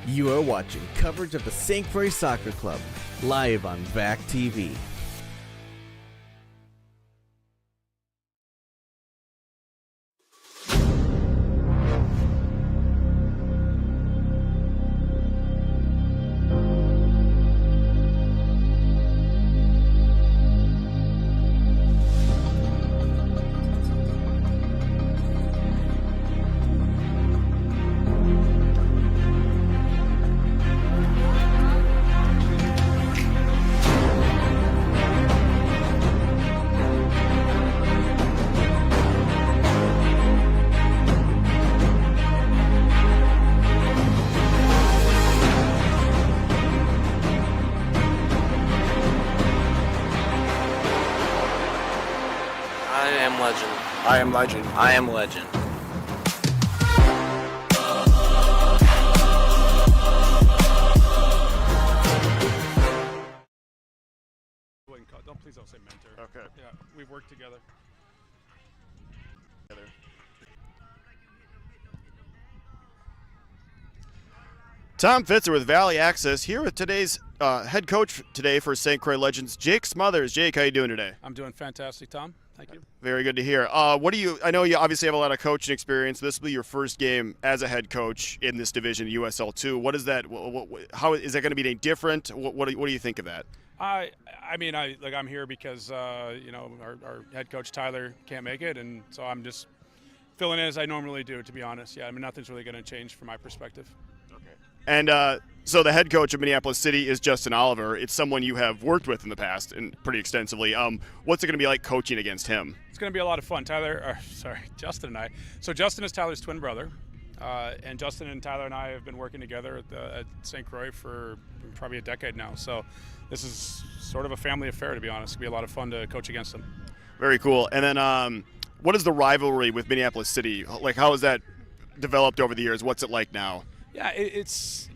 You are watching coverage of the St. Croix Soccer Club, live on VAC TV. I am legend. I am legend. Please don't say mentor. Okay. Yeah, we've worked together. Tom Fitzer with Valley Access here with today's head coach today for St. Croix Legends, Jake Smothers. Jake, how you doing today? I'm doing fantastic, Tom. Thank you. Very good to hear. I know you obviously have a lot of coaching experience. This will be your first game as a head coach in this division, USL2. What is that? How is that going to be any different? What do you think of that? I'm here because our head coach Tyler can't make it, and so I'm just filling in as I normally do. To be honest, nothing's really going to change from my perspective. Okay. And so the head coach of Minneapolis City is Justin Oliver. It's someone you have worked with in the past and pretty extensively. What's it going to be like coaching against him? It's going to be a lot of fun. Justin and I. So Justin is Tyler's twin brother, and Justin and Tyler and I have been working together at St. Croix for probably a decade now. So this is sort of a family affair, to be honest. It'll be a lot of fun to coach against them. Very cool. And then what is the rivalry with Minneapolis City? Like, how has that developed over the years? What's it like now? Yeah, this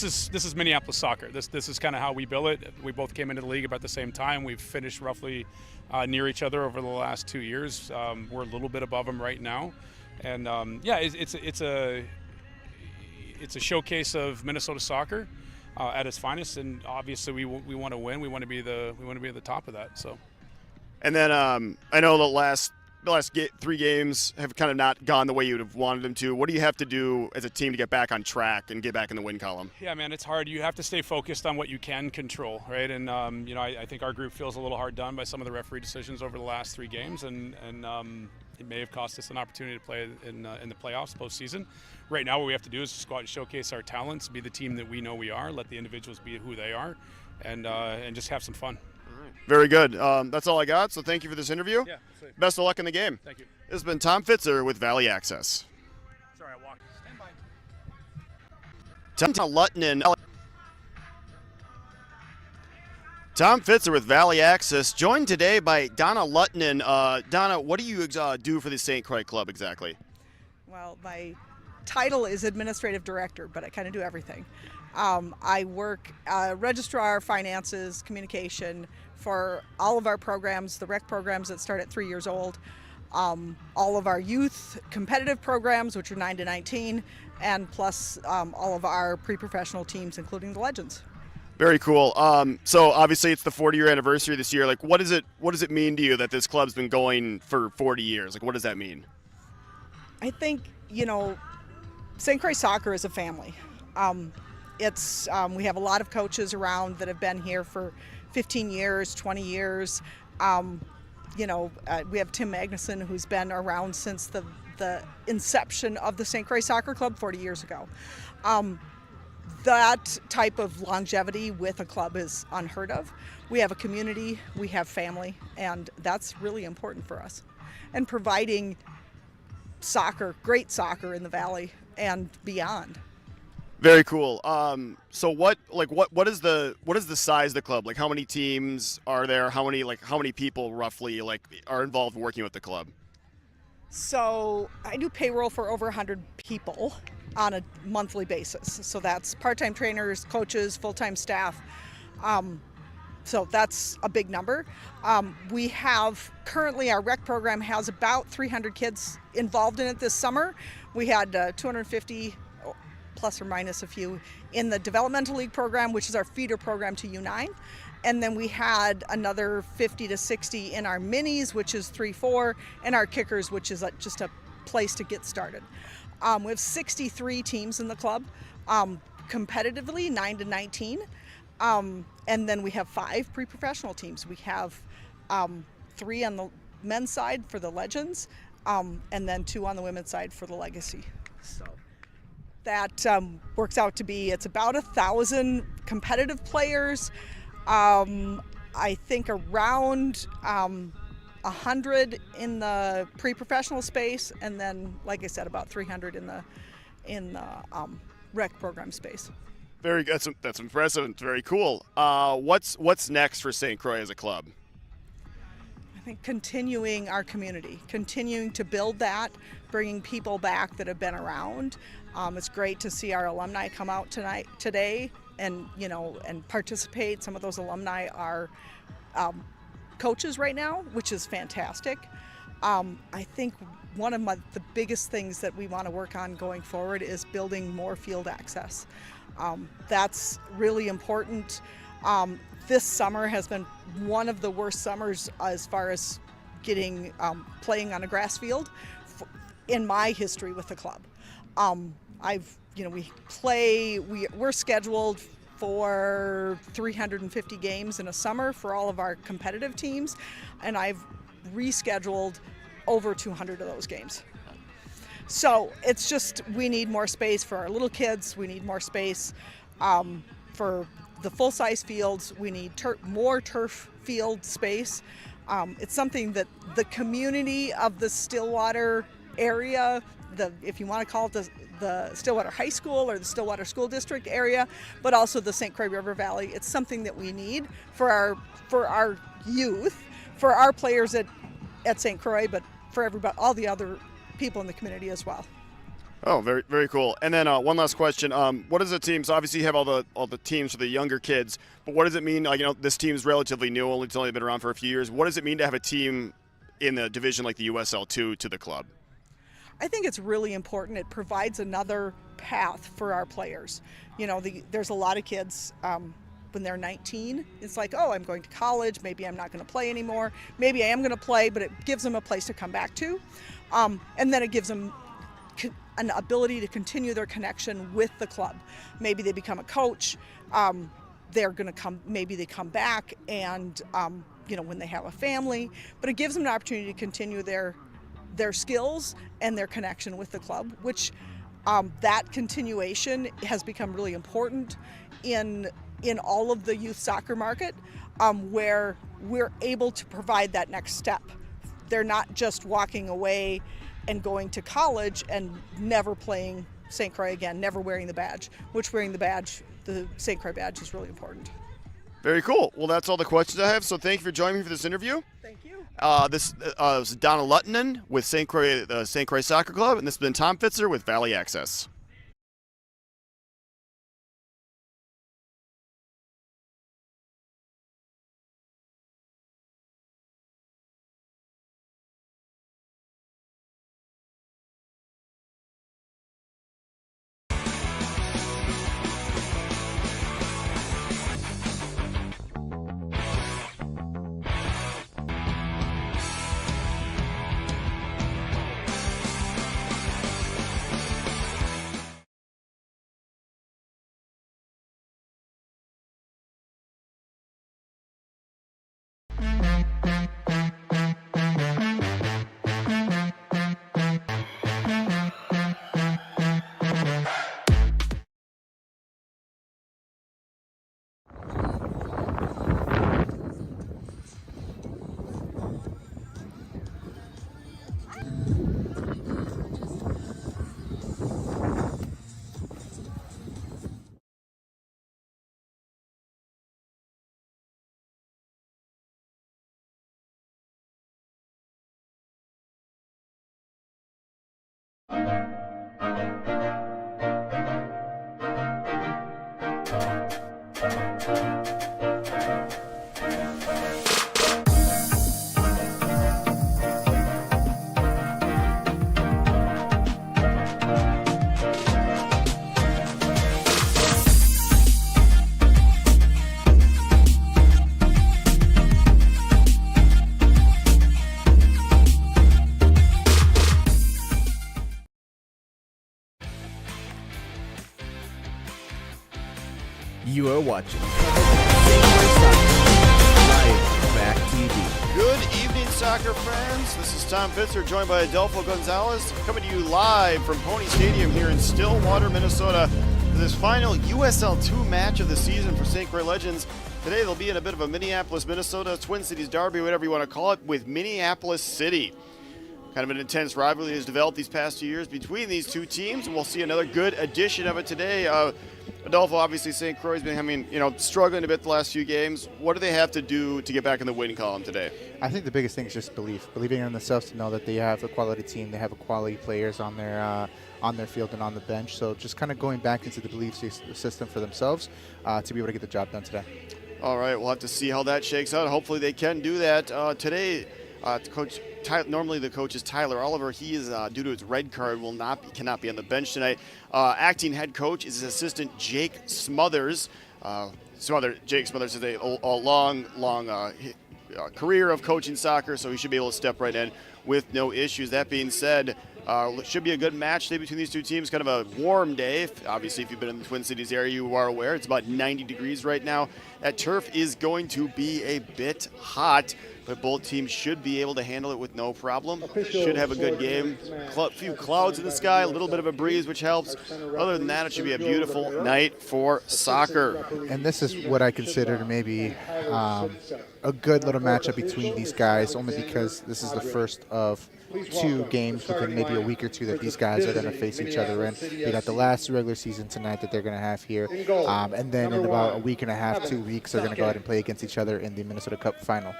is Minneapolis soccer. This is kind of how we build it. We both came into the league about the same time. We've finished roughly near each other over the last 2 years. We're a little bit above them right now, and it's a showcase of Minnesota soccer at its finest. And obviously, we want to win. We want to be at the top of that. So, and then I know the last 3 games have kind of not gone the way you'd have wanted them to. What do you have to do as a team to get back on track and get back in the win column? Yeah, man, it's hard. You have to stay focused on what you can control, right? And I think our group feels a little hard done by some of the referee decisions over the last 3 games, and it may have cost us an opportunity to play in the playoffs postseason. Right now, what we have to do is just go out and showcase our talents, be the team that we know we are, let the individuals be who they are, and just have some fun. Very good. That's all I got, so thank you for this interview. Yeah, sweet. Best of luck in the game. Thank you. This has been Tom Fitzer with Valley Access. Sorry, I walked. Stand by. Tom Fitzer with Valley Access, joined today by Donna Luttinen. Donna, what do you do for the St. Croix Club exactly? Well, my title is administrative director, but I kind of do everything. I work registrar, finances, communication for all of our programs, the rec programs that start at 3 years old, all of our youth competitive programs, which are 9 to 19, and plus all of our pre-professional teams, including the Legends. Very cool. So obviously it's the 40-year anniversary this year. Like, what does it mean to you that this club's been going for 40 years? Like, what does that mean? I think, St. Croix Soccer is a family. We have a lot of coaches around that have been here for 15 years, 20 years. We have Tim Magnuson, who's been around since the inception of the St. Croix Soccer Club 40 years ago. That type of longevity with a club is unheard of. We have a community, we have family, and that's really important for us. And providing great soccer in the Valley and beyond. Very cool. So what is the size of the club? Like, how many teams are there? How many people roughly are involved working with the club? So I do payroll for over 100 people on a monthly basis. So that's part-time trainers, coaches, full-time staff. So that's a big number. We have currently, our rec program has about 300 kids involved in it this summer. We had 250 plus or minus a few in the developmental league program, which is our feeder program to U9. And then we had another 50 to 60 in our minis, which is 3-4, and our kickers, which is just a place to get started. We have 63 teams in the club, competitively 9 to 19, and then we have 5 pre-professional teams. We have 3 on the men's side for the Legends, and then 2 on the women's side for the Legacy. So that works out to be, it's about 1,000 competitive players. I think around 100 in the pre-professional space, and then, like I said, about 300 in the rec program space. Very good. That's impressive. It's very cool. What's next for St. Croix as a club? I think continuing our community, continuing to build that, bringing people back that have been around. It's great to see our alumni come out today and participate. Some of those alumni are coaches right now, which is fantastic. I think one of the biggest things that we want to work on going forward is building more field access. That's really important. This summer has been one of the worst summers as far as getting playing on a grass field in my history with the club. We're scheduled for 350 games in a summer for all of our competitive teams, and I've rescheduled over 200 of those games. So it's just, we need more space for our little kids. We need more space for the full-size fields. We need more turf field space. It's something that the community of the Stillwater area, if you want to call it the Stillwater High School or the Stillwater School District area, but also the St. Croix River Valley, it's something that we need for our youth, for our players at St. Croix, but for everybody, all the other people in the community as well. Oh, very, very cool. And then one last question. What does the team, so obviously you have all the teams for the younger kids, but what does it mean, this team's relatively new, it's only been around for a few years. What does it mean to have a team in the division like the USL2 to the club? I think it's really important. It provides another path for our players. There's a lot of kids when they're 19, it's like, oh, I'm going to college, maybe I'm not going to play anymore, maybe I am going to play, but it gives them a place to come back to. And then it gives them an ability to continue their connection with the club. Maybe they become a coach, they're going to maybe they come back and, when they have a family, but it gives them an opportunity to continue their skills and their connection with the club, which that continuation has become really important in all of the youth soccer market, where we're able to provide that next step. They're not just walking away and going to college and never playing St. Croix again, never wearing the badge, which wearing the St. Croix badge is really important. Very cool. Well, that's all the questions I have, so thank you for joining me for this interview. Thank you. This is Donna Luttinen with St. Croix Soccer Club, and this has been Tom Fitzer with Valley Access. You are watching St. Croix Soccer live on VAC TV. Good evening, soccer fans. This is Tom Pitzer, joined by Adolfo Gonzalez, coming to you live from Pony Stadium here in Stillwater, Minnesota, for this final USL 2 match of the season for St. Croix Legends. Today they'll be in a bit of a Minneapolis, Minnesota, Twin Cities derby, whatever you want to call it, with Minneapolis City. Kind of an intense rivalry has developed these past 2 years between these two teams, and we'll see another good edition of it today. Adolfo, obviously St. Croix has been struggling a bit the last few games. What do they have to do to get back in the win column today? I think the biggest thing is just believing in themselves, to know that they have a quality team, they have a quality players on their field and on the bench. So just kind of going back into the belief system for themselves to be able to get the job done today. All right, we'll have to see how that shakes out. Hopefully they can do that today. Normally the coach is Tyler Oliver. He is, due to his red card, cannot be on the bench tonight. Acting head coach is his assistant, Jake Smothers. Jake Smothers has a long career of coaching soccer, so he should be able to step right in with no issues. That being said, it should be a good match today between these two teams. Kind of a warm day. Obviously, if you've been in the Twin Cities area, you are aware. It's about 90 degrees right now. That turf is going to be a bit hot, but both teams should be able to handle it with no problem. Should have a good game. A few clouds in the sky, a little bit of a breeze, which helps. Other than that, it should be a beautiful night for soccer. And this is what I consider to maybe a good little matchup between these guys, only because this is the first of 2 games within maybe a week or 2 that these guys are going to face each other in. You got the last regular season tonight that they're going to have here, and then in about a week and a half, 2 weeks, they're going to go ahead and play against each other in the Minnesota Cup final,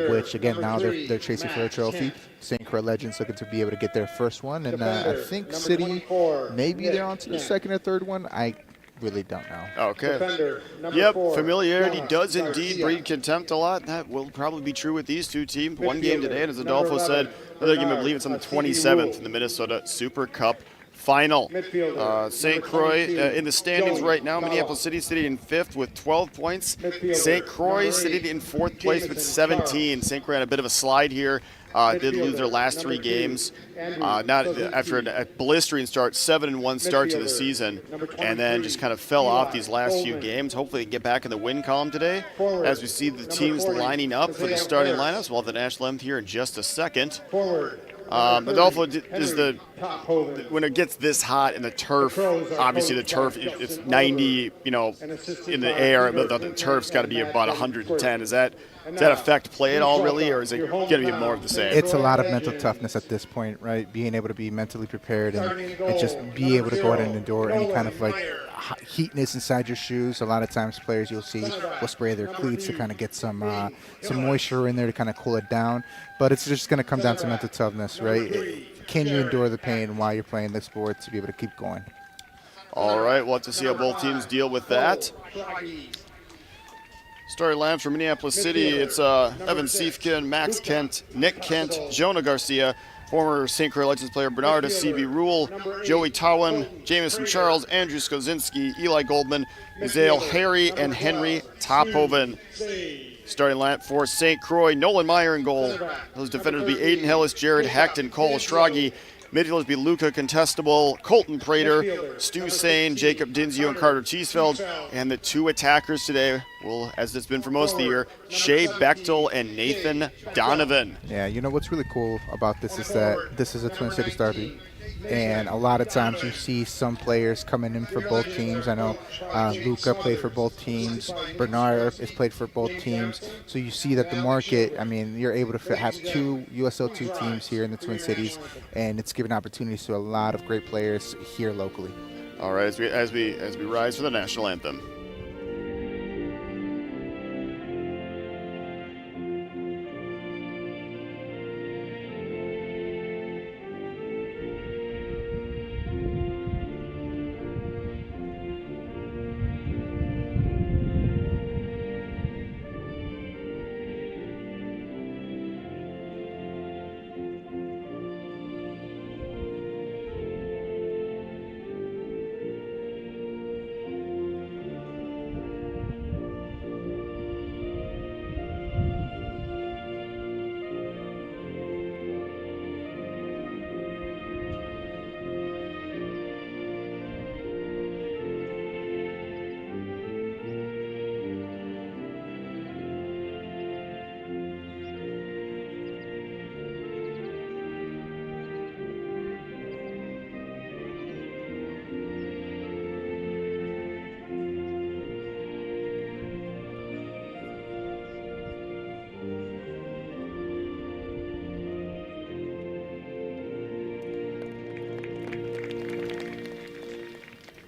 which again now they're chasing for a trophy. St. Croix Legends looking to be able to get their first one, and I think City, maybe they're on to the second or third one. I really don't know. Okay. Yep, familiarity does indeed breed contempt a lot. That will probably be true with these two teams. One game today, and as Adolfo said, another game, I believe it's on the 27th in the Minnesota Super Cup final. St. Croix in the standings right now. Minneapolis City sitting in 5th with 12 points. St. Croix sitting in 4th place with 17. St. Croix had a bit of a slide here. Did lose their last 3 games, not after a blistering start, 7-1 start to the season, and then just kind of fell off these last few games. Hopefully they get back in the win column today. As we see the teams lining up for the starting lineups, we'll have the national anthem here in just a second. Adolfo, when it gets this hot and the turf, obviously the turf, it's 90, in the air, but the turf's got to be about 110. Does that affect play at all, really, or is it going to be more of the same? It's a lot of mental toughness at this point, right? Being able to be mentally prepared and just be able to go out and endure any kind of heatness inside your shoes. A lot of times players you'll see will spray their cleats to kind of get some moisture in there to kind of cool it down. But it's just going to come down to mental toughness, right? Can you endure the pain while you're playing the sport to be able to keep going? All right, we'll have to see how both teams deal with that. Starting lineups for Minneapolis City, it's Evan Siefkin, Max Kent, Nick Kent, Jonah Garcia, former St. Croix Legends player Bernarda C.B. Rule, Joey Towan, Jamison Charles, Andrew Skozinski, Eli Goldman, Isaiah Harry, and Henry Tophoven. Starting lineup for St. Croix, Nolan Meyer in goal. Those defenders will be Aiden Hillis, Jared Hecht, and Cole Stragi. Midfielders be Luca Contestable, Colton Prater, Stu Sane, Jacob Dinzio, and Carter Cheesfeld. And the 2 attackers today will, as it's been for most of the year, Shea Bechtel and Nathan Donovan. Yeah, what's really cool about this is that this is a Twin Cities derby. And a lot of times you see some players coming in for both teams. I know Luca played for both teams. Bernard has played for both teams. So you see that the market, you're able to have 2 USL 2 teams here in the Twin Cities, and it's given opportunities to a lot of great players here locally. All right, as we rise for the national anthem.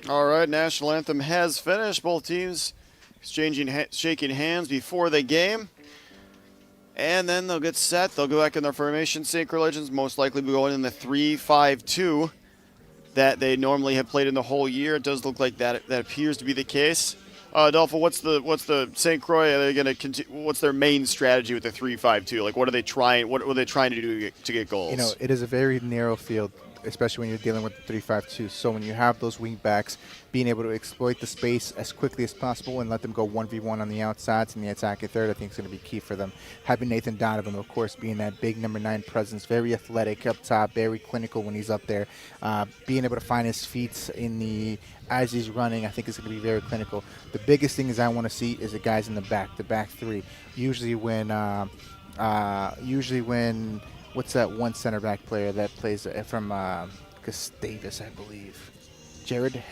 All right, national anthem has finished. Both teams shaking hands before the game. And then they'll get set. They'll go back in their formation. St. Croix Legends most likely be going in the 3-5-2 that they normally have played in the whole year. It does look like that appears to be the case. Adolfo, what's the St. Croix? Are they going to continue? What's their main strategy with the 3-5-2? Like, what are they trying? What are they trying to do to get goals? You know, it is a very narrow field, especially when you're dealing with the 3-5-2. So when you have those wing backs, being able to exploit the space as quickly as possible and let them go 1v1 on the outsides and the attacking third, I think is going to be key for them. Having Nathan Donovan, of course, being that big number 9 presence, very athletic up top, very clinical when he's up there. Being able to find his feet as he's running, I think is going to be very clinical. The biggest thing is I want to see is the guys in the back three. Usually when what's that one center back player that plays from Gustavus, I believe? Jared?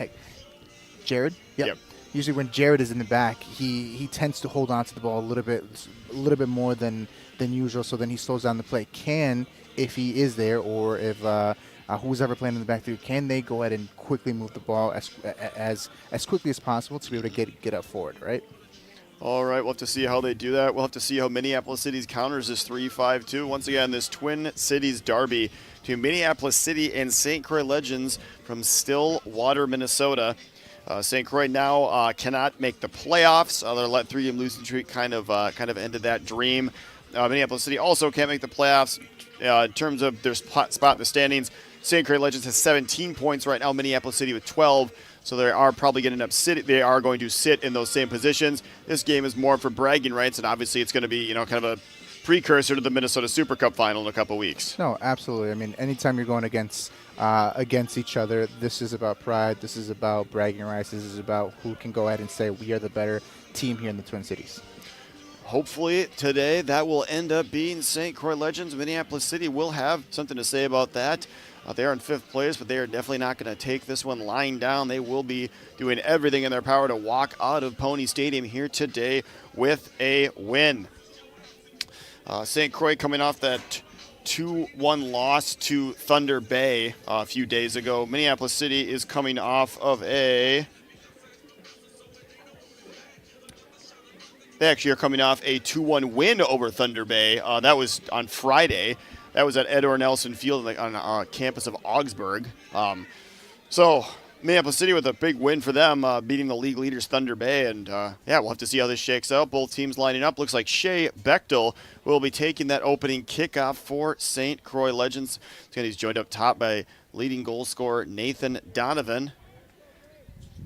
Jared? Yep. Usually when Jared is in the back, he tends to hold on to the ball a little bit more than usual, so then he slows down the play. If he is there, or if who's ever playing in the back three, can they go ahead and quickly move the ball as quickly as possible to be able to get up forward, right? All right, we'll have to see how they do that. We'll have to see how Minneapolis City counters this 3-5-2. Once again, this Twin Cities derby to Minneapolis City and St. Croix Legends from Stillwater, Minnesota. St. Croix now cannot make the playoffs. Their 3-game losing streak kind of ended that dream. Minneapolis City also can't make the playoffs in terms of their spot in the standings. St. Croix Legends has 17 points right now. Minneapolis City with 12. So they are probably going to sit in those same positions. This game is more for bragging rights, and obviously it's going to be, kind of a precursor to the Minnesota Super Cup final in a couple weeks. No, absolutely. I mean, anytime you're going against each other, this is about pride. This is about bragging rights. This is about who can go ahead and say we are the better team here in the Twin Cities. Hopefully today that will end up being St. Croix Legends. Minneapolis City will have something to say about that. They are in 5th place, but they are definitely not going to take this one lying down. They will be doing everything in their power to walk out of Pony Stadium here today with a win. St. Croix coming off that 2-1 loss to Thunder Bay a few days ago. Minneapolis City is coming off of They actually are coming off a 2-1 win over Thunder Bay. That was on Friday. That was at Edward Nelson Field on campus of Augsburg. So Minneapolis City with a big win for them, beating the league leaders Thunder Bay. And, we'll have to see how this shakes out. Both teams lining up. Looks like Shea Bechtel will be taking that opening kickoff for St. Croix Legends. He's joined up top by leading goal scorer Nathan Donovan.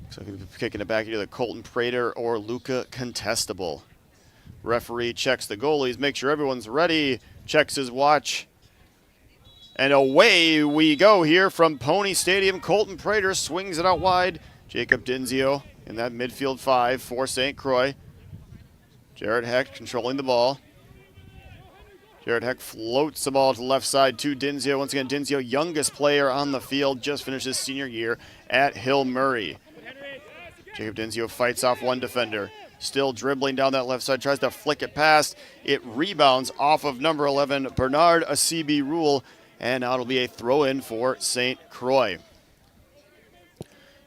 So he'll be kicking it back either Colton Prater or Luca Contestable. Referee checks the goalies, makes sure everyone's ready, checks his watch. And away we go here from Pony Stadium. Colton Prater swings it out wide. Jacob Dinzio in that midfield 5 for St. Croix. Jared Heck controlling the ball. Jared Heck floats the ball to the left side to Dinzio. Once again, Dinzio, youngest player on the field, just finished his senior year at Hill Murray. Jacob Dinzio fights off one defender. Still dribbling down that left side, tries to flick it past. It rebounds off of number 11, Bernard Asibi Rule. And now it'll be a throw-in for St. Croix.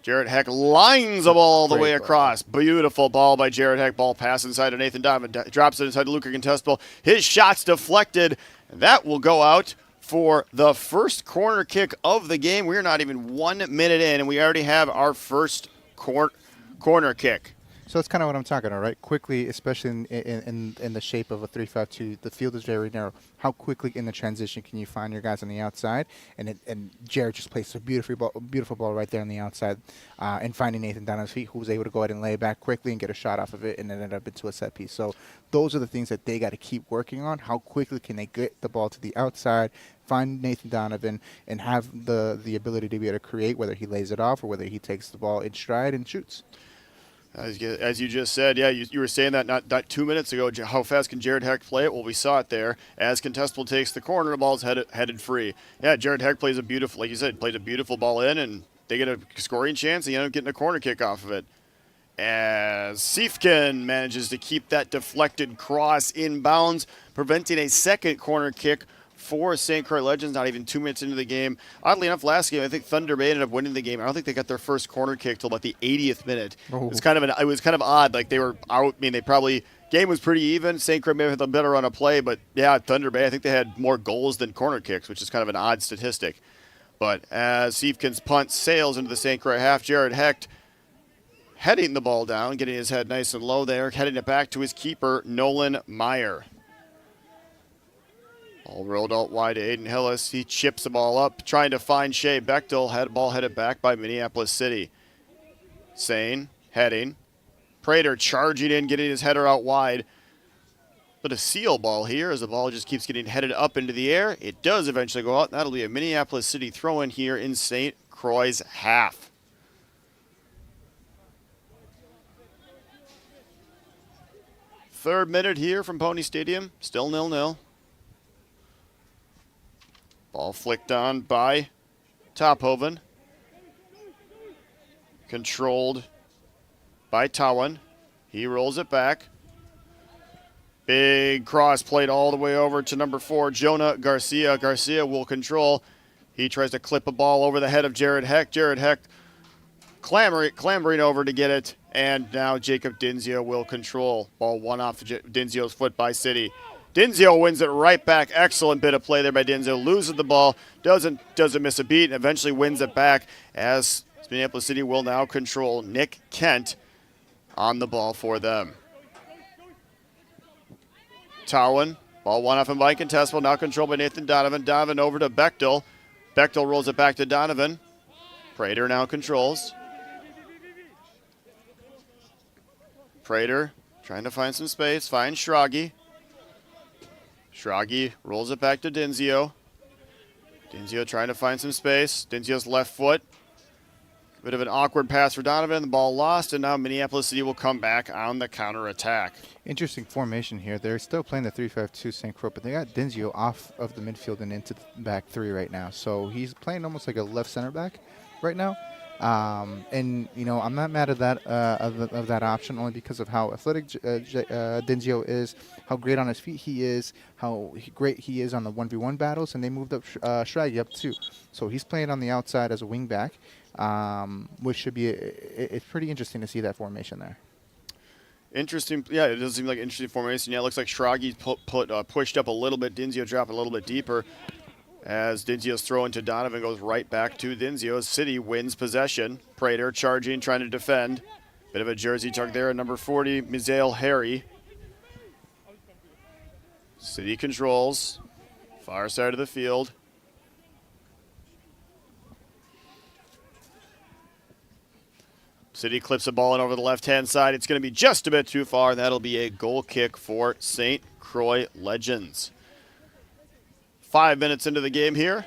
Jared Heck lines the ball all the way across. Beautiful ball by Jared Heck. Ball pass inside to Nathan Donovan. Drops it inside to Luca Contestable. His shot's deflected. That will go out for the first corner kick of the game. We're not even 1 minute in, and we already have our first corner kick. So that's kind of what I'm talking about, right? Quickly, especially in the shape of a 3-5-2, the field is very narrow. How quickly in the transition can you find your guys on the outside? And Jared just placed a beautiful ball right there on the outside, and finding Nathan Donovan's feet, who was able to go ahead and lay it back quickly and get a shot off of it, and then end up into a set piece. So those are the things that they got to keep working on. How quickly can they get the ball to the outside, find Nathan Donovan, and have the ability to be able to create, whether he lays it off or whether he takes the ball in stride and shoots. As you just said, you were saying that not 2 minutes ago, how fast can Jared Heck play it? Well, we saw it there. As Contestable takes the corner, the ball's headed free. Yeah, Jared Heck plays a beautiful, like you said, plays a beautiful ball in, and they get a scoring chance, and you end up getting a corner kick off of it. As Siefken manages to keep that deflected cross in bounds, preventing a second corner kick for St. Croix Legends, not even 2 minutes into the game. Oddly enough, last game, I think Thunder Bay ended up winning the game. I don't think they got their first corner kick till about the 80th minute. Oh. It was kind of odd. Like, they were out. I mean, they probably – game was pretty even. St. Croix may have had a better run of play, but, yeah, Thunder Bay, I think they had more goals than corner kicks, which is kind of an odd statistic. But as Siefkin's punt sails into the St. Croix half, Jared Hecht heading the ball down, getting his head nice and low there, heading it back to his keeper, Nolan Meyer. Ball rolled out wide to Aiden Hillis. He chips the ball up, trying to find Shea Bechtel. Had ball headed back by Minneapolis City. Sane, heading. Prater charging in, getting his header out wide. But a seal ball here as the ball just keeps getting headed up into the air. It does eventually go out. That'll be a Minneapolis City throw-in here in St. Croix's half. Third minute here from Pony Stadium. Still 0-0. Ball flicked on by Tophoven. Controlled by Towan. He rolls it back. Big cross played all the way over to number 4, Jonah Garcia. Garcia will control. He tries to clip a ball over the head of Jared Hecht. Jared Hecht clambering over to get it. And now Jacob Dinzio will control. Ball one off Dinzio's foot by City. Dinzio wins it right back. Excellent bit of play there by Dinzio. Loses the ball. Doesn't miss a beat. And eventually wins it back as Minneapolis City will now control. Nick Kent on the ball for them. Towan. Ball one off and by Contestable. Now controlled by Nathan Donovan. Donovan over to Bechtel. Bechtel rolls it back to Donovan. Prater now controls. Prater trying to find some space. Finds Schragi. Schragi rolls it back to Dinzio. Dinzio trying to find some space. Dinzio's left foot. Bit of an awkward pass for Donovan. The ball lost, and now Minneapolis City will come back on the counterattack. Interesting formation here. They're still playing the 3-5-2 St. Croix, but they got Dinzio off of the midfield and into the back three right now. So he's playing almost like a left center back right now. And, you know, I'm not mad at that of that option only because of how athletic Dinzio is, how great on his feet he is, how great he is on the 1v1 battles, and they moved up Schragi up too. So he's playing on the outside as a wing back. Which should be it's pretty interesting to see that formation there. Interesting. Yeah, it does seem like an interesting formation. Yeah, it looks like Schragi pushed up a little bit. Dinzio dropped a little bit deeper as Dinzio's throw into Donovan goes right back to Dinzio. City wins possession. Prater charging, trying to defend. Bit of a jersey tug there at number 40, Mizael Harry. City controls. Far side of the field. City clips the ball in over the left-hand side. It's going to be just a bit too far, and that'll be a goal kick for St. Croix Legends. 5 minutes into the game here.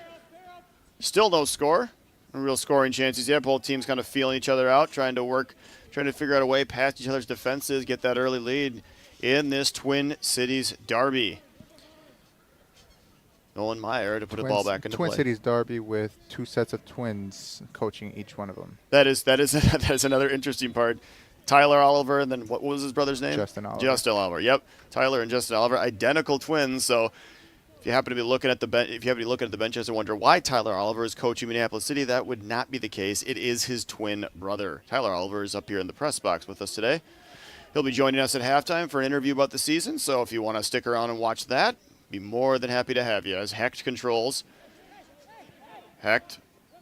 Still no score. No real scoring chances yet. Both teams kind of feeling each other out, trying to figure out a way past each other's defenses, get that early lead in this Twin Cities derby. Nolan Meyer to put the ball back into play. Twin Cities derby with two sets of twins coaching each one of them. That is another interesting part. Tyler Oliver, and then what was his brother's name? Justin Oliver. Justin Oliver. Yep. Tyler and Justin Oliver, identical twins. So if you happen to be looking at the benches and wonder why Tyler Oliver is coaching Minneapolis City, that would not be the case. It is his twin brother. Tyler Oliver is up here in the press box with us today. He'll be joining us at halftime for an interview about the season. So if you want to stick around and watch that, be more than happy to have you. As Hecht controls. Hecht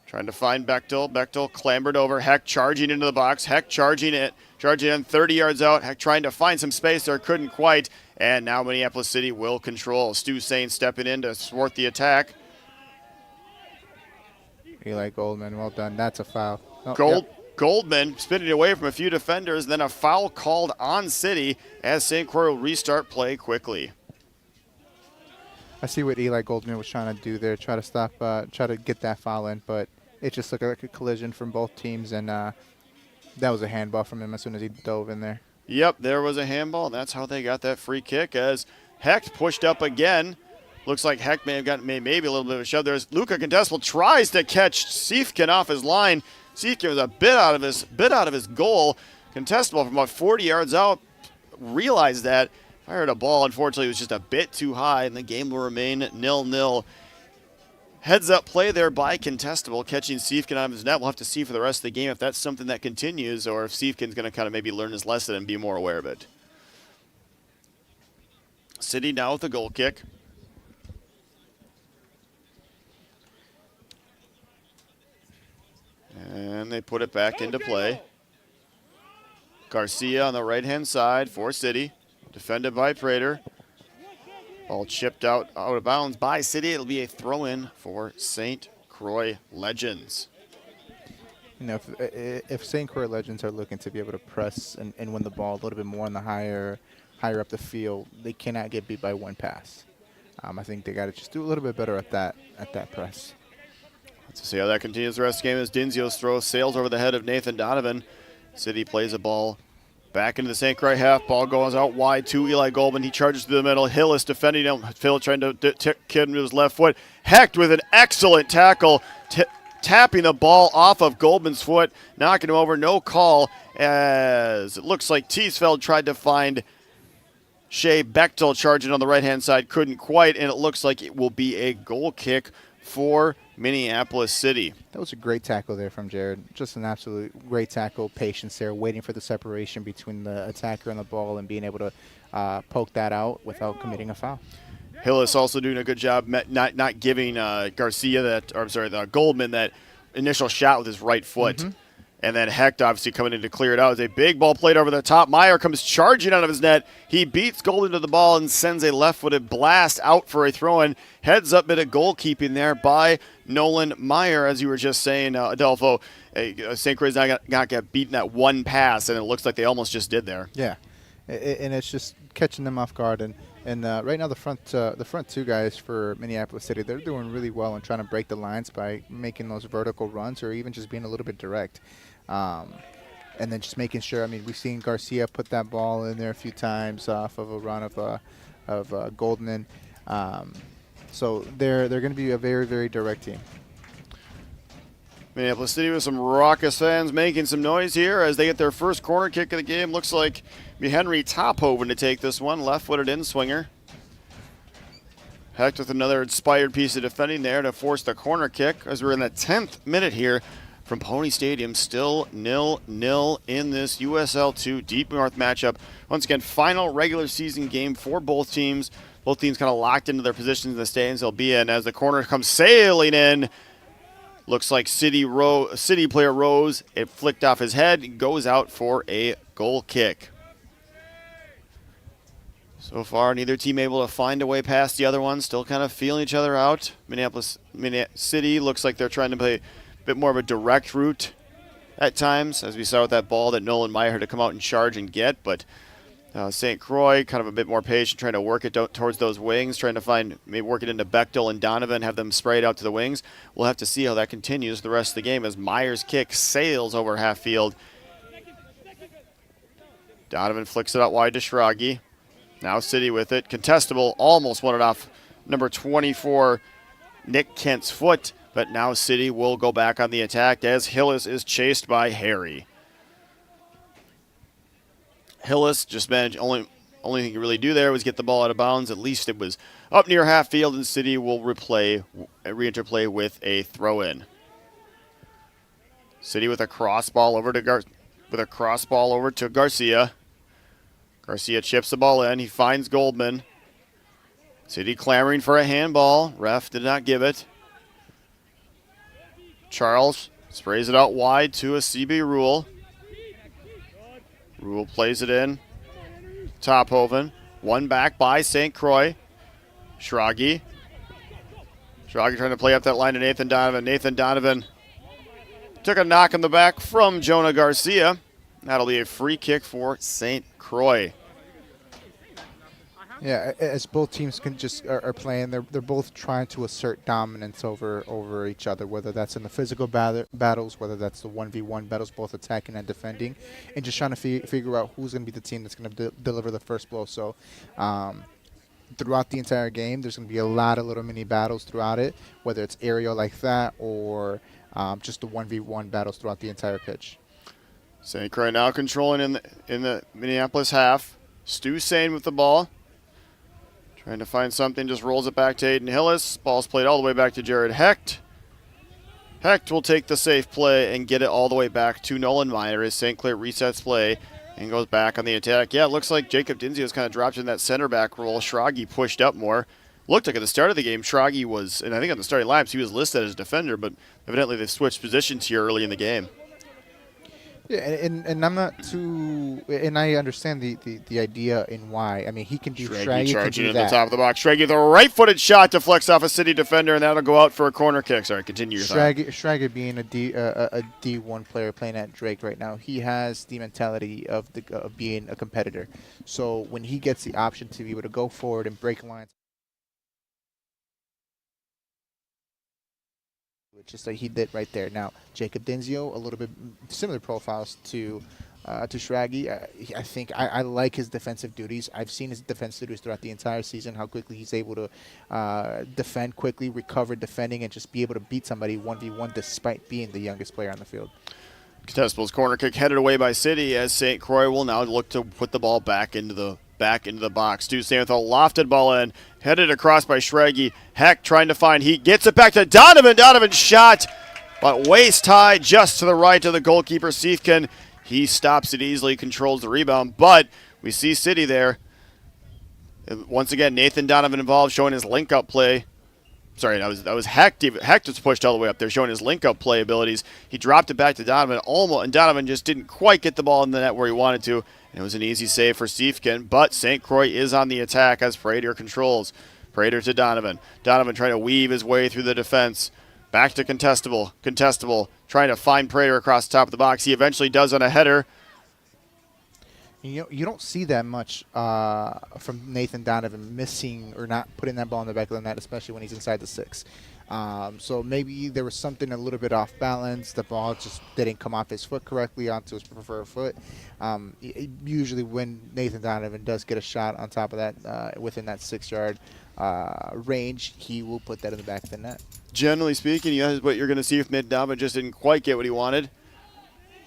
trying to find Bechtel. Bechtel clambered over. Hecht charging into the box. Hecht charging in 30 yards out. Hecht trying to find some space there. Couldn't quite. And now Minneapolis City will control. Stu Sain stepping in to thwart the attack. Eli Goldman, well done. That's a foul. Goldman spinning away from a few defenders. Then a foul called on City as St. Croix will restart play quickly. I see what Eli Goldman was trying to do there, try to get that foul in, but it just looked like a collision from both teams, and that was a handball from him as soon as he dove in there. Yep, there was a handball, and that's how they got that free kick as Hecht pushed up again. Looks like Hecht may have gotten maybe a little bit of a shove. There's Luca Contestable tries to catch Siefkin off his line. Siefkin was a bit out of his goal. Contestable from about 40 yards out realized that. Fired a ball. Unfortunately, it was just a bit too high, and the game will remain 0-0. Heads-up play there by Contestable, catching Siefkin out of his net. We'll have to see for the rest of the game if that's something that continues or if Siefkin's going to kind of maybe learn his lesson and be more aware of it. City now with a goal kick. And they put it back into play. Garcia on the right-hand side for City. Defended by Prater. Ball chipped out of bounds by City. It'll be a throw-in for St. Croix Legends. You know, if St. Croix Legends are looking to be able to press and win the ball a little bit more on the higher up the field, they cannot get beat by one pass. I think they got to just do a little bit better at that press. Let's see how that continues the rest of the game as Dinzio's throw sails over the head of Nathan Donovan. City plays a ball back into the St. Croix half. Ball goes out wide to Eli Goldman. He charges to the middle. Hillis defending him. Phil trying to kick him to his left foot. Hecht with an excellent tackle, tapping the ball off of Goldman's foot, knocking him over. No call as it looks like Teesfeld tried to find Shea Bechtel charging on the right-hand side. Couldn't quite, and it looks like it will be a goal kick for Minneapolis City. That was a great tackle there from Jared. Just an absolute great tackle. Patience there, waiting for the separation between the attacker and the ball and being able to poke that out without committing a foul. Hillis also doing a good job not giving Goldman that initial shot with his right foot. Mm-hmm. And then Hecht obviously coming in to clear it out. As a big ball played over the top. Meyer comes charging out of his net. He beats Golden to the ball and sends a left-footed blast out for a throw-in. Heads up bit of goalkeeping there by Nolan Meyer, as you were just saying, Adolfo. St. Croix not got beaten that one pass, and it looks like they almost just did there. Yeah, and it's just catching them off guard. And right now the front two guys for Minneapolis City, they're doing really well in trying to break the lines by making those vertical runs or even just being a little bit direct. And then just making sure. I mean, we've seen Garcia put that ball in there a few times off of a run of Goldman. So they're going to be a very, very direct team. Minneapolis City with some raucous fans making some noise here as they get their first corner kick of the game. Looks like Henry Tophoven to take this one, left-footed in-swinger. Hecht with another inspired piece of defending there to force the corner kick as we're in the 10th minute here from Pony Stadium. Still 0-0 in this USL 2 Deep North matchup. Once again, final regular season game for both teams. Both teams kind of locked into their positions in the stands they'll be in as the corner comes sailing in. Looks like City player Rose. It flicked off his head. Goes out for a goal kick. So far, neither team able to find a way past the other one. Still kind of feeling each other out. Minneapolis City looks like they're trying to play a bit more of a direct route at times, as we saw with that ball that Nolan Meyer had to come out and charge and get. But St. Croix kind of a bit more patient, trying to work it towards those wings, trying to maybe work it into Bechtel and Donovan, have them spray it out to the wings. We'll have to see how that continues the rest of the game as Meyer's kick sails over half field. Donovan flicks it out wide to Schragi. Now City with it. Contestable almost won it off number 24, Nick Kent's foot, but now City will go back on the attack as Hillis is chased by Harry. Hillis just managed, only thing he could really do there was get the ball out of bounds. At least it was up near half field, and City will re-interplay with a throw-in. City with a cross ball over to Garcia. Garcia chips the ball in. He finds Goldman. City clamoring for a handball. Ref did not give it. Charles sprays it out wide to a CB Rule. Rule plays it in. Tophoven. One back by St. Croix. Schragi. Schragi trying to play up that line to Nathan Donovan. Nathan Donovan took a knock in the back from Jonah Garcia. That'll be a free kick for St. Croix. Yeah, as both teams are playing, they're both trying to assert dominance over each other, whether that's in the physical battles, whether that's the 1v1 battles, both attacking and defending, and just trying to figure out who's going to be the team that's going to deliver the first blow. So throughout the entire game, there's going to be a lot of little mini battles throughout it, whether it's aerial like that or just the 1v1 battles throughout the entire pitch. St. Croix now controlling in the Minneapolis half. Stu Sane with the ball. Trying to find something, just rolls it back to Aiden Hillis. Ball's played all the way back to Jared Hecht. Hecht will take the safe play and get it all the way back to Nolan Meyer as St. Clair resets play and goes back on the attack. Yeah, it looks like Jacob Dinzio's kind of dropped in that center back role. Schrage pushed up more. Looked like at the start of the game, Schrage was, and I think on the starting lineups, he was listed as a defender, but evidently they've switched positions here early in the game. Yeah, and I'm not too, and I understand the idea and why. I mean, he can do Schrage charging can do in that. the top of the box. Schrage, the right-footed shot deflects off a City defender, and that'll go out for a corner kick. Sorry, continue your thought. Schrage being a D1 player playing at Drake right now, he has the mentality of being a competitor. So when he gets the option to be able to go forward and break lines, just like he did right there. Now, Jacob Dinzio, a little bit similar profiles to Schrage. I think I like his defensive duties. I've seen his defensive duties throughout the entire season, how quickly he's able to defend quickly, recover defending, and just be able to beat somebody 1v1 despite being the youngest player on the field. Contestables corner kick headed away by City as St. Croix will now look to put the ball back into the box. Stu Stan with a lofted ball in, headed across by Schrage. Heck trying to find Heat, gets it back to Donovan. Donovan's shot, but waist high just to the right of the goalkeeper, Siefken. He stops it easily, controls the rebound, but we see City there. Once again, Nathan Donovan involved, showing his link-up play. Sorry, that was Hecht. Hecht was pushed all the way up there, showing his link-up play abilities. He dropped it back to Donovan, and Donovan just didn't quite get the ball in the net where he wanted to. And it was an easy save for Siefken, but St. Croix is on the attack as Prater controls. Prater to Donovan. Donovan trying to weave his way through the defense. Back to Contestable. Contestable trying to find Prater across the top of the box. He eventually does on a header. You don't see that much from Nathan Donovan missing or not putting that ball in the back of the net, especially when he's inside the 6. So maybe there was something a little bit off balance. The ball just didn't come off his foot correctly onto his preferred foot. Usually when Nathan Donovan does get a shot on top of that, within that 6-yard range, he will put that in the back of the net. Generally speaking, that's what you're going to see if Nathan Donovan just didn't quite get what he wanted.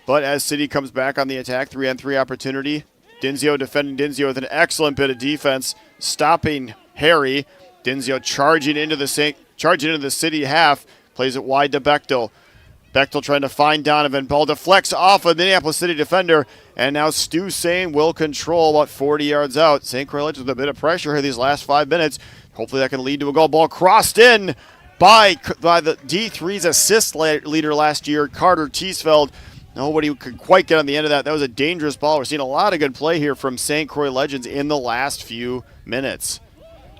But as City comes back on the attack, 3-on-3 opportunity. Dinzio defending Dinzio with an excellent bit of defense, stopping Harry. Dinzio charging into the City half, plays it wide to Bechtel. Bechtel trying to find Donovan. Ball deflects off a Minneapolis City defender, and now Stu Sane will control about 40 yards out. St. Croix with a bit of pressure here these last 5 minutes. Hopefully that can lead to a goal. Ball crossed in by the D3's assist leader last year, Carter Teesfeld. Nobody could quite get on the end of that. That was a dangerous ball. We're seeing a lot of good play here from St. Croix Legends in the last few minutes,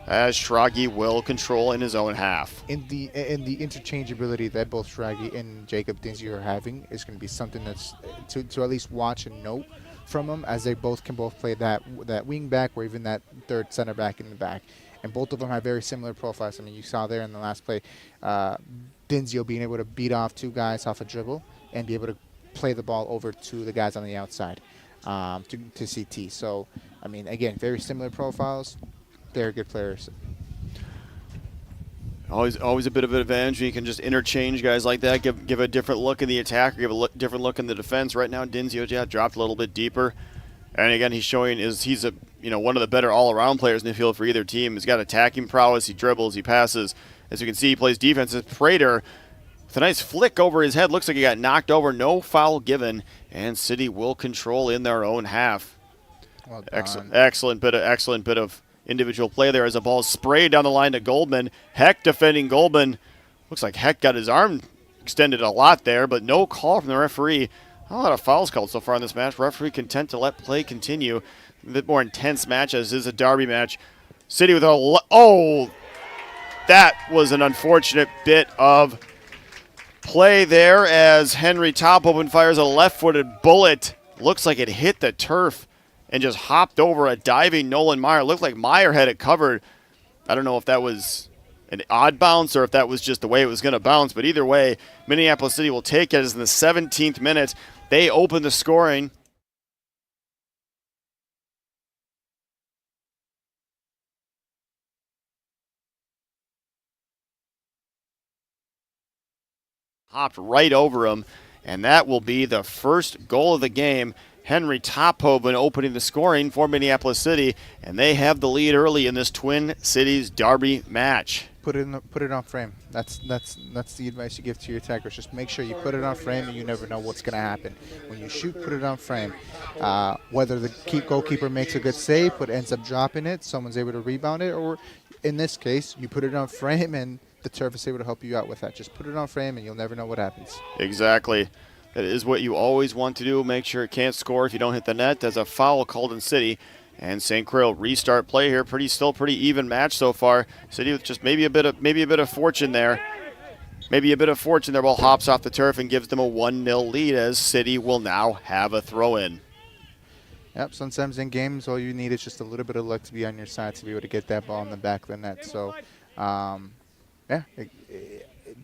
as Schrage will control in his own half. In the interchangeability that both Schrage and Jacob Dinzio are having is going to be something that's to at least watch and note from them, as they can both play that wing back or even that third center back in the back. And both of them have very similar profiles. I mean, you saw there in the last play, Dinzio being able to beat off 2 guys off a dribble and be able to play the ball over to the guys on the outside to CT. So, I mean, again, very similar profiles. They're good players. Always a bit of an advantage when you can just interchange guys like that, give a different look in the attack, or give a different look in the defense. Right now, Dinzio dropped a little bit deeper, and again, he's one of the better all-around players in the field for either team. He's got attacking prowess. He dribbles. He passes. As you can see, he plays defense. As Prater, with a nice flick over his head, looks like he got knocked over. No foul given, and City will control in their own half. Well done. Excellent bit of individual play there as a ball sprayed down the line to Goldman. Heck defending Goldman. Looks like Heck got his arm extended a lot there, but no call from the referee. Not a lot of fouls called so far in this match. Referee content to let play continue. A bit more intense match as is a derby match. City with that was an unfortunate bit of play there as Henry Topopen fires a left-footed bullet. Looks like it hit the turf and just hopped over a diving Nolan Meyer. Looked like Meyer had it covered. I don't know if that was an odd bounce or if that was just the way it was going to bounce, but either way, Minneapolis City will take it as in the 17th minute. They open the scoring. Hopped right over him, and that will be the first goal of the game Henry Tophoven opening the scoring for Minneapolis City, and they have the lead early in this Twin Cities Derby match. Put it on frame. That's the advice you give to your attackers. Just make sure you put it on frame, and you never know what's going to happen. When you shoot, put it on frame. Whether the goalkeeper makes a good save but ends up dropping it, someone's able to rebound it, or in this case, you put it on frame and the turf is able to help you out with that. Just put it on frame, and you'll never know what happens. Exactly. That is what you always want to do. Make sure it can't score if you don't hit the net. There's a foul called in City. And St. Croix will restart play here. Still pretty even match so far. City with just maybe a bit of fortune there. Maybe a bit of fortune there. Ball hops off the turf and gives them a 1-0 lead as City will now have a throw-in. Yep, sometimes in games all you need is just a little bit of luck to be on your side to be able to get that ball in the back of the net. So,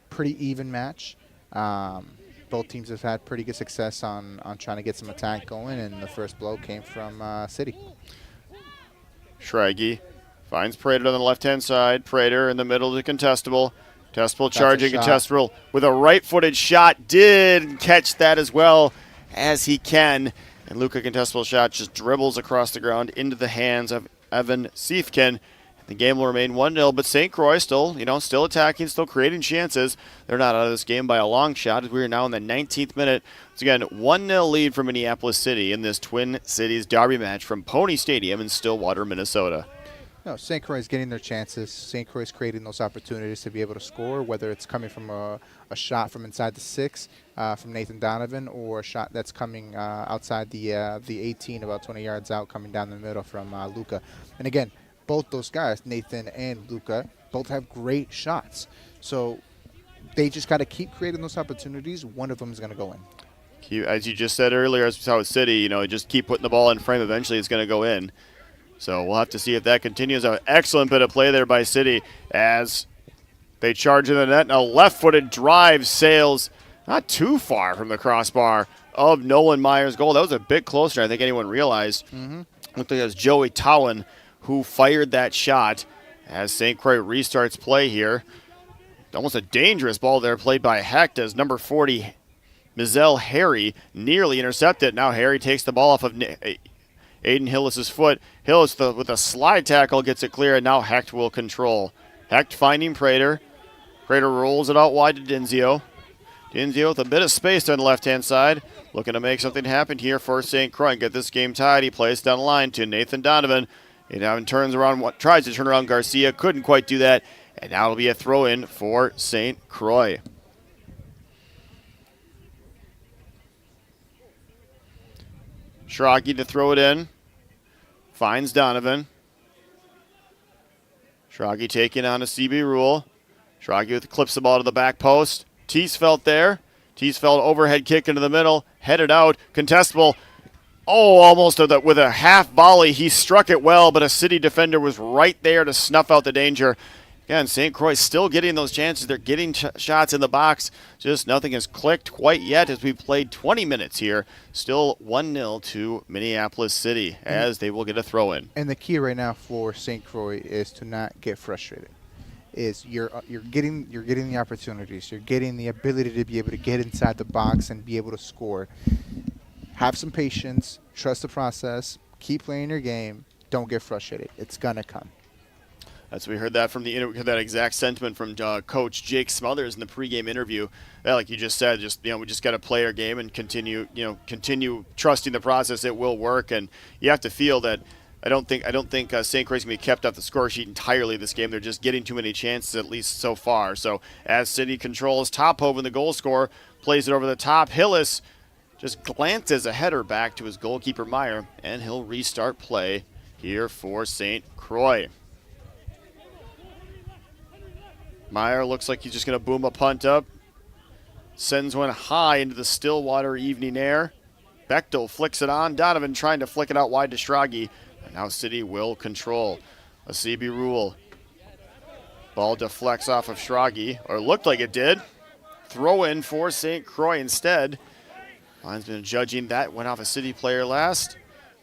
pretty even match. Both teams have had pretty good success on trying to get some attack going, and the first blow came from City. Schrage finds Prater on the left-hand side. Prater in the middle of the contestable. Contestable charging. Contestable with a right-footed shot. Did catch that as well as he can. And Luca Contestable shot just dribbles across the ground into the hands of Evan Siefkin. The game will remain 1-0, but St. Croix still attacking, still creating chances. They're not out of this game by a long shot as we are now in the 19th minute. Once again, 1-0 lead for Minneapolis City in this Twin Cities Derby match from Pony Stadium in Stillwater, Minnesota. No, St. Croix is getting their chances. St. Croix is creating those opportunities to be able to score, whether it's coming from a shot from inside the 6 from Nathan Donovan, or a shot that's coming outside the 18, about 20 yards out, coming down the middle from Luca. And again, both those guys, Nathan and Luca, both have great shots. So they just got to keep creating those opportunities. One of them is going to go in. As you just said earlier, as we saw with City, just keep putting the ball in frame. Eventually it's going to go in. So we'll have to see if that continues. An excellent bit of play there by City as they charge in the net. And a left-footed drive sails not too far from the crossbar of Nolan Meyer's goal. That was a bit closer than I think anyone realized. Looked like it was Joey Towan who fired that shot as St. Croix restarts play here. Almost a dangerous ball there played by Hecht as number 40, Mizell Harry, nearly intercepted. Now Harry takes the ball off of Aiden Hillis' foot. Hillis with a slide tackle gets it clear, and now Hecht will control. Hecht finding Prater. Prater rolls it out wide to Denzio. Denzio with a bit of space on the left-hand side. Looking to make something happen here for St. Croix. Get this game tied. He plays down the line to Nathan Donovan. He now turns around, tries to turn around Garcia. Couldn't quite do that. And now it'll be a throw-in for St. Croix. Schrage to throw it in. Finds Donovan. Schrage taking on a CB Rule. Schrage clips the ball to the back post. Teesfeld there. Teesfeld overhead kick into the middle. Headed out. Contestable. Oh, almost with a half volley. He struck it well, but a City defender was right there to snuff out the danger. Again, St. Croix still getting those chances. They're getting shots in the box. Just nothing has clicked quite yet as we played 20 minutes here. Still 1-0 to Minneapolis City as they will get a throw in. And the key right now for St. Croix is to not get frustrated. You're getting the opportunities. You're getting the ability to be able to get inside the box and be able to score. Have some patience, trust the process, keep playing your game, don't get frustrated. It's going to come. We heard that from that exact sentiment from Coach Jake Smothers in the pregame interview. Like you just said, we just got to play our game and continue trusting the process. It will work, and you have to feel that. I don't think St. Croix is going to be kept off the score sheet entirely this game. They're just getting too many chances, at least so far. So as City controls, Tophoven, the goal scorer, plays it over the top. Hillis just glances a header back to his goalkeeper, Meyer, and he'll restart play here for St. Croix. Meyer looks like he's just going to boom a punt up. Sends one high into the Stillwater evening air. Bechtel flicks it on. Donovan trying to flick it out wide to Schrage. And now City will control. A CB Rule. Ball deflects off of Schrage, or looked like it did. Throw in for St. Croix instead. Linesman judging that, went off a City player last.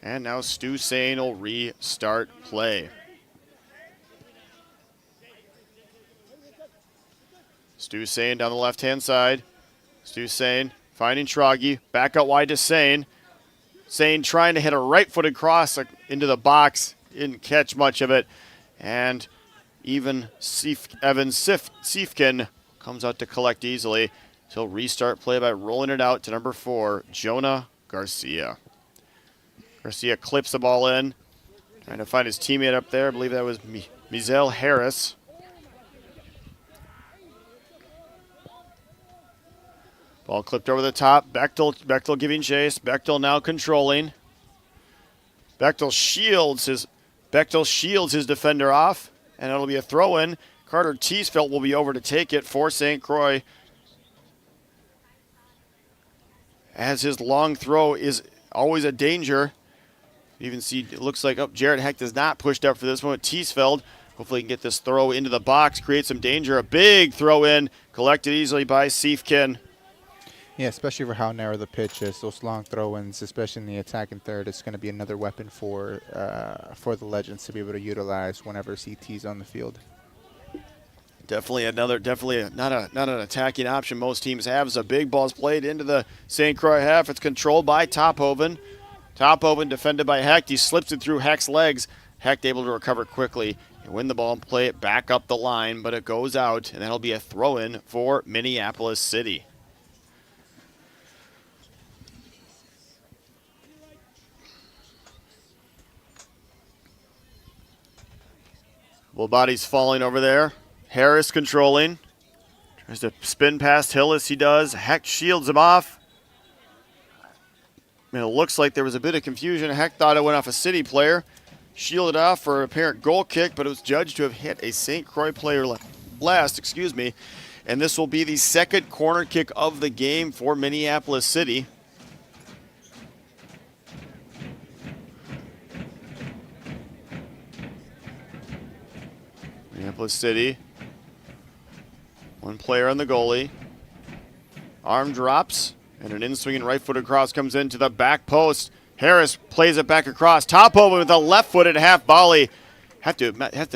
And now Stu Sane will restart play. Stu Sane down the left-hand side. Stu Sane finding Schrage. Back out wide to Sane. Sane trying to hit a right-footed cross into the box. Didn't catch much of it. And even Evan Siefkin comes out to collect easily. He'll restart play by rolling it out to number 4, Jonah Garcia. Garcia clips the ball in. Trying to find his teammate up there. I believe that was Mizel Harris. Ball clipped over the top. Bechtel giving chase. Bechtel now controlling. Bechtel shields his defender off, and it'll be a throw-in. Carter Teesfeld will be over to take it for St. Croix. As his long throw is always a danger. You even see it looks like Jarrett Hecht is not pushed up for this one. Teesfeld, hopefully he can get this throw into the box, create some danger. A big throw in, collected easily by Siefkin. Yeah, especially for how narrow the pitch is. Those long throw-ins, especially in the attacking third, is going to be another weapon for the Legends to be able to utilize whenever CT's on the field. Definitely not an attacking option most teams have. As a big ball's played into the St. Croix half. It's controlled by Tophoven. Tophoven defended by Hecht. He slips it through Hecht's legs. Hecht able to recover quickly and win the ball and play it back up the line, but it goes out, and that'll be a throw-in for Minneapolis City. Well, bodies falling over there. Harris controlling. Tries to spin past Hillis. He does. Hecht shields him off. And it looks like there was a bit of confusion. Hecht thought it went off a City player. Shielded off for an apparent goal kick, but it was judged to have hit a St. Croix player last. And this will be the second corner kick of the game for Minneapolis City. Minneapolis City. One player on the goalie. Arm drops, and an in-swinging right-footed cross comes into the back post. Harris plays it back across. Tophoven with a left-footed half volley. Have to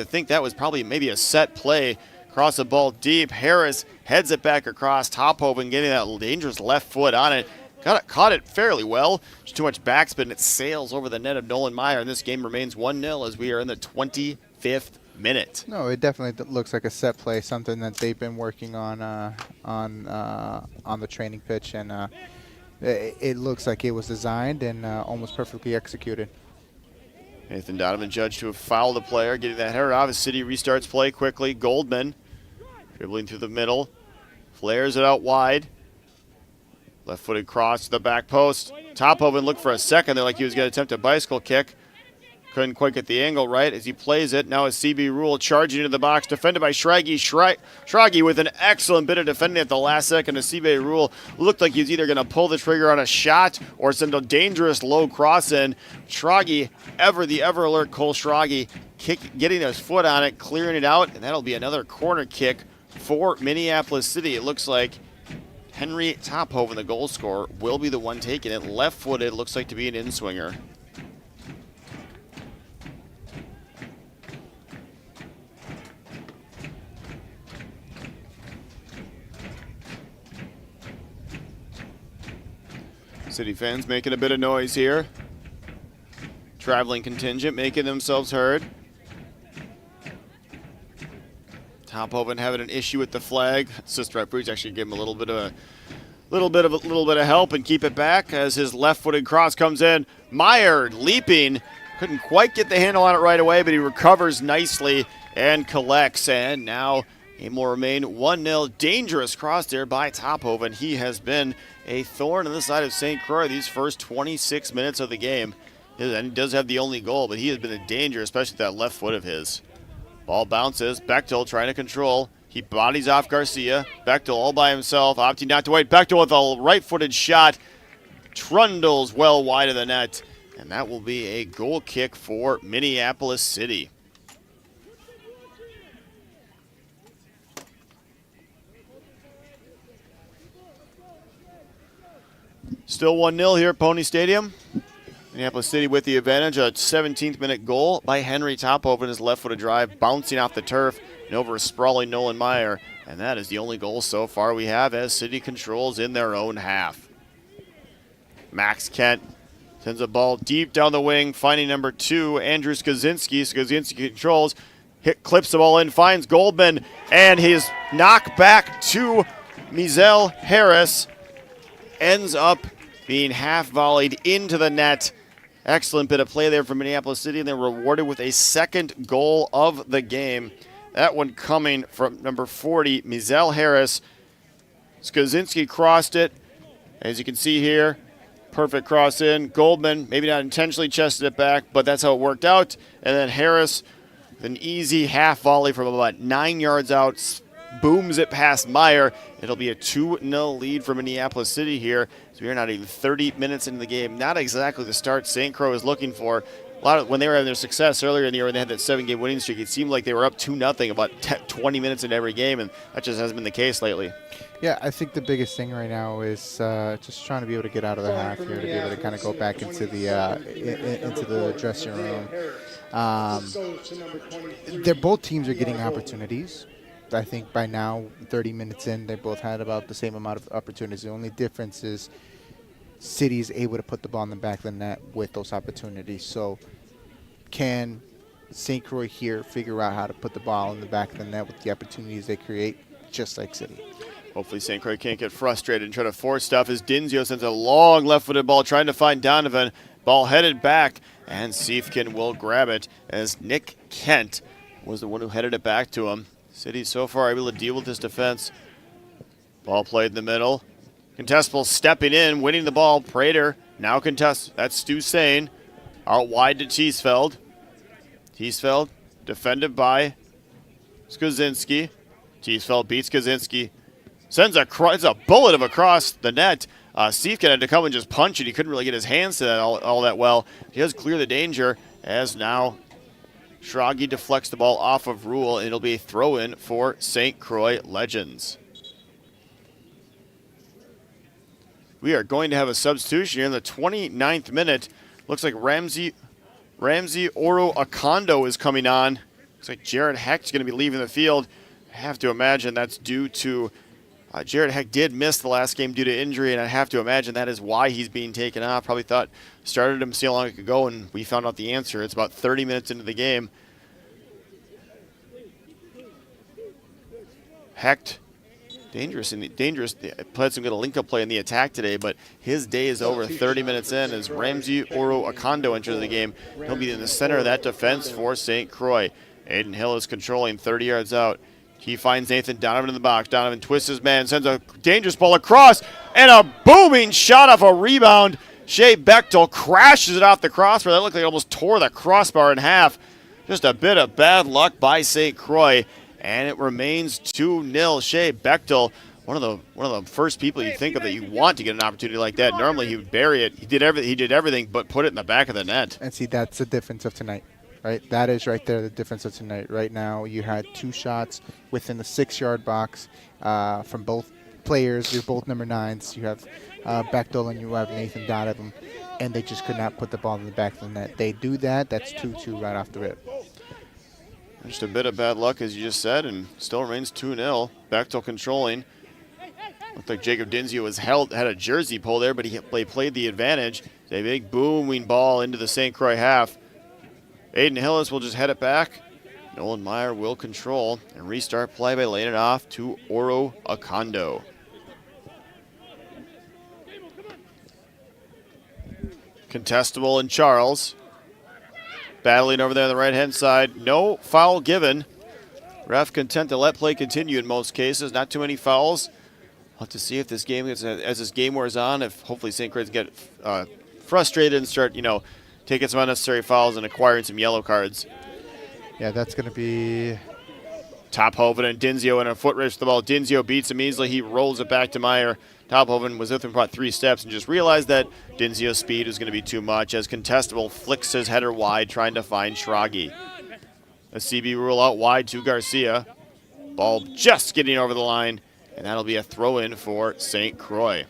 think that was probably maybe a set play. Cross the ball deep. Harris heads it back across. Tophoven getting that dangerous left foot on it. Caught it fairly well. Just too much backspin. It sails over the net of Nolan Meyer, and this game remains 1-0 as we are in the 25th minute. No, it definitely looks like a set play, something that they've been working on the training pitch, and it looks like it was designed and almost perfectly executed. Nathan Donovan judged to have fouled the player, getting that header off. As City restarts play quickly. Goldman dribbling through the middle, flares it out wide. Left-footed cross to the back post. Tophoven looked for a second there like he was going to attempt a bicycle kick. Couldn't quite get the angle right as he plays it. Now is CB Rule charging into the box, defended by Schrage. Schrage with an excellent bit of defending at the last second. As CB Rule looked like he was either going to pull the trigger on a shot or send a dangerous low cross in. Schrage, the ever alert Cole Schrage, getting his foot on it, clearing it out, and that'll be another corner kick for Minneapolis City. It looks like Henry Tophoven, the goal scorer, will be the one taking it. Left-footed, looks like to be an in-swinger. City fans making a bit of noise here. Traveling contingent making themselves heard. Tophoven having an issue with the flag. Assist referees actually give him a little bit of help and keep it back as his left-footed cross comes in. Meyer leaping, couldn't quite get the handle on it right away, but he recovers nicely and collects. And now it will remain 1-0. Dangerous cross there by Tophoven. He has been a thorn on the side of St. Croix these first 26 minutes of the game. And he does have the only goal, but he has been a danger, especially with that left foot of his. Ball bounces. Bechtel trying to control. He bodies off Garcia. Bechtel all by himself, opting not to wait. Bechtel with a right-footed shot. Trundles well wide of the net. And that will be a goal kick for Minneapolis City. Still 1-0 here at Pony Stadium. Minneapolis City with the advantage. A 17th-minute goal by Henry Tophoven, his left-footed drive, bouncing off the turf and over a sprawling Nolan Meyer. And that is the only goal so far we have as City controls in their own half. Max Kent Sends a ball deep down the wing, finding number 2, Andrew Skaczynski. Skaczynski controls, clips the ball in, finds Goldman, and his knock back to Mizell Harris ends up being half volleyed into the net. Excellent bit of play there from Minneapolis City, and they're rewarded with a second goal of the game. That one coming from number 40, Mizell Harris. Skaczynski crossed it. As you can see here, perfect cross in. Goldman, maybe not intentionally chested it back, but that's how it worked out. And then Harris, with an easy half volley from about 9 yards out, booms it past Meyer. It'll be a 2-0 lead for Minneapolis City here. So we're not even 30 minutes into the game. Not exactly the start St. Croix was looking for. When they were having their success earlier in the year when they had that 7-game winning streak, it seemed like they were up 2-0 about 20 minutes into every game, and that just hasn't been the case lately. Yeah, I think the biggest thing right now is just trying to be able to get out of the half here, to be able to kind of go back into the dressing room. Both teams are getting opportunities. I think by now, 30 minutes in, they both had about the same amount of opportunities. The only difference is City is able to put the ball in the back of the net with those opportunities. So can St. Croix here figure out how to put the ball in the back of the net with the opportunities they create, just like City? Hopefully St. Croix can't get frustrated and try to force stuff as Dinzio sends a long left-footed ball trying to find Donovan. Ball headed back, and Siefkin will grab it as Nick Kent was the one who headed it back to him. City so far able to deal with this defense. Ball played in the middle. Contestable stepping in, winning the ball. Prater now contests. That's Stu Sane. Out wide to Teesfeld. Teesfeld defended by Skaczynski. Teesfeld beats Skaczynski. Sends a bullet of across the net. Siefkin had to come and just punch it. He couldn't really get his hands to that all that well. He does clear the danger as now Schragi deflects the ball off of Rule, and it'll be a throw-in for St. Croix Legends. We are going to have a substitution here in the 29th minute. Looks like Ramsey Oro Akondo is coming on. Looks like Jared Hecht's going to be leaving the field. I have to imagine that's due to Jared Hecht did miss the last game due to injury, and I have to imagine that is why he's being taken off. Probably thought, started him, see how long it could go, and we found out the answer. It's about 30 minutes into the game. Hecht, dangerous. Played some good link-up play in the attack today, but his day is over 30 minutes in as Ramsey Oro Akondo enters the game. He'll be in the center of that defense for St. Croix. Aiden Hill is controlling 30 yards out. He finds Nathan Donovan in the box. Donovan twists his man, sends a dangerous ball across, and a booming shot off a rebound. Shea Bechtel crashes it off the crossbar. That looked like it almost tore the crossbar in half. Just a bit of bad luck by St. Croix, and it remains 2-0. Shea Bechtel, one of the first people you think of that you want to get an opportunity like that. Normally he would bury it. He did everything but put it in the back of the net. And see, that's the difference of tonight. Right, that is right there the difference of tonight. Right now, you had 2 shots within the 6-yard box from both players. You're both number 9s. You have Bechtel and you have Nathan Donovan, and they just could not put the ball in the back of the net. They do that. That's 2-2 right off the rip. Just a bit of bad luck, as you just said, and still remains 2-0. Bechtel controlling. Looked like Jacob Dinzio had a jersey pull there, but he played the advantage. It's a big booming ball into the St. Croix half. Aiden Hillis will just head it back. Nolan Meyer will control and restart play by laying it off to Oro Akondo. Contestable and Charles. Battling over there on the right-hand side. No foul given. Ref content to let play continue in most cases. Not too many fouls. We'll have to see if this game gets, as this game wears on, if hopefully St. Croix get frustrated and start, taking some unnecessary fouls and acquiring some yellow cards. Yeah, that's going to be... Tophoven and Dinzio in a foot race for the ball. Dinzio beats him easily. He rolls it back to Meyer. Tophoven was with him about 3 steps and just realized that Dinzio's speed was going to be too much as Contestable flicks his header wide trying to find Schragi. A CB rule out wide to Garcia. Ball just getting over the line, and that'll be a throw-in for St. Croix.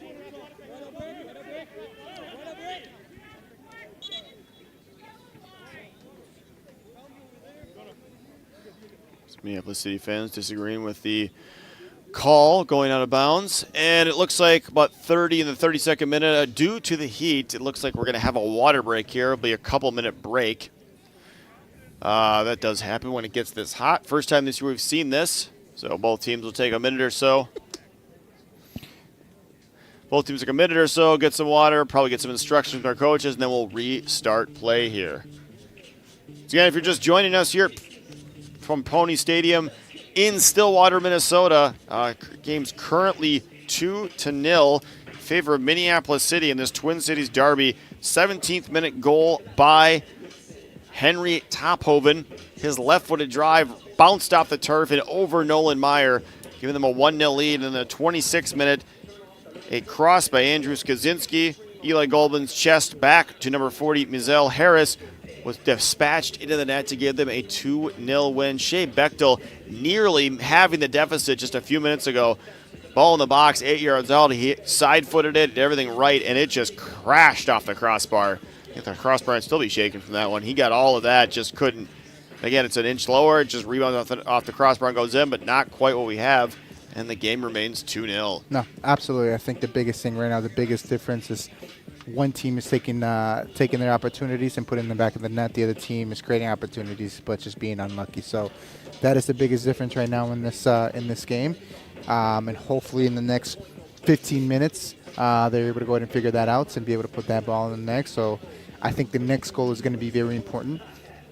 Minneapolis City fans disagreeing with the call going out of bounds. And it looks like about 30 in the 32nd minute, due to the heat, it looks like we're going to have a water break here. It'll be a couple-minute break. That does happen when it gets this hot. First time this year we've seen this. So both teams will take a minute or so. Both teams take a minute or so, get some water, probably get some instructions from our coaches, and then we'll restart play here. So again, if you're just joining us here from Pony Stadium in Stillwater, Minnesota, game's currently 2-0 in favor of Minneapolis City in this Twin Cities derby. 17th minute goal by Henry Tophoven. His left-footed drive bounced off the turf and over Nolan Meyer, giving them a 1-0 lead. In the 26th minute, a cross by Andrew Skaczynski. Eli Goldman's chest back to number 40, Mizell Harris, was dispatched into the net to give them a 2-0 win. Shea Bechtel nearly having the deficit just a few minutes ago. Ball in the box, 8 yards out. He side-footed it, did everything right, and it just crashed off the crossbar. I think the crossbar would still be shaking from that one. He got all of that, just couldn't. Again, it's an inch lower. It just rebounds off the crossbar and goes in, but not quite what we have. And the game remains 2-0. No, absolutely. I think the biggest thing right now, the biggest difference is one team is taking their opportunities and putting them back in the net. The other team is creating opportunities but just being unlucky. So that is the biggest difference right now in this game. And hopefully in the next 15 minutes, they're able to go ahead and figure that out and be able to put that ball in the net. So I think the next goal is going to be very important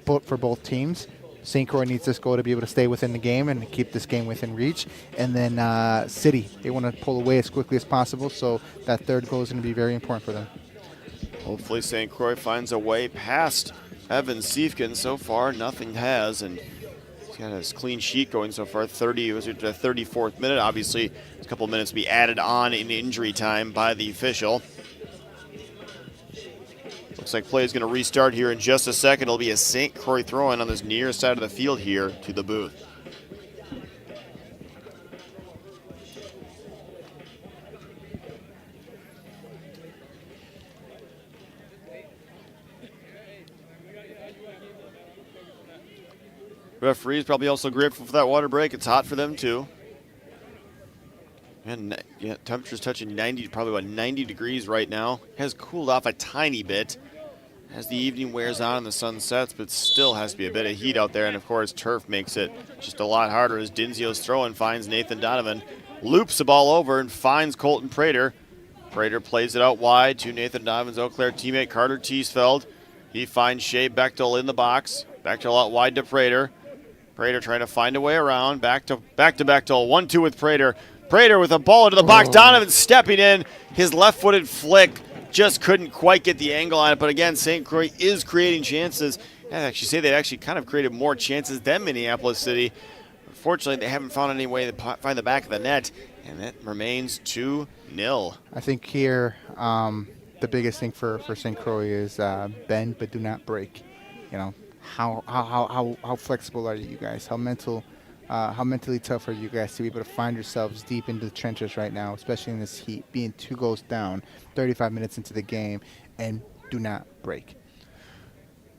for both teams. St. Croix needs this goal to be able to stay within the game and keep this game within reach. And then City, they want to pull away as quickly as possible. So that third goal is going to be very important for them. Hopefully St. Croix finds a way past Evan Siefkin. So far, nothing has. And he's got his clean sheet going so far. 30 was at the 34th minute. Obviously, a couple of minutes to be added on in injury time by the official. Looks like play is going to restart here in just a second. It'll be a St. Croix throw-in on this near side of the field here to the booth. Referees probably also grateful for that water break. It's hot for them too. And yeah, temperature's touching 90, probably about 90 degrees right now. Has cooled off a tiny bit as the evening wears on and the sun sets, but still has to be a bit of heat out there. And of course, turf makes it just a lot harder as Dinzio's throw-in finds Nathan Donovan. Loops the ball over and finds Colton Prater. Prater plays it out wide to Nathan Donovan's Eau Claire teammate Carter Teesfeld. He finds Shea Bechtel in the box. Bechtel out wide to Prater. Prater trying to find a way around. Back to Bechtel. 1-2 with Prater. Prater with a ball into the box. Donovan stepping in. His left-footed flick just couldn't quite get the angle on it. But again, St. Croix is creating chances. I'd actually say they actually kind of created more chances than Minneapolis City. Unfortunately, they haven't found any way to find the back of the net, and it remains 2-0. I think here the biggest thing for St. Croix is bend but do not break. You know, how flexible are you guys? How mentally tough are you guys to be able to find yourselves deep into the trenches right now, especially in this heat, being 2 goals down, 35 minutes into the game, and do not break.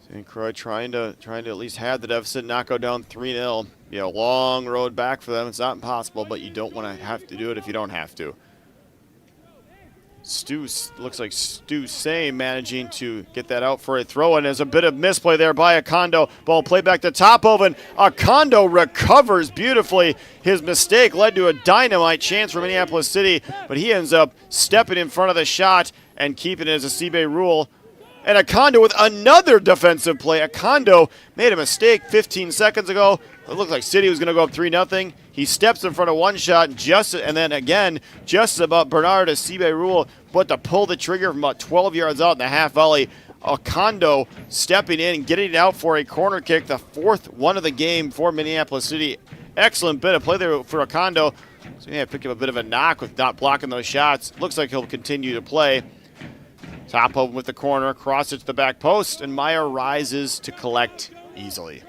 St. Croix trying to at least have the deficit, not go down 3-0. Be a long road back for them. It's not impossible, but you don't want to have to do it if you don't have to. Looks like Stu Say managing to get that out for a throw-in. There's a bit of misplay there by Akondo. Ball played back to Tophoven. Akondo recovers beautifully. His mistake led to a dynamite chance for Minneapolis City, but he ends up stepping in front of the shot and keeping it as a Seabay rule. And Akondo with another defensive play. Akondo made a mistake 15 seconds ago. It looked like City was going to go up 3-0. He steps in front of one shot, and then again, just about Bernard as Seabay rule, but to pull the trigger from about 12 yards out in the half volley. Akondo stepping in and getting it out for a corner kick, the 4th one of the game for Minneapolis City. Excellent bit of play there for Akondo. So he had to pick up a bit of a knock with not blocking those shots. Looks like he'll continue to play. Tophoven with the corner, cross it to the back post, and Meyer rises to collect easily.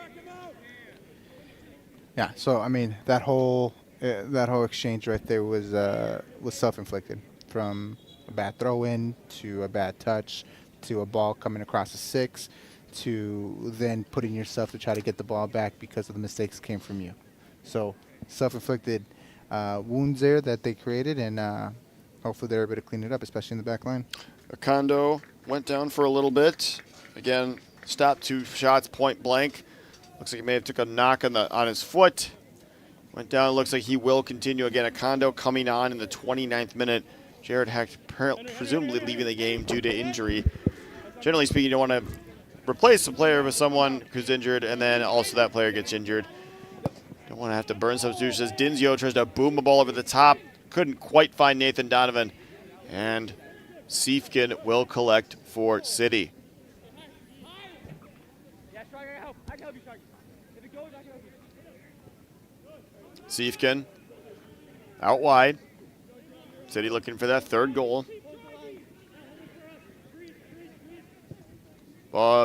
Yeah, so I mean that whole exchange right there was self-inflicted, from a bad throw-in to a bad touch to a ball coming across the 6 to then putting yourself to try to get the ball back because of the mistakes came from you. So self-inflicted. wounds there that they created, and hopefully they're able to clean it up, especially in the back line. Okondo went down for a little bit. Again, stopped 2 shots point blank. Looks like he may have took a knock on his foot. Went down. Looks like he will continue again. Okondo coming on in the 29th minute. Jared Hecht presumably leaving the game due to injury. Generally speaking, you don't want to replace a player with someone who's injured, and then also that player gets injured. Don't want to have to burn substitutions. Dinzio tries to boom a ball over the top. Couldn't quite find Nathan Donovan. And Siefkin will collect for City. Siefkin out wide. City looking for that 3rd goal.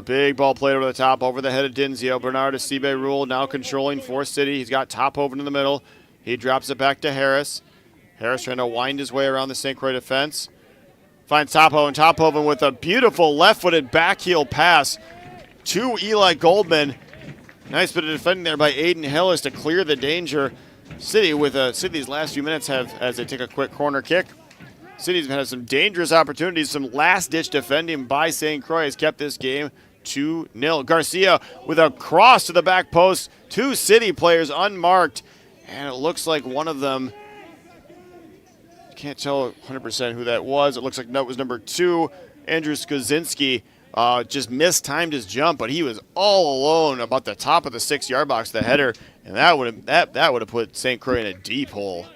Big ball played over the top, over the head of Dinzio. Bernard Asibe Rule now controlling for City. He's got Tophoven in the middle. He drops it back to Harris. Harris trying to wind his way around the St. Croix defense. Finds Tophoven. Tophoven with a beautiful left-footed backheel pass to Eli Goldman. Nice bit of defending there by Aiden Hillis to clear the danger. City with City's last few minutes as they take a quick corner kick. City's had some dangerous opportunities. Some last-ditch defending by St. Croix has kept this game 2-0. Garcia with a cross to the back post. 2 City players unmarked. And it looks like one of them, can't tell 100% who that was. It looks like that was number 2, Andrew Skozinski. Just mistimed his jump, but he was all alone about the top of the 6-yard box, the header, and that would have put St. Croix in a deep hole.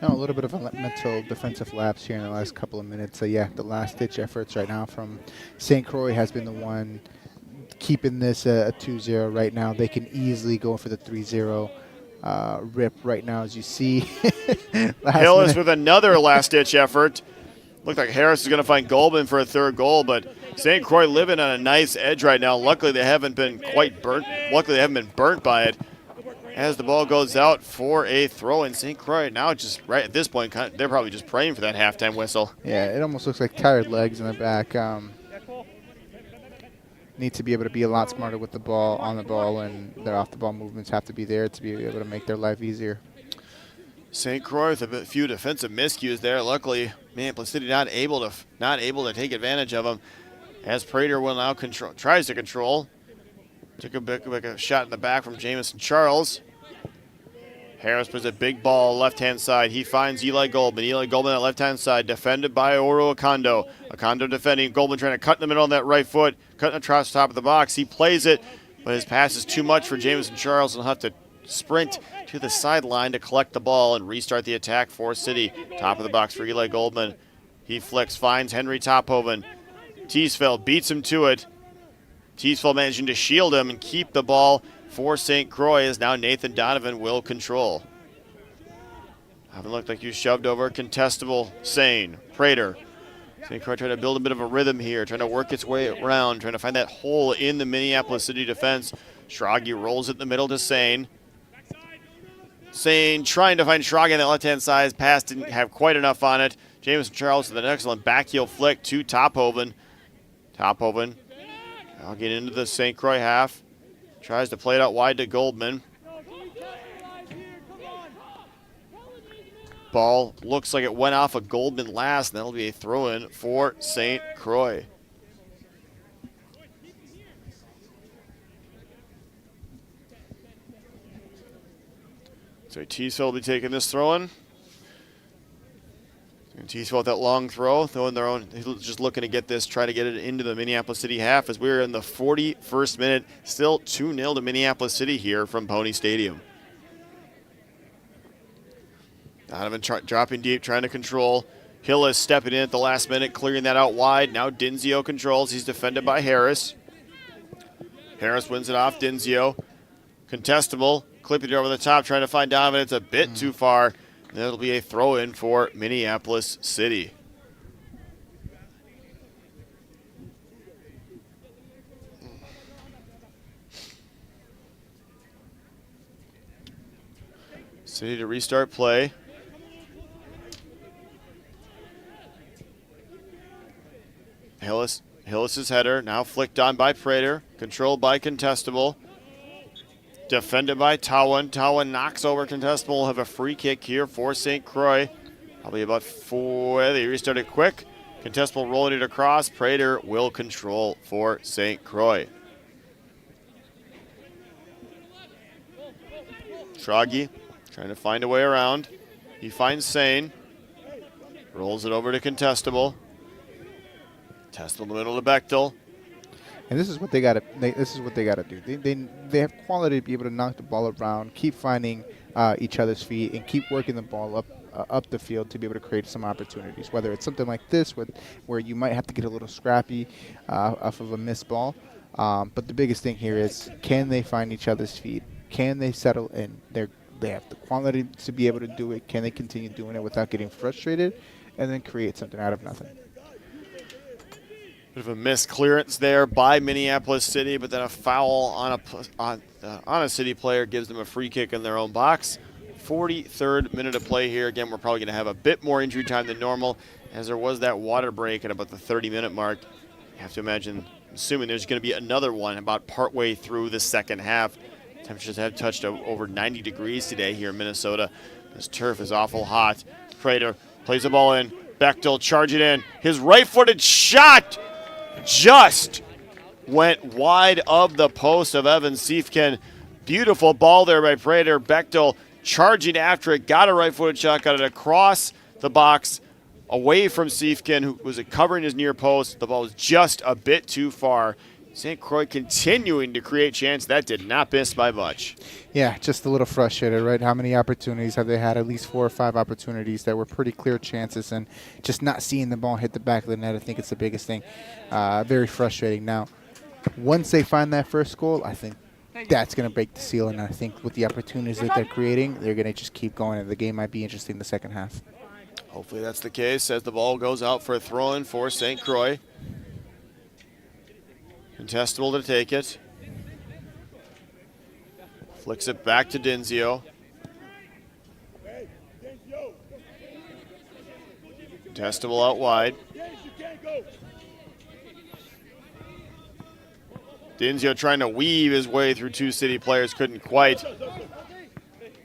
A little bit of a mental defensive lapse here in the last couple of minutes. So, yeah, the last-ditch efforts right now from St. Croix has been the one keeping this a 2-0 right now. They can easily go for the 3-0 rip right now, as you see. Hillis with another last-ditch effort. Looked like Harris is going to find Goldman for a 3rd goal, but St. Croix living on a nice edge right now. Luckily, they haven't been quite burnt. Luckily, they haven't been burnt by it. As the ball goes out for a throw in, St. Croix now just right at this point, they're probably just praying for that halftime whistle. Yeah, it almost looks like tired legs in the back. Need to be able to be a lot smarter with the ball, on the ball, and their off-the-ball movements have to be there to be able to make their life easier. St. Croix with a few defensive miscues there. Luckily, Minneapolis City not able to take advantage of them. As Prater will now tries to control. Took a shot in the back from Jamison Charles. Harris puts a big ball left-hand side. He finds Eli Goldman. Eli Goldman on the left-hand side, defended by Oro Okondo. Okondo defending. Goldman trying to cut in the middle on that right foot. Cutting across the top of the box. He plays it, but his pass is too much for Jamison Charles, and he'll have to sprint to the sideline to collect the ball and restart the attack for City. Top of the box for Eli Goldman. He flicks, finds Henry Tophoven. Teesfeld beats him to it. Teesfeld managing to shield him and keep the ball for St. Croix as now Nathan Donovan will control. Haven't looked like you shoved over. Contestable, Sane, Prater. St. Croix trying to build a bit of a rhythm here, trying to work its way around, trying to find that hole in the Minneapolis City defense. Schrage rolls it in the middle to Sane. Sane trying to find Schrage on the left-hand side. Pass didn't have quite enough on it. Jamison Charles with an excellent backheel flick to Tophoven. Tophoven I'll get into the St. Croix half. Tries to play it out wide to Goldman. Ball looks like it went off of Goldman last, and that'll be a throw-in for St. Croix. So Teesfeld will be taking this throw-in. Teesfeld with that long throw, throwing their own, just looking to get this, try to get it into the Minneapolis City half as we're in the 41st minute. Still 2-0 to Minneapolis City here from Pony Stadium. Donovan dropping deep, trying to control. Hillis stepping in at the last minute, clearing that out wide. Now Dinzio controls. He's defended by Harris. Harris wins it off Dinzio. Contestable, clipping it over the top, trying to find Donovan. It's a bit too far. And that'll be a throw-in for Minneapolis City. City to restart play. Hillis's header now flicked on by Prater, controlled by Contestable. Defended by Towan. Towan knocks over contestable. Will have a free kick here for St. Croix. Probably about 4. They restarted quick. Contestable rolling it across. Prater will control for St. Croix. Schragi trying to find a way around. He finds Sane. Rolls it over to Contestable. Contestable in the middle to Bechtel. And this is what they got to. This is what they got to do. They have quality to be able to knock the ball around, keep finding each other's feet, and keep working the ball up the field to be able to create some opportunities. Whether it's something like this, where you might have to get a little scrappy off of a missed ball. But the biggest thing here is, can they find each other's feet? Can they settle in? They have the quality to be able to do it. Can they continue doing it without getting frustrated, and then create something out of nothing? Bit of a missed clearance there by Minneapolis City, but then a foul on a City player gives them a free kick in their own box. 43rd minute of play here. Again, we're probably going to have a bit more injury time than normal, as there was that water break at about the 30-minute mark. You have to imagine, assuming there's going to be another one about partway through the second half. Temperatures have touched over 90 degrees today here in Minnesota. This turf is awful hot. Prater plays the ball in. Bechtel charging in. His right-footed shot just went wide of the post of Evan Siefken. Beautiful ball there by Prater. Bechtel charging after it. Got a right-footed shot. Got it across the box away from Siefken, who was covering his near post. The ball was just a bit too far. St. Croix continuing to create chance. That did not miss by much. Yeah, just a little frustrated, right? How many opportunities have they had? At least 4 or 5 opportunities that were pretty clear chances, and just not seeing the ball hit the back of the net, I think it's the biggest thing. Very frustrating. Now, once they find that first goal, I think that's going to break the seal, and I think with the opportunities that they're creating, they're going to just keep going, and the game might be interesting the second half. Hopefully that's the case as the ball goes out for a throw-in for St. Croix. Contestable to take it. Flicks it back to Denzio. Contestable out wide. Denzio trying to weave his way through 2 City players, couldn't quite.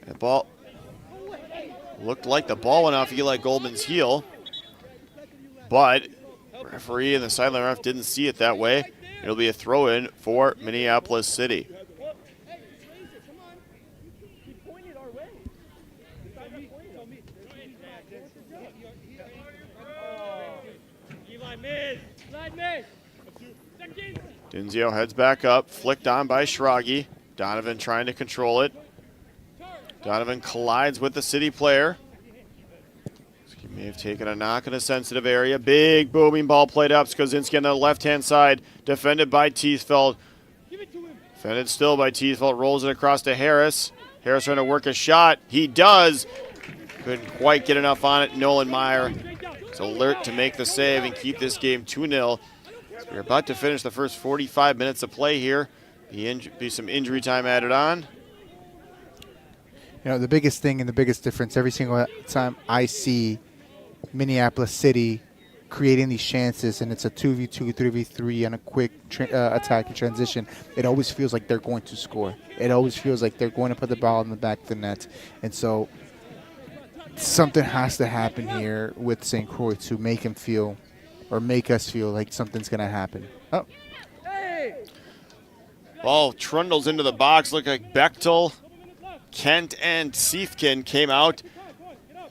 The ball looked like the ball went off Eli Goldman's heel, but referee and the sideline ref didn't see it that way. It'll be a throw-in for Minneapolis City. Denzio heads back up, flicked on by Schragi. Donovan trying to control it. Donovan collides with the City player. He may have taken a knock in a sensitive area. Big booming ball played up. Skozinski on the left-hand side, defended by Teethfeld. Defended still by Teethfeld, rolls it across to Harris. Harris trying to work a shot. He does. Couldn't quite get enough on it. Nolan Meyer is alert to make the save and keep this game 2-0. So we're about to finish the first 45 minutes of play here. Be some injury time added on. You know, the biggest thing and the biggest difference every single time I see Minneapolis City creating these chances, and it's a 2v2, 3v3 on a quick attack and transition, it always feels like they're going to score. It always feels like they're going to put the ball in the back of the net. And so something has to happen here with St. Croix to make him feel, or make us feel like something's going to happen. Oh. Ball trundles into the box. Look like Bechtel, Kent, and Siefken came out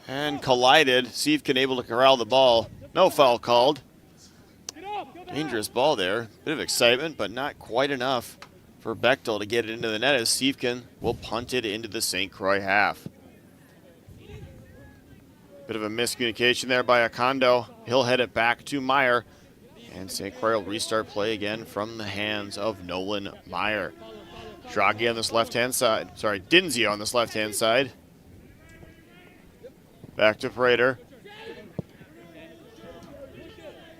and collided. Siefken able to corral the ball. No foul called. Dangerous ball there. Bit of excitement, but not quite enough for Bechtel to get it into the net as Siefken will punt it into the St. Croix half. Bit of a miscommunication there by Akondo. He'll head it back to Meyer. And St. Croix will restart play again from the hands of Nolan Meyer. Schragi on this left-hand side. Sorry, Denzio on this left-hand side. Back to Prater.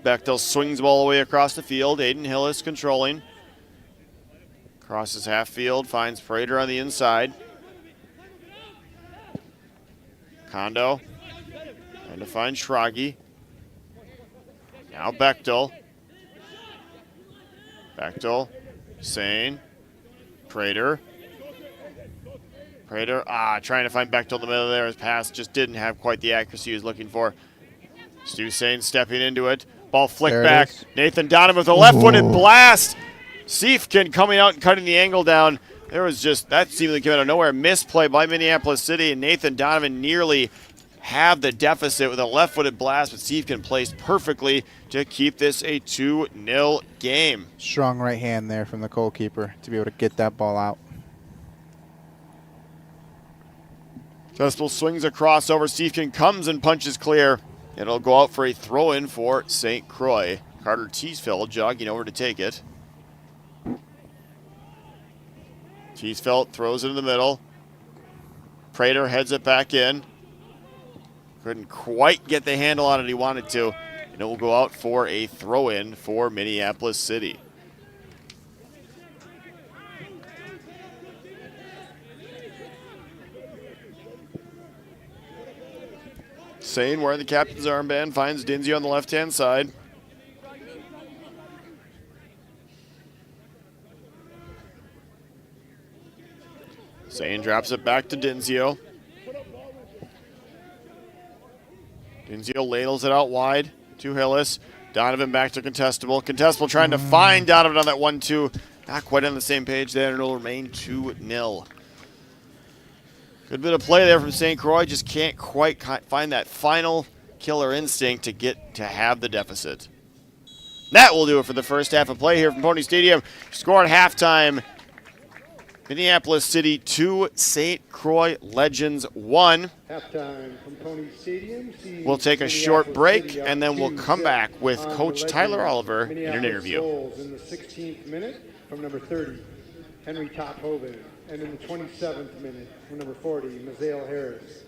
Bechtel swings the ball all the way across the field. Aiden Hill is controlling. Crosses half field, finds Prater on the inside. Kondo trying to find Schragi. Now Bechtel. Bechtel, Sane, Prater. Prater, trying to find Bechtel in the middle there. His pass just didn't have quite the accuracy he was looking for. Stu Sain stepping into it. Ball flicked back. Nathan Donovan with a left-footed blast. Siefkin coming out and cutting the angle down. There was just, that seemingly came out of nowhere. Misplay by Minneapolis City, and Nathan Donovan nearly have the deficit with a left-footed blast, but Siefkin placed perfectly to keep this a 2-0 game. Strong right hand there from the goalkeeper to be able to get that ball out. Festival swings a crossover. Siefkin comes and punches clear. It'll go out for a throw-in for St. Croix. Carter Teesfeld jogging over to take it. Teesfeld throws it in the middle. Prater heads it back in. Couldn't quite get the handle on it he wanted to. And it will go out for a throw-in for Minneapolis City. Sain wearing the captain's armband finds Dinzio on the left-hand side. Sain drops it back to Dinzio. Dinzio ladles it out wide to Hillis. Donovan back to Contestable. Contestable trying to find Donovan on that 1-2. Not quite on the same page there, and it'll remain 2-0. Good bit of play there from St. Croix. Just can't quite find that final killer instinct to get to have the deficit. That will do it for the first half of play here from Pony Stadium. Score at halftime. Minneapolis City 2, St. Croix Legends 1. Halftime from Pony Stadium. We'll take a short break, and then we'll come back with Coach Tyler Oliver in an interview. In the 16th minute from number 30, Henry Tophoven. And in the 27th minute from number 40, Mazael Harris.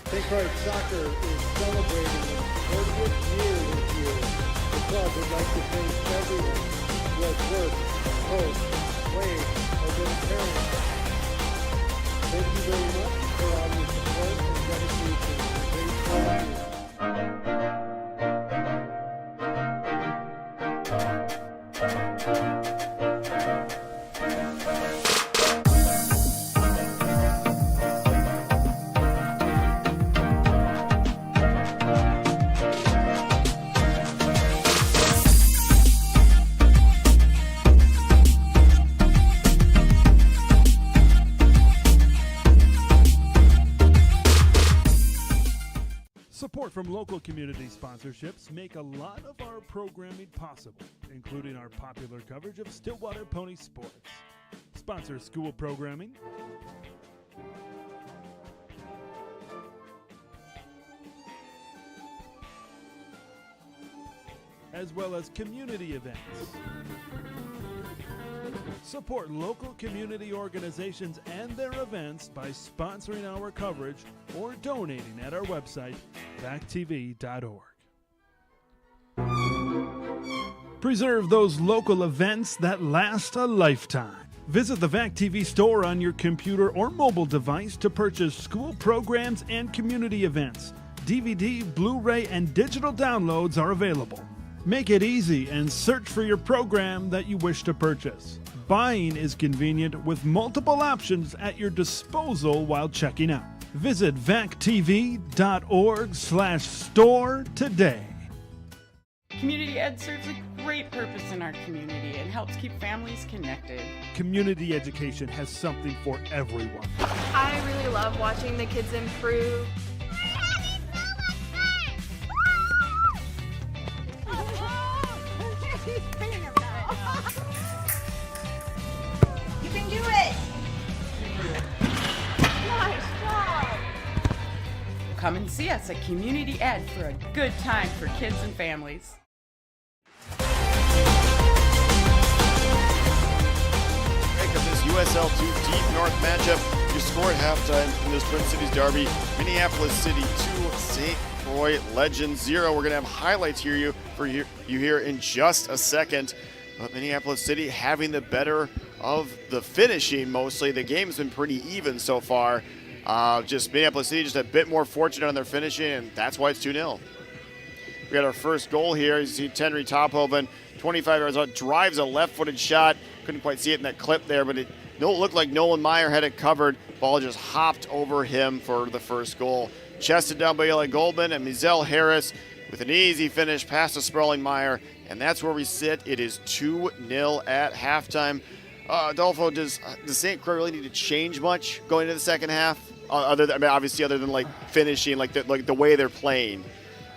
St. Croix Soccer is celebrating its 40th year this year. The club would like to thank everyone who has worked, coached, played, or been a parent. Thank you very much for all your support and dedication to St. Croix. Support from local community sponsorships make a lot of our programming possible, including our popular coverage of Stillwater Pony Sports. Sponsor school programming, as well as community events. Support local community organizations and their events by sponsoring our coverage or donating at our website, vactv.org. Preserve those local events that last a lifetime. Visit the VAC TV store on your computer or mobile device to purchase school programs and community events. DVD, Blu-ray, and digital downloads are available. Make it easy and search for your program that you wish to purchase. Buying is convenient with multiple options at your disposal while checking out. Visit vactv.org/store today. Community Ed serves a great purpose in our community and helps keep families connected. Community education has something for everyone. I really love watching the kids improve. You can do it! Nice job! Come and see us at Community Ed for a good time for kids and families. Break of this USL 2 Deep North matchup. Your score at halftime in this Twin Cities derby. Minneapolis City 2, St. Croix Legends 0. We're going to have highlights here for you here in just a second. But Minneapolis City having the better of the finishing mostly. The game's been pretty even so far. Just Minneapolis City just a bit more fortunate on their finishing, and that's why it's 2-0. We got our first goal here. You see Henry Tophoven, 25 yards out, drives a left-footed shot. Couldn't quite see it in that clip there, but it looked like Nolan Meyer had it covered. Ball just hopped over him for the first goal. Chested down by Eli Goldman, and Mizell Harris with an easy finish past to Sperling Meyer. And that's where we sit. It is 2-0 at halftime. Adolfo, does St. Croix really need to change much going into the second half? Other than like finishing, like the way they're playing.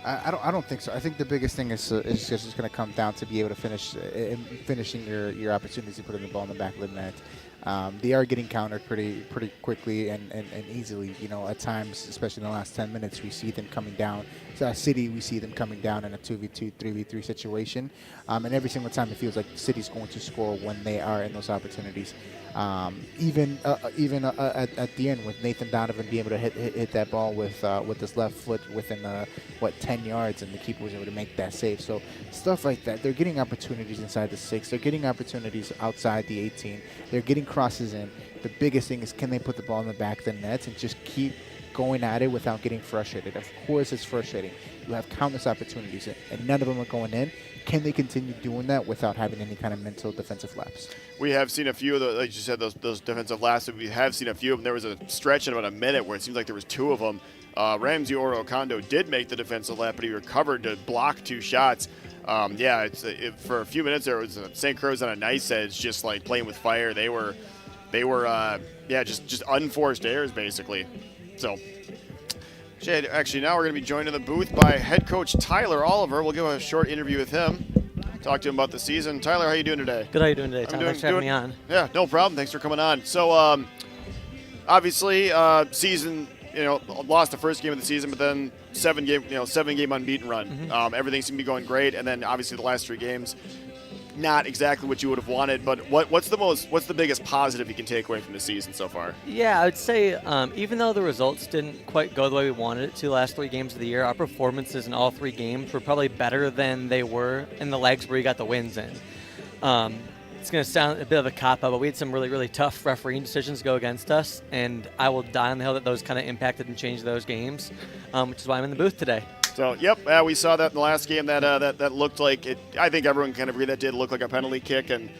I don't think so. I think the biggest thing is just going to come down to be able to finishing your opportunities to put the ball in the back of the net. They are getting countered pretty quickly and easily. You know, at times, especially in the last 10 minutes, we see them coming down. So City, we see them coming down in a 2v2, 3v3 situation. And every single time it feels like City's going to score when they are in those opportunities. Even at the end, with Nathan Donovan being able to hit that ball with his left foot within 10 yards, and the keeper was able to make that save. So stuff like that. They're getting opportunities inside the 6. They're getting opportunities outside the 18. They're getting crosses in. The biggest thing is, can they put the ball in the back of the nets and just keep going at it without getting frustrated? Of course it's frustrating. You have countless opportunities and none of them are going in. Can they continue doing that without having any kind of mental defensive lapse? We have seen a few of those, like you said, those defensive lapses. We have seen a few of them. There was a stretch in about a minute where it seems like there was 2 of them. Ramsey Oro-Okondo did make the defensive lap, but he recovered to block 2 shots. For a few minutes there, it was St. Croix on a nice edge, just like playing with fire. They were just unforced errors basically. So, actually, now we're going to be joined in the booth by head coach Tyler Oliver. We'll give a short interview with him, talk to him about the season. Tyler, how you doing today? Good. How you doing today, Tom? Thanks for having me on. Yeah, no problem. Thanks for coming on. So, obviously, season, lost the first game of the season, but then 7-game unbeaten run. Mm-hmm. Everything seemed to be going great, and then obviously the last 3 games, not exactly what you would have wanted. But what's the biggest positive you can take away from the season so far? Yeah, I would say even though the results didn't quite go the way we wanted it to the last 3 games of the year, our performances in all 3 games were probably better than they were in the legs where you got the wins in. It's going to sound a bit of a cop-out, but we had some really, really tough refereeing decisions go against us, and I will die on the hill that those kind of impacted and changed those games, which is why I'm in the booth today. So, we saw that in the last game. That looked like it. I think everyone can agree that did look like a penalty kick, and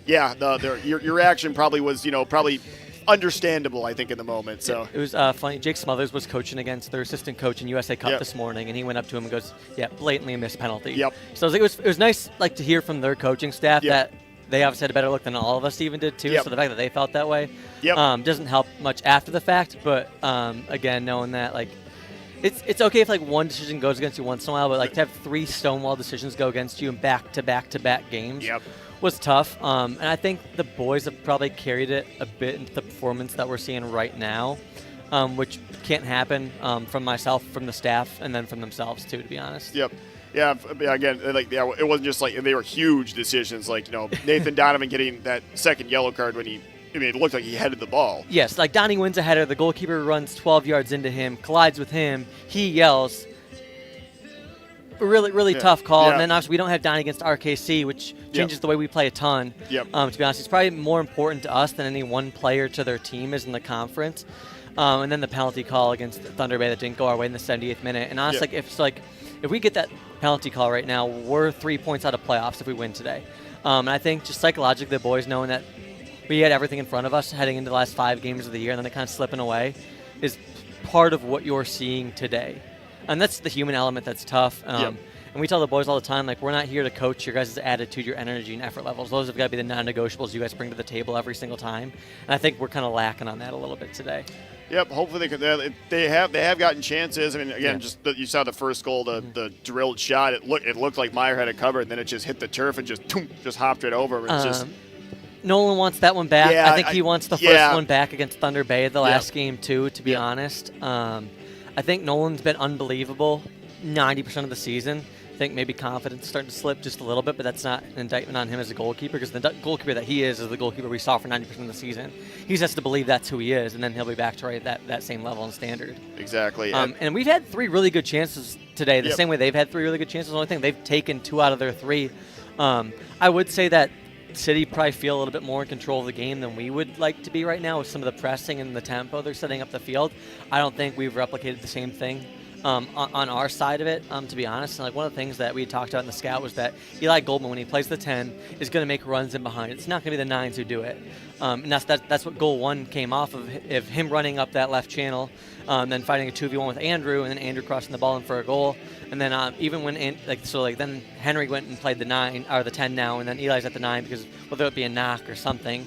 your reaction probably was probably understandable. I think in the moment. So it was funny. Jake Smothers was coaching against their assistant coach in USA Cup this morning, and he went up to him and goes, "Yeah, blatantly a missed penalty." Yep. So it was nice to hear from their coaching staff that they obviously had a better look than all of us even did too. So the fact that they felt that way doesn't help much after the fact. But again, knowing that It's okay if one decision goes against you once in a while, but to have 3 stonewall decisions go against you in back-to-back games was tough. And I think the boys have probably carried it a bit into the performance that we're seeing right now, which can't happen from myself, from the staff, and then from themselves too, to be honest. Yep. Yeah, again, it wasn't just they were huge decisions, Nathan Donovan getting that second yellow card when it looked like he headed the ball. Yes, Donnie wins a header. The goalkeeper runs 12 yards into him, collides with him. He yells. Really, really tough call. And then obviously we don't have Donnie against RKC, which changes the way we play a ton. To be honest, it's probably more important to us than any one player to their team is in the conference. And then the penalty call against Thunder Bay that didn't go our way in the 78th minute. And honestly, if we get that penalty call right now, we're 3 points out of playoffs if we win today. And I think just psychologically, the boys knowing that we had everything in front of us heading into the last 5 games of the year, and then it kind of slipping away is part of what you're seeing today. And that's the human element that's tough. And we tell the boys all the time, we're not here to coach your guys' attitude, your energy, and effort levels. Those have got to be the non-negotiables you guys bring to the table every single time. And I think we're kind of lacking on that a little bit today. Yep. Hopefully they have gotten chances. I mean, again, you saw the first goal, the drilled shot. It looked like Meyer had it covered, and then it just hit the turf and just hopped right over. It's just. Nolan wants that one back. I think he wants the first one back against Thunder Bay the last game too, to be honest. I think Nolan's been unbelievable 90% of the season. I think maybe confidence is starting to slip just a little bit, but that's not an indictment on him as a goalkeeper, because the goalkeeper that he is the goalkeeper we saw for 90% of the season. He just has to believe that's who he is, and then he'll be back to that same level and standard. Exactly. And we've had 3 really good chances today, the same way they've had 3 really good chances. The only thing, they've taken 2 out of their 3. I would say that City probably feel a little bit more in control of the game than we would like to be right now with some of the pressing and the tempo they're setting up the field. I don't think we've replicated the same thing on our side of it, to be honest. And like one of the things that we had talked about in the scout was that Eli Goldman, when he plays the 10, is going to make runs in behind. It's not going to be the 9s who do it. And that's what goal 1 came off of him running up that left channel, then fighting a 2v1 with Andrew, and then Andrew crossing the ball in for a goal. And then even when then Henry went and played the 9 or the 10 now, and then Eli's at the 9 because whether it be a knock or something.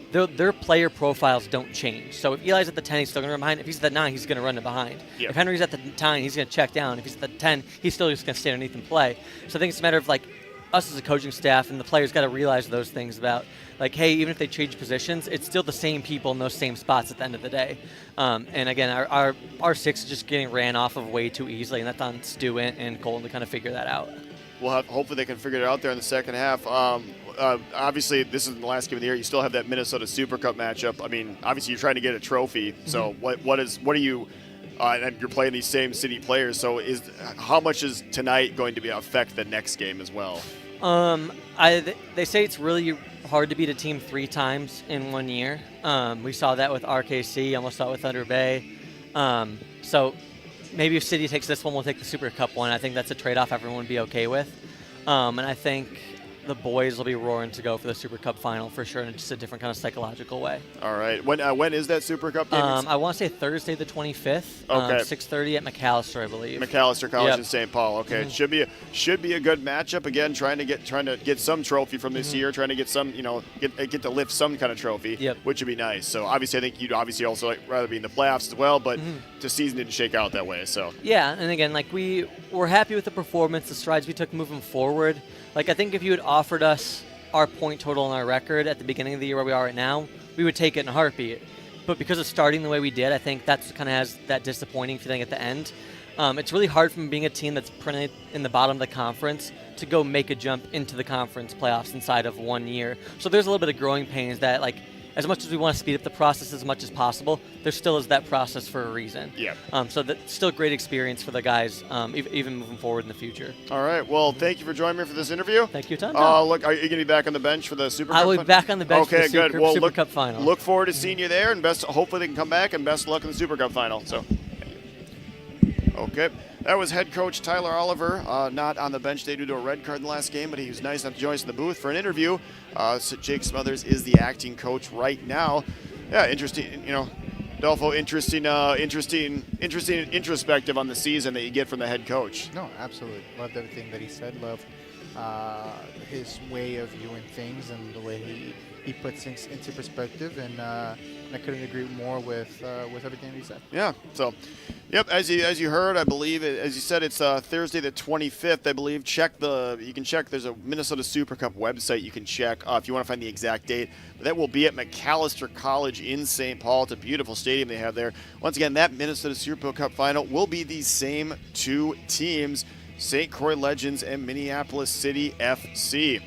Their player profiles don't change. So if Eli's at the 10, he's still going to run behind. If he's at the 9, he's going to run it behind. Yep. If Henry's at the 9, he's going to check down. If he's at the 10, he's still just going to stay underneath and play. So I think it's a matter of like us as a coaching staff and the players got to realize those things about like, hey, even if they change positions, it's still the same people in those same spots at the end of the day. And again, our 6 is just getting ran off of way too easily, and that's on Stu and Colton to kind of figure that out. Hopefully they can figure it out there in the second half. Obviously, this is the last game of the year. You still have that Minnesota Super Cup matchup. I mean, obviously you're trying to get a trophy. So what are you? And you're playing these same city players. So how much is tonight going to affect the next game as well? They say it's really hard to beat a team 3 times in 1 year. We saw that with RKC. Almost saw it with Thunder Bay. So maybe if City takes this one, we'll take the Super Cup one. I think that's a trade-off everyone would be okay with. And I think the boys will be roaring to go for the Super Cup final for sure in just a different kind of psychological way. All right. When is that Super Cup game? I want to say Thursday the 25th. Okay. 6:30 at McAllister, I believe. McAllister College in St. Paul. Okay. It should be a good matchup. Again, trying to get some trophy from this year, trying to get some, get to lift some kind of trophy, which would be nice. So obviously I think you'd also rather be in the playoffs as well, but the season didn't shake out that way. So yeah, and again, like we're happy with the performance, the strides we took moving forward. Like I think if you had offered us our point total and our record at the beginning of the year where we are right now, we would take it in a heartbeat. But because of starting the way we did, I think that's kind of has that disappointing feeling at the end. It's really hard from being a team that's printed in the bottom of the conference to go make a jump into the conference playoffs inside of 1 year. So there's a little bit of growing pains that like as much as we want to speed up the process as much as possible, there still is that process for a reason. Yeah. So that's still a great experience for the guys, even moving forward in the future. All right. Well, thank you for joining me for this interview. Thank you, Tom. Look, are you going to be back on the bench for the Super Cup? I will be back on the bench for the Super Cup final. Look forward to seeing you there, and hopefully they can come back, and best of luck in the Super Cup final. So, okay. That was head coach Tyler Oliver, not on the bench today due to a red card in the last game, but he was nice enough to join us in the booth for an interview. So Jake Smothers is the acting coach right now. Yeah, interesting, Adolfo, interesting introspective on the season that you get from the head coach. No, absolutely. Loved everything that he said. Loved his way of viewing things and the way he puts things into perspective, and I couldn't agree more with everything that he said. Yeah. So, yep. As you heard, I believe, as you said, it's Thursday the 25th. I believe. You can check. There's a Minnesota Super Cup website you can check if you want to find the exact date. But that will be at McAllister College in St. Paul. It's a beautiful stadium they have there. Once again, that Minnesota Super Cup final will be these same 2 teams, St. Croix Legends and Minneapolis City FC.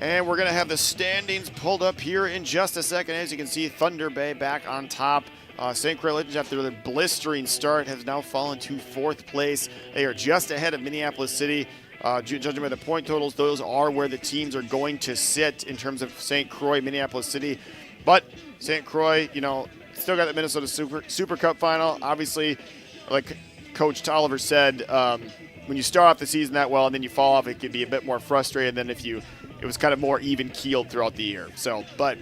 And we're going to have the standings pulled up here in just a second. As you can see, Thunder Bay back on top. St. Croix Legends, after their blistering start, has now fallen to 4th place. They are just ahead of Minneapolis City. Judging by the point totals, those are where the teams are going to sit in terms of St. Croix, Minneapolis City. But St. Croix, still got the Minnesota Super Cup final. Obviously, like Coach Oliver said, when you start off the season that well and then you fall off, it can be a bit more frustrating than if it was kind of more even-keeled throughout the year. So, but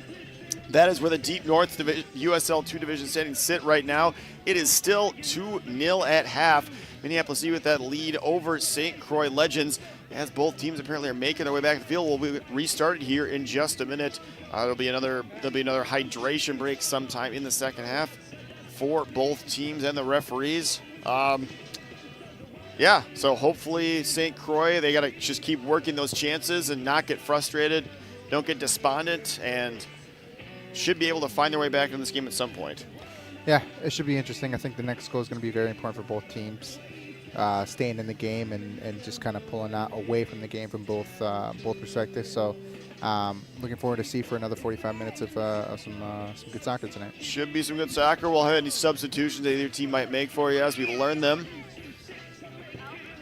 that is where the Deep North USL 2 division standings sit right now. It is still 2-0 at half. Minneapolis City with that lead over St. Croix Legends, as both teams apparently are making their way back to the field. We'll be restarted here in just a minute. There'll be another hydration break sometime in the second half for both teams and the referees. Yeah, so hopefully St. Croix, they got to just keep working those chances and not get frustrated, don't get despondent, and should be able to find their way back in this game at some point. Yeah, it should be interesting. I think the next goal is going to be very important for both teams, staying in the game and just kind of pulling out away from the game from both perspectives. So looking forward to see for another 45 minutes of some good soccer tonight. Should be some good soccer. We'll have any substitutions that either team might make for you as we learn them.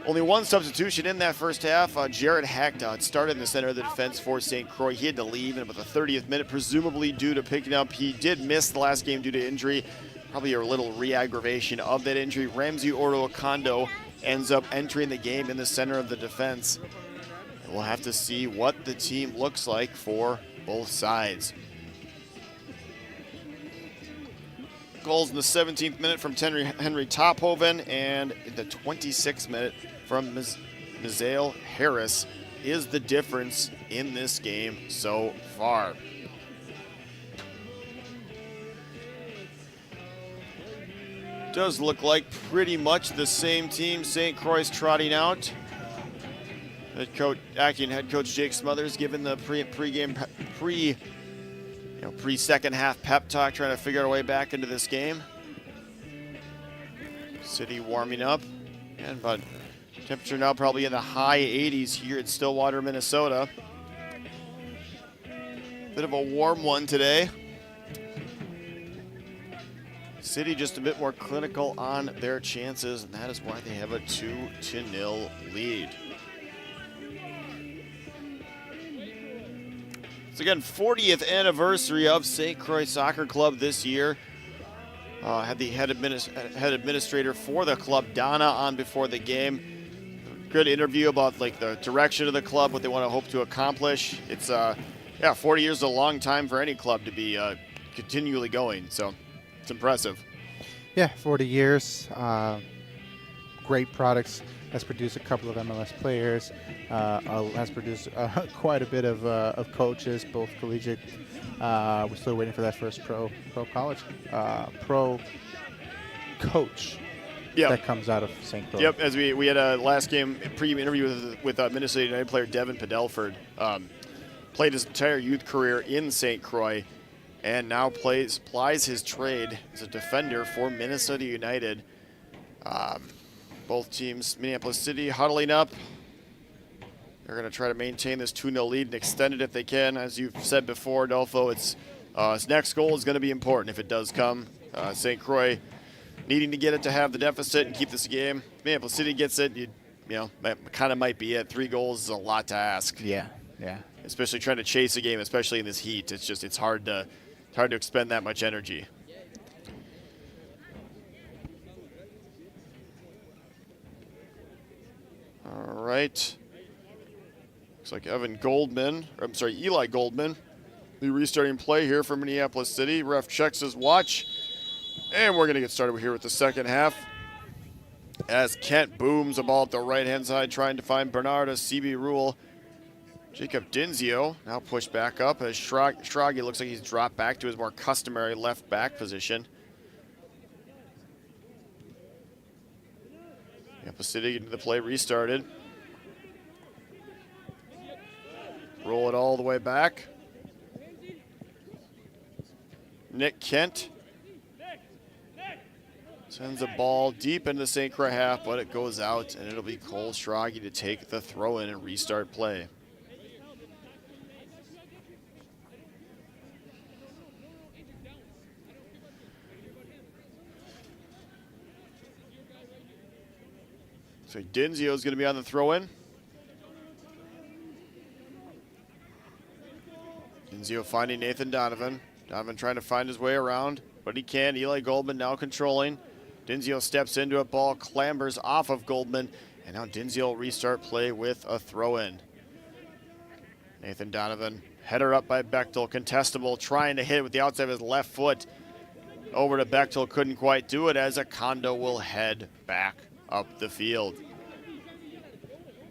Only one substitution in that first half. Jared Hackdot started in the center of the defense for St. Croix. He had to leave in about the 30th minute, presumably due to picking up. He did miss the last game due to injury. probably a little re-aggravation of that injury. Ramsey Oro-Okondo ends up entering the game in the center of the defense. And we'll have to see what the team looks like for both sides. Goals in the 17th minute from Henry Tophoven, and in the 26th minute from Mizael Harris is the difference in this game so far. Does look like pretty much the same team St. Croix trotting out. Acting head coach Jake Smothers giving the pre-second half pep talk, trying to figure out a way back into this game. City warming up, and but temperature now probably in the high 80s here in Stillwater, Minnesota. Bit of a warm one today. City just a bit more clinical on their chances, and that is why they have a 2-0 lead. So again, 40th anniversary of St. Croix Soccer Club this year. Had the head administrator for the club, Donna, on before the game. Good interview about like the direction of the club, what they want to hope to accomplish. It's 40 years is a long time for any club to be continually going. So it's impressive. Yeah, 40 years. Great products. Has produced a couple of MLS players. Has produced quite a bit of coaches, both collegiate. We're still waiting for that first pro coach that comes out of St. Croix. Yep, as we had a last game pre-interview with Minnesota United player Devin Padelford. Played his entire youth career in St. Croix, and now plies his trade as a defender for Minnesota United. Both teams, Minneapolis City, huddling up. They're going to try to maintain this 2-0 lead and extend it if they can. As you've said before, Adolfo, his next goal is going to be important if it does come. St. Croix needing to get it to have the deficit and keep this game. Minneapolis City gets it, that kind of might be it. 3 goals is a lot to ask. Yeah. Especially trying to chase a game, especially in this heat. It's hard to expend that much energy. All right. Looks like Eli Goldman, the restarting play here for Minneapolis City. Ref checks his watch, and we're going to get started here with the second half. As Kent booms a ball at the right-hand side, trying to find Bernardo CB Rule. Jacob Dinzio now pushed back up as Stragi looks like he's dropped back to his more customary left back position. Minneapolis City into the play, restarted. Roll it all the way back. Nick Kent sends a ball deep into the St. Croix half, but it goes out, and it'll be Cole Stragi to take the throw in and restart play. So Dinzio is going to be on the throw-in. Dinzio finding Nathan Donovan. Donovan trying to find his way around, but he can. Eli Goldman now controlling. Dinzio steps into it. Ball clambers off of Goldman, and now Dinzio will restart play with a throw-in. Nathan Donovan, header up by Bechtel. Contestable, trying to hit it with the outside of his left foot. Over to Bechtel, couldn't quite do it as Okondo will head back up the field.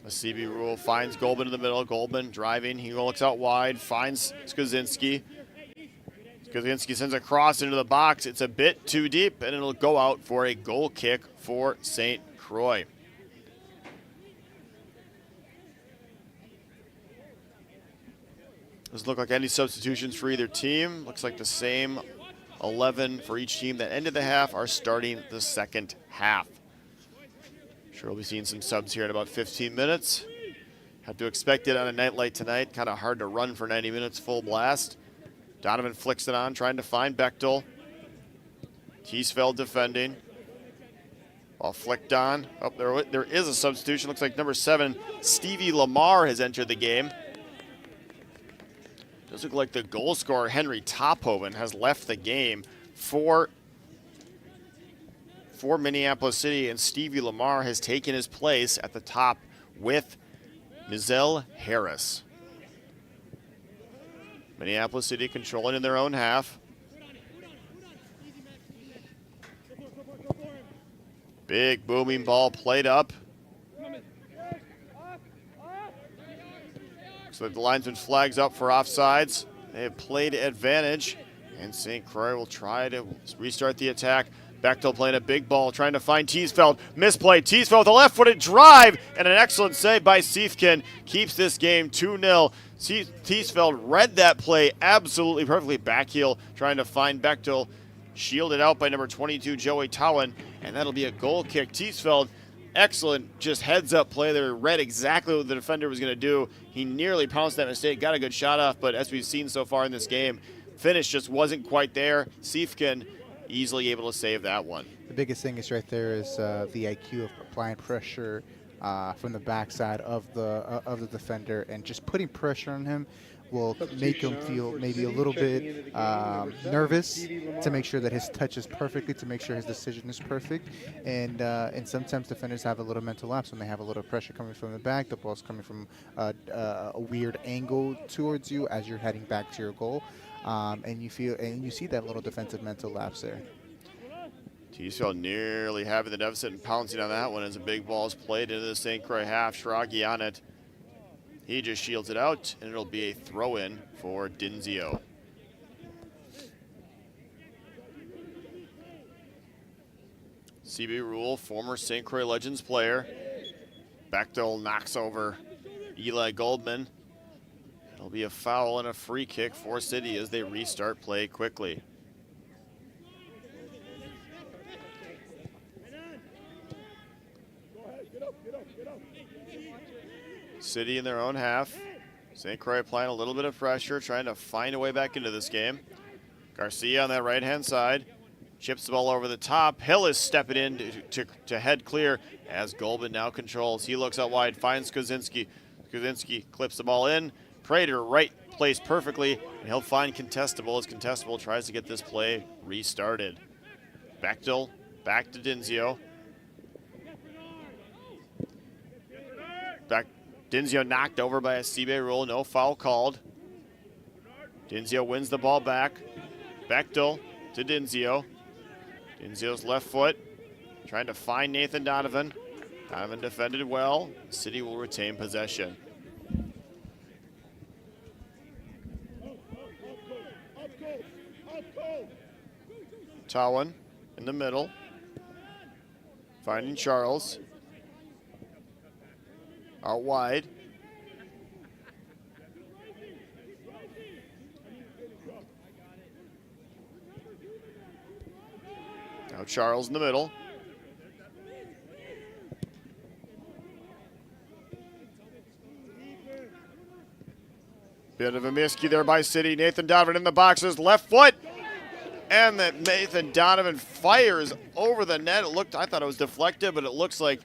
A CB Rule finds Goldman in the middle. Goldman driving. He looks out wide, finds Skozinski. Skozinski sends a cross into the box. It's a bit too deep, and it'll go out for a goal kick for St. Croix. Doesn't look like any substitutions for either team. Looks like the same 11 for each team that ended the half are starting the second half. Sure, we'll be seeing some subs here in about 15 minutes. Have to expect it on a night like tonight. Kind of hard to run for 90 minutes full blast. Donovan flicks it on, trying to find Bechtel. Teesfeld defending. Ball flicked on. Oh, there is a substitution. Looks like number 7, Stevie Lamar, has entered the game. Does look like the goal scorer, Henry Tophoven, has left the game for for Minneapolis City, and Stevie Lamar has taken his place at the top with Mizell Harris. Minneapolis City controlling in their own half. Big booming ball played up. So the linesman flags up for offsides. They have played advantage, and St. Croix will try to restart the attack. Bechtel playing a big ball, trying to find Teesfeld. Misplay. Teesfeld with a left-footed drive, and an excellent save by Siefkin keeps this game 2-0. Teesfeld read that play absolutely perfectly. Back heel trying to find Bechtel. Shielded out by number 22, Joey Towen, and that'll be a goal kick. Teesfeld, excellent just heads-up play there. Read exactly what the defender was going to do. He nearly pounced that mistake, got a good shot off, but as we've seen so far in this game, finish just wasn't quite there. Siefkin easily able to save that one. The biggest thing is right there is the IQ of applying pressure from the backside of the defender, and just putting pressure on him will make him feel maybe a little bit nervous to make sure that his touch is perfectly, to make sure his decision is perfect. And sometimes defenders have a little mental lapse when they have a little pressure coming from the back. The ball's coming from a weird angle towards you as you're heading back to your goal. And you see that little defensive mental lapse there. Teesfeld nearly having the deficit and pouncing on that one as a big ball is played into the St. Croix half. Schragi on it. He just shields it out, and it'll be a throw-in for Dinzio. CB Rule, former St. Croix Legends player. Bechtel knocks over Eli Goldman. It'll be a foul and a free kick for City as they restart play quickly. City in their own half. St. Croix applying a little bit of pressure, trying to find a way back into this game. Garcia on that right-hand side. Chips the ball over the top. Hill is stepping in to head clear as Goldman now controls. He looks out wide, finds Kozinski. Kozinski clips the ball in. Prater right placed perfectly, and he'll find Contestable as Contestable tries to get this play restarted. Bechtel back to Dinzio. Dinzio knocked over by a CB Rule, no foul called. Dinzio wins the ball back. Bechtel to Dinzio. Dinzio's left foot, trying to find Nathan Donovan. Donovan defended well. City will retain possession. Towen in the middle, finding Charles. Out wide. Now Charles in the middle. Bit of a miscue there by City. Nathan Donovan in the boxes, left foot. And that Nathan Donovan fires over the net. I thought it was deflected, but it looks like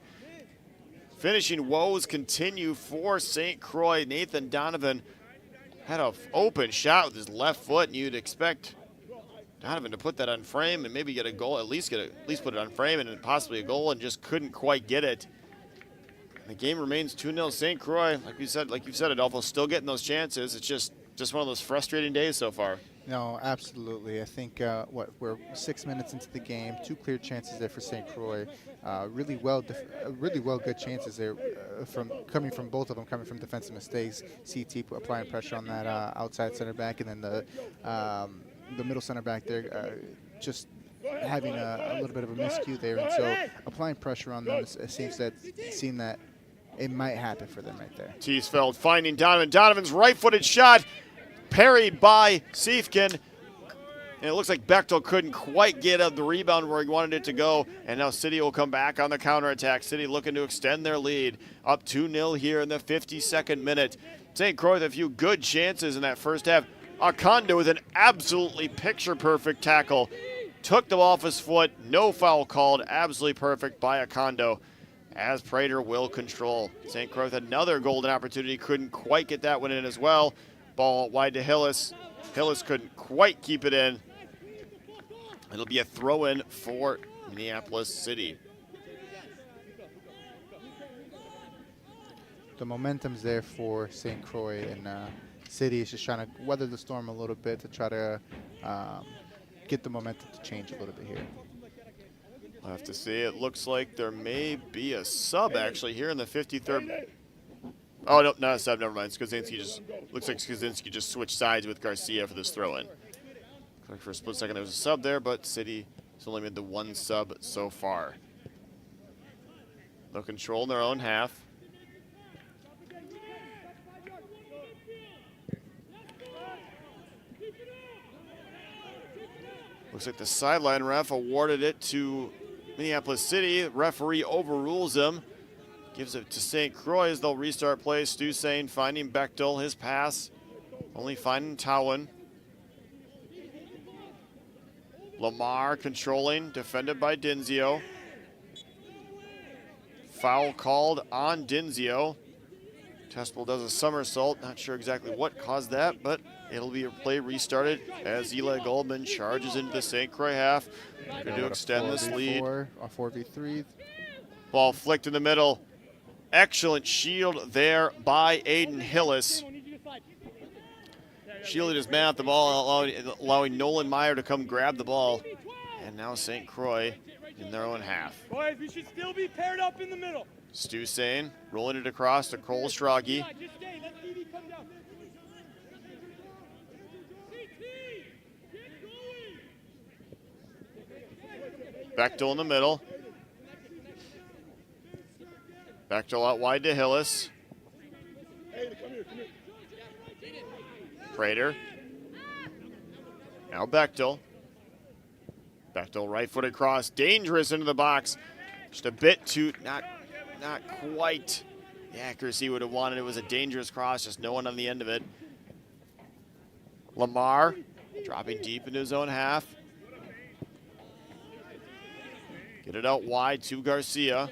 finishing woes continue for St. Croix. Nathan Donovan had an open shot with his left foot, and you'd expect Donovan to put that on frame and maybe get a goal, at least put it on frame and possibly a goal, and just couldn't quite get it. And the game remains 2-0 St. Croix. Like you've said, Adolfo, still getting those chances. It's just one of those frustrating days so far. No, absolutely. I think we're 6 minutes into the game. 2 clear chances there for St. Croix. Really well good chances there coming from both of them, coming from defensive mistakes. CT applying pressure on that outside center back, and then the middle center back there just having a little bit of a miscue there, and so applying pressure on them. It seems that it might happen for them right there. Teesfeld finding Donovan. Donovan's right-footed shot parried by Siefkin. And it looks like Bechtel couldn't quite get the rebound where he wanted it to go. And now City will come back on the counterattack. City looking to extend their lead. Up 2-0 here in the 52nd minute. St. Croix with a few good chances in that first half. Acondo with an absolutely picture-perfect tackle. Took the ball off his foot. No foul called. Absolutely perfect by Acondo, as Prater will control. St. Croix with another golden opportunity. Couldn't quite get that one in as well. Ball wide to Hillis. Hillis couldn't quite keep it in. It'll be a throw-in for Minneapolis City. The momentum's there for St. Croix, and City is just trying to weather the storm a little bit to try to get the momentum to change a little bit here. I'll have to see. It looks like there may be a sub actually here in the 53rd. Oh, no, not a sub. Never mind. Skaczynski looks like Skaczynski just switched sides with Garcia for this throw-in. Looks like for a split second there was a sub there, but City has only made the one sub so far. They'll control in their own half. Looks like the sideline ref awarded it to Minneapolis City. The referee overrules him. Gives it to St. Croix as they'll restart play. Stu Sane finding Bechtel, his pass. Only finding Towen. Lamar controlling, defended by Dinzio. Foul called on Dinzio. Testable does a somersault. Not sure exactly what caused that, but it'll be a play restarted as Eli Goldman charges into the St. Croix half. Going to extend this lead. A 4v3. Ball flicked in the middle. Excellent shield there by Aiden Hillis. Shielded his man at the ball, allowing Nolan Meyer to come grab the ball. And now St. Croix in their own half. Boys, we should still be paired up in the middle. Stu Sane rolling it across to Cole Stragi. Bechtel in the middle. Bechtel out wide to Hillis. Prater. Now Bechtel. Bechtel right-footed cross, dangerous into the box. Just a bit too, not quite the accuracy would have wanted. It was a dangerous cross, just no one on the end of it. Lamar dropping deep into his own half. Get it out wide to Garcia.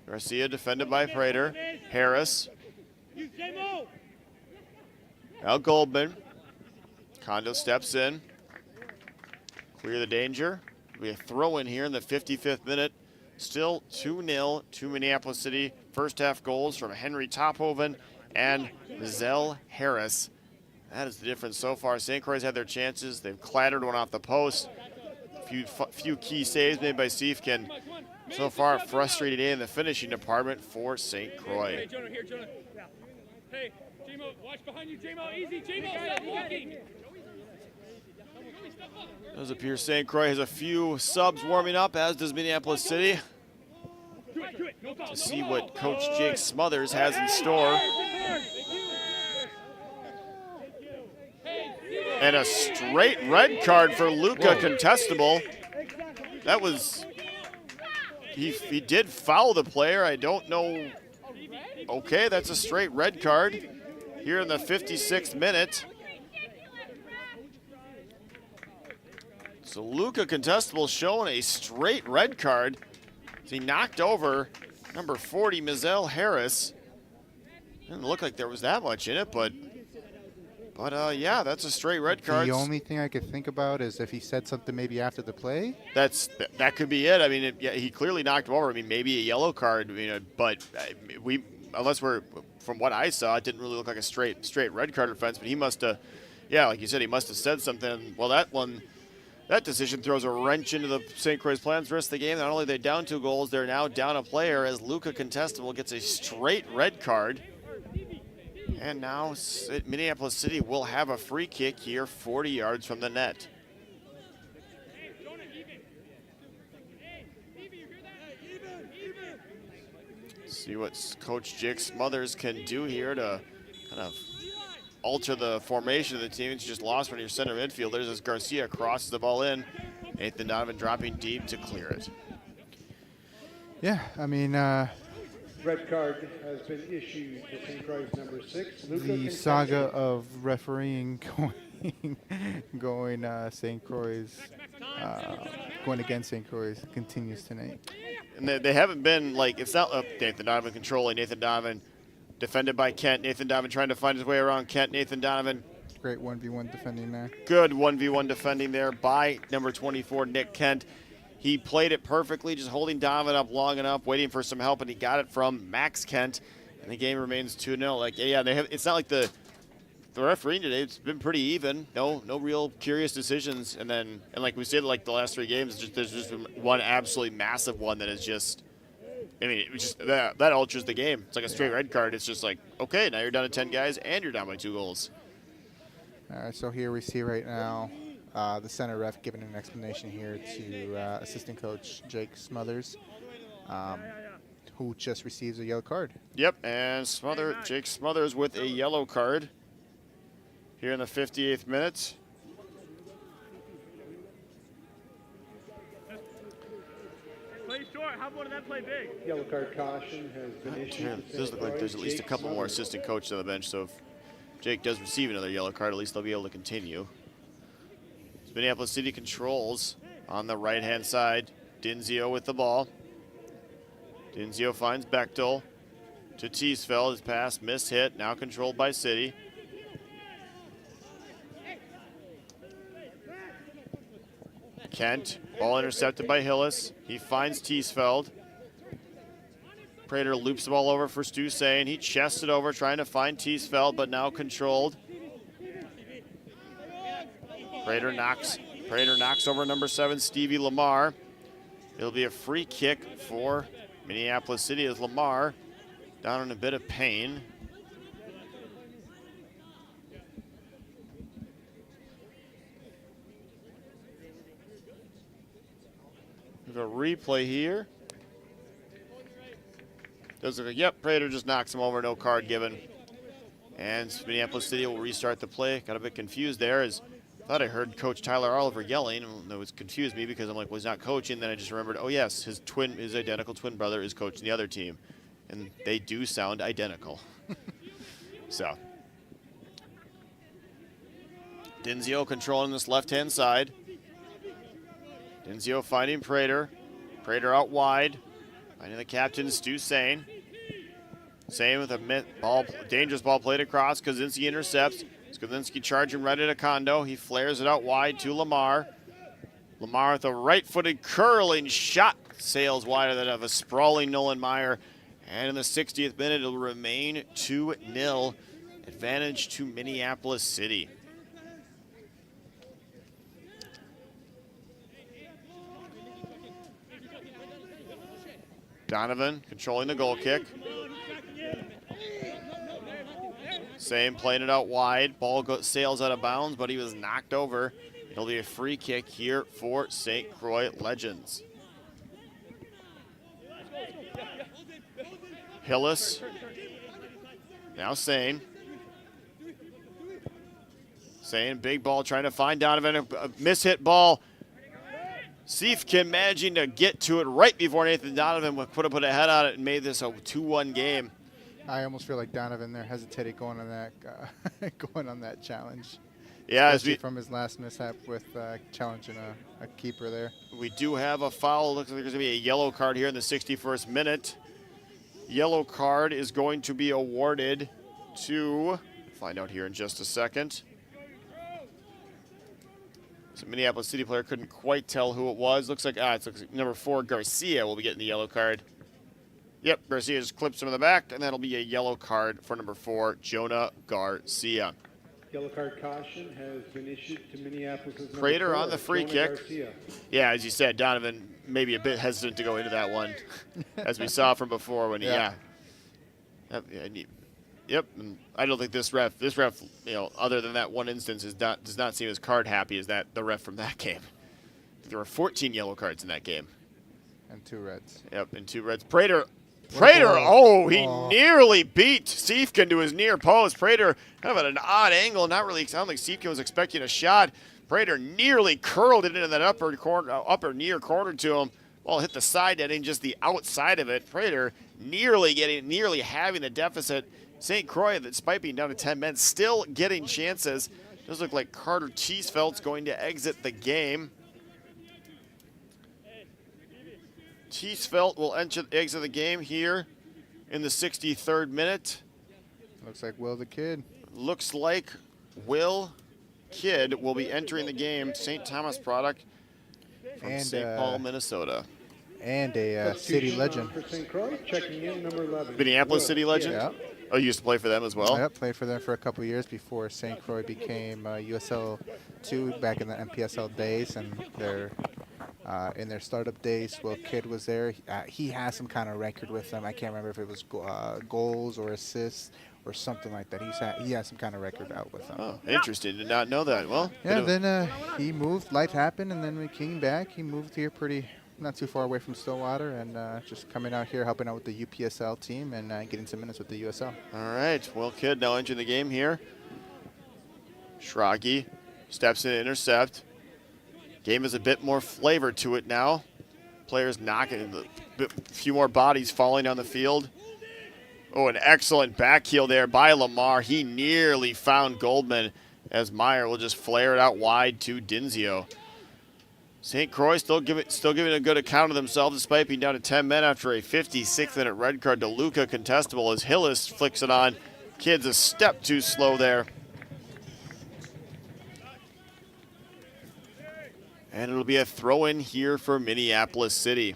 Garcia defended by Prater. Harris. Now Goldman. Kondo steps in. Clear the danger. We have a throw in here in the 55th minute. Still 2-0 to Minneapolis City. First half goals from Henry Tophoven and Zell Harris. That is the difference so far. St. Croix had their chances. They've clattered one off the post. Few key saves made by Siefkin. So far, frustrated in the finishing department for St. Croix. Hey, Jonah, here, Jonah. Yeah. Hey, J-Mo, watch behind you, J-Mo. Easy, J-Mo, stop walking. It does appear St. Croix has a few subs warming up, as does Minneapolis City. To see what Coach Jake Smothers has in store. And a straight red card for Luca Contestable. That was, he did foul the player. I don't know. Okay, that's a straight red card here in the 56th minute. So Luca Contestable showing a straight red card. He knocked over number 40, Mizell Harris. Didn't look like there was that much in it, but yeah, that's a straight red card. The only thing I could think about is if he said something maybe after the play. That could be it. I mean, yeah, he clearly knocked him over. I mean, maybe a yellow card. I mean, but from what I saw, it didn't really look like a straight red card offense. But he must have, yeah, like you said, he must have said something. Well, that decision throws a wrench into the St. Croix plans for the rest of the game. Not only are they down 2 goals, they're now down a player as Luca Contestable gets a straight red card. And now Minneapolis City will have a free kick here 40 yards from the net. See what Coach Jake Smothers can do here to kind of alter the formation of the team. It's just lost one of your center midfielders as Garcia crosses the ball in. Nathan Donovan dropping deep to clear it. Yeah, I mean, red card has been issued to St. Croix number 6. The saga of refereeing going St. Croix, going against St. Croix continues tonight. And they haven't been like, it's not Nathan Donovan controlling. Nathan Donovan defended by Kent. Nathan Donovan trying to find his way around Kent. Nathan Donovan Great 1v1 defending there. Good 1v1 defending there by number 24, Nick Kent. He played it perfectly, just holding Donovan up long enough, waiting for some help, and he got it from Max Kent. And the game remains 2-0. Like, yeah, it's not like the refereeing today, it's been pretty even. No real curious decisions. And like we said, like the last 3 games, there's just been one absolutely massive one that is just, I mean, it was just that alters the game. It's like a straight red card. It's just like, okay, now you're down to 10 guys and you're down by 2 goals. All right, so here we see right now the center ref giving an explanation here to assistant coach Jake Smothers, who just receives a yellow card. Yep, and Jake Smothers with a yellow card here in the 58th minute. Play short. How about that play big? Yellow card caution has been issued. It does look like there's at least a couple more assistant coaches on the bench, so if Jake does receive another yellow card, at least they'll be able to continue. Minneapolis City controls on the right-hand side. Dinzio with the ball. Dinzio finds Bechtel to Teesfeld. His pass, miss hit, now controlled by City. Kent, ball intercepted by Hillis. He finds Teesfeld. Prater loops the ball over for Stu Sain. He chests it over, trying to find Teesfeld, but now controlled. Prater knocks over number 7, Stevie Lamar. It'll be a free kick for Minneapolis City as Lamar down in a bit of pain. We have a replay here. Does look like, yep, Prater just knocks him over, no card given. And Minneapolis City will restart the play. Got a bit confused there as I thought I heard Coach Tyler Oliver yelling. And it confused me because I'm like, well, he's not coaching. Then I just remembered, oh yes, his identical twin brother is coaching the other team. And they do sound identical. So. Dinzio controlling this left-hand side. Dinzio finding Prater. Prater out wide. Finding the captain, Stu Sain. Sain with a dangerous ball played across. Kozinski intercepts. Kozinski charging right at Kondo. He flares it out wide to Lamar. Lamar with a right-footed curling shot. Sails wider than of a sprawling Nolan Meyer. And in the 60th minute, it'll remain 2-0. Advantage to Minneapolis City. Donovan controlling the goal kick. Same playing it out wide. Ball sails out of bounds, but he was knocked over. It'll be a free kick here for St. Croix Legends. Hillis. Now Sain. Sain, big ball trying to find Donovan. A mishit ball. Siefkin managing to get to it right before Nathan Donovan would put a head on it and made this a 2-1 game. I almost feel like Donovan there hesitated going on that challenge. Yeah, especially from his last mishap with challenging a keeper there. We do have a foul. Looks like there's going to be a yellow card here in the 61st minute. Yellow card is going to be awarded to, find out here in just a second. So Minneapolis City player couldn't quite tell who it was. Looks like number 4, Garcia will be getting the yellow card. Yep, Garcia just clips him in the back, and that'll be a yellow card for number 4, Jonah Garcia. Yellow card caution has been issued to Minneapolis. Prater on the free kick. Garcia. Yeah, as you said, Donovan maybe a bit hesitant to go into that one, as we saw from before when Yep, and I don't think this ref, other than that one instance, does not seem as card happy as the ref from that game. There were 14 yellow cards in that game. And 2 reds. Yep, and 2 reds. Prater, he nearly beat Siefkin to his near post. Prater kind of at an odd angle, not really sound like Siefkin was expecting a shot. Prater nearly curled it into that upper near corner to him. Ball hit the side netting, just the outside of it. Prater nearly having the deficit. St. Croix, despite being down to 10 men, still getting chances. Does look like Carter Teesfeld's going to exit the game. Teesfeld will exit the game here in the 63rd minute. Looks like Will the Kid. Looks like Will Kidd will be entering the game. St. Thomas product from St. Paul, Minnesota. And a city legend. For St. Croix, checking in number 11. Minneapolis City legend? Yeah. Oh, you used to play for them as well? Yeah, played for them for a couple years before St. Croix became USL 2 back in the MPSL days, and they're in their startup days. Will Kidd was there. He has some kind of record with them. I can't remember if it was goals or assists or something like that. He has some kind of record out with them. Oh, interesting. Did not know that. Well, yeah. Then he moved. Life happened, and then when he came back, he moved here not too far away from Stillwater, and just coming out here, helping out with the UPSL team and getting some minutes with the USL. All right. Will Kidd now entering the game here. Schrage steps in to intercept. Game has a bit more flavor to it now. Players knocking, a few more bodies falling down the field. Oh, an excellent back heel there by Lamar. He nearly found Goldman as Meyer will just flare it out wide to Dinzio. St. Croix still giving a good account of themselves despite being down to 10 men after a 56-minute red card to Luca contestable as Hillis flicks it on. Kidd's a step too slow there. And it'll be a throw-in here for Minneapolis City.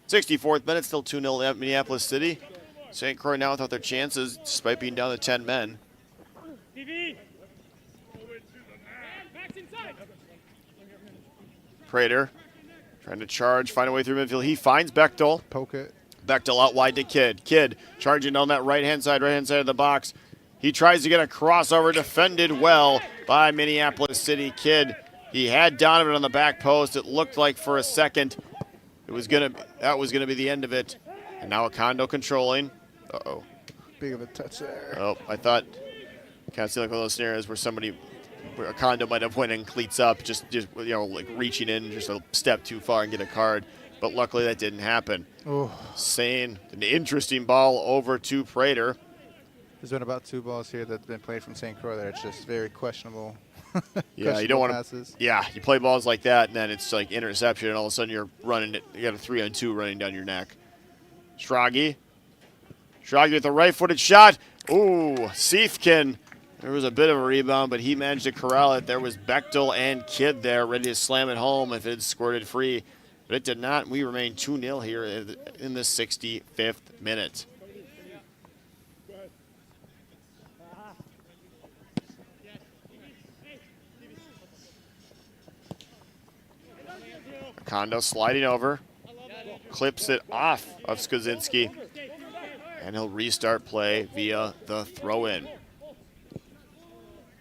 64th minute, still 2-0 at Minneapolis City. St. Croix now without their chances despite being down to 10 men. Prater trying to charge, find a way through midfield. He finds Bechtel. Poke it. Bechtel out wide to Kidd. Kidd charging on that right-hand side of the box. He tries to get a crossover, defended well by Minneapolis City. Kidd, he had Donovan on the back post. It looked like for a second that was gonna be the end of it. And now Acondo controlling. Uh-oh. Big of a touch there. Oh, I thought, kind of see like one of those scenarios where Acondo might have went in cleats up, just like reaching in just a step too far and get a card. But luckily that didn't happen. Oh. Saying an interesting ball over to Prater. There's been about 2 balls here that's been played from St. Croix that it's just very questionable. Yeah, you don't want passes. to. Yeah, you play balls like that, and then it's like interception, and all of a sudden you're running it. You got a 3-on-2 running down your neck. Schrage with a right-footed shot. Ooh, Siefkin. There was a bit of a rebound, but he managed to corral it. There was Bechtel and Kidd there ready to slam it home if it had squirted free. But it did not. We remain 2-0 here in the 65th minute. Kondo sliding over. Clips it off of Skozinski. And he'll restart play via the throw-in.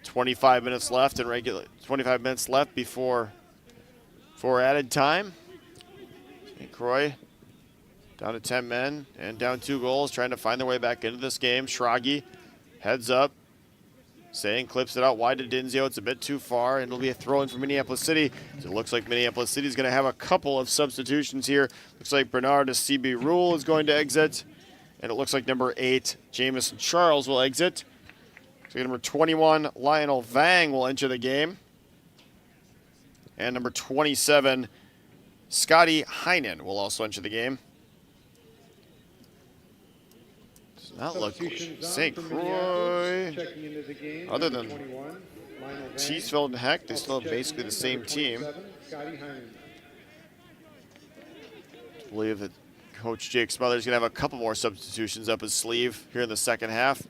25 minutes left and 25 minutes left before added time. St. Croix down to 10 men and down 2 goals, trying to find their way back into this game. Schrage heads up. Saying clips it out wide to Dinzio. It's a bit too far, and it'll be a throw-in for Minneapolis City. So it looks like Minneapolis City is going to have a couple of substitutions here. Looks like Bernard as CB Rule is going to exit. And it looks like number 8, Jamison Charles, will exit. So number 21, Lionel Vang, will enter the game. And number 27, Scotty Heinen, will also enter the game. Does not look St. Croix. Other than Teesfeld and Heck, they still have basically the same team. I believe that Coach Jake Smothers is going to have a couple more substitutions up his sleeve here in the second half.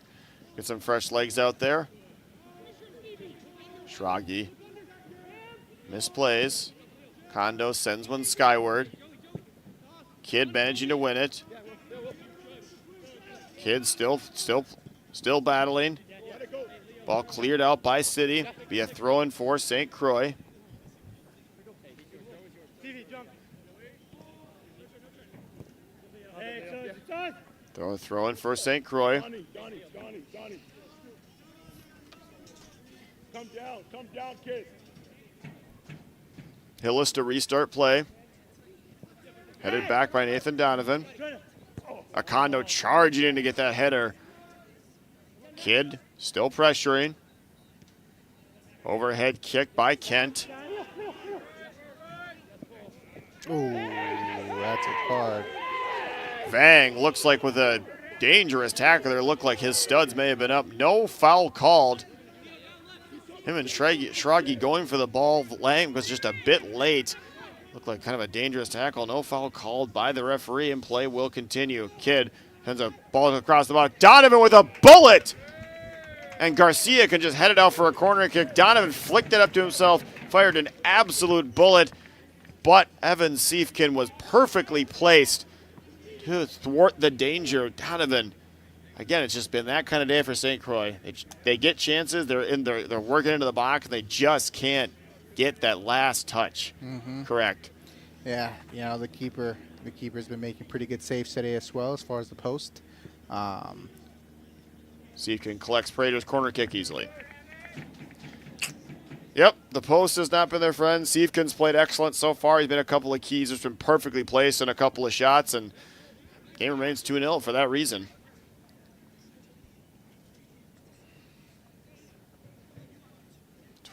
Get some fresh legs out there. Schrage misplays. Kondo sends one skyward. Kidd managing to win it. Kidd still battling. Ball cleared out by City. Be a throw-in for St. Croix. Throw-in for St. Croix. Come down, kid. Hillis to restart play. Headed back by Nathan Donovan. Acondo charging in to get that header. Kidd still pressuring. Overhead kick by Kent. Ooh, that's a card. Vang looks like with a dangerous tackle there. Looked like his studs may have been up. No foul called. Him and Schragi going for the ball. Lang was just a bit late. Looked like kind of a dangerous tackle. No foul called by the referee, and play will continue. Kidd sends a ball across the box. Donovan with a bullet! And Garcia can just head it out for a corner kick. Donovan flicked it up to himself, fired an absolute bullet, but Evan Siefkin was perfectly placed to thwart the danger. Donovan, again, it's just been that kind of day for St. Croix. They get chances, they're working into the box, and they just can't get that last touch. Correct. Yeah, the keeper's been making pretty good saves today as well as far as the post. Siefkin collects Prater's corner kick easily. Yep, the post has not been their friend. Siefkin's played excellent so far. He's been a couple of keys. He's been perfectly placed in a couple of shots, and game remains 2-0 for that reason.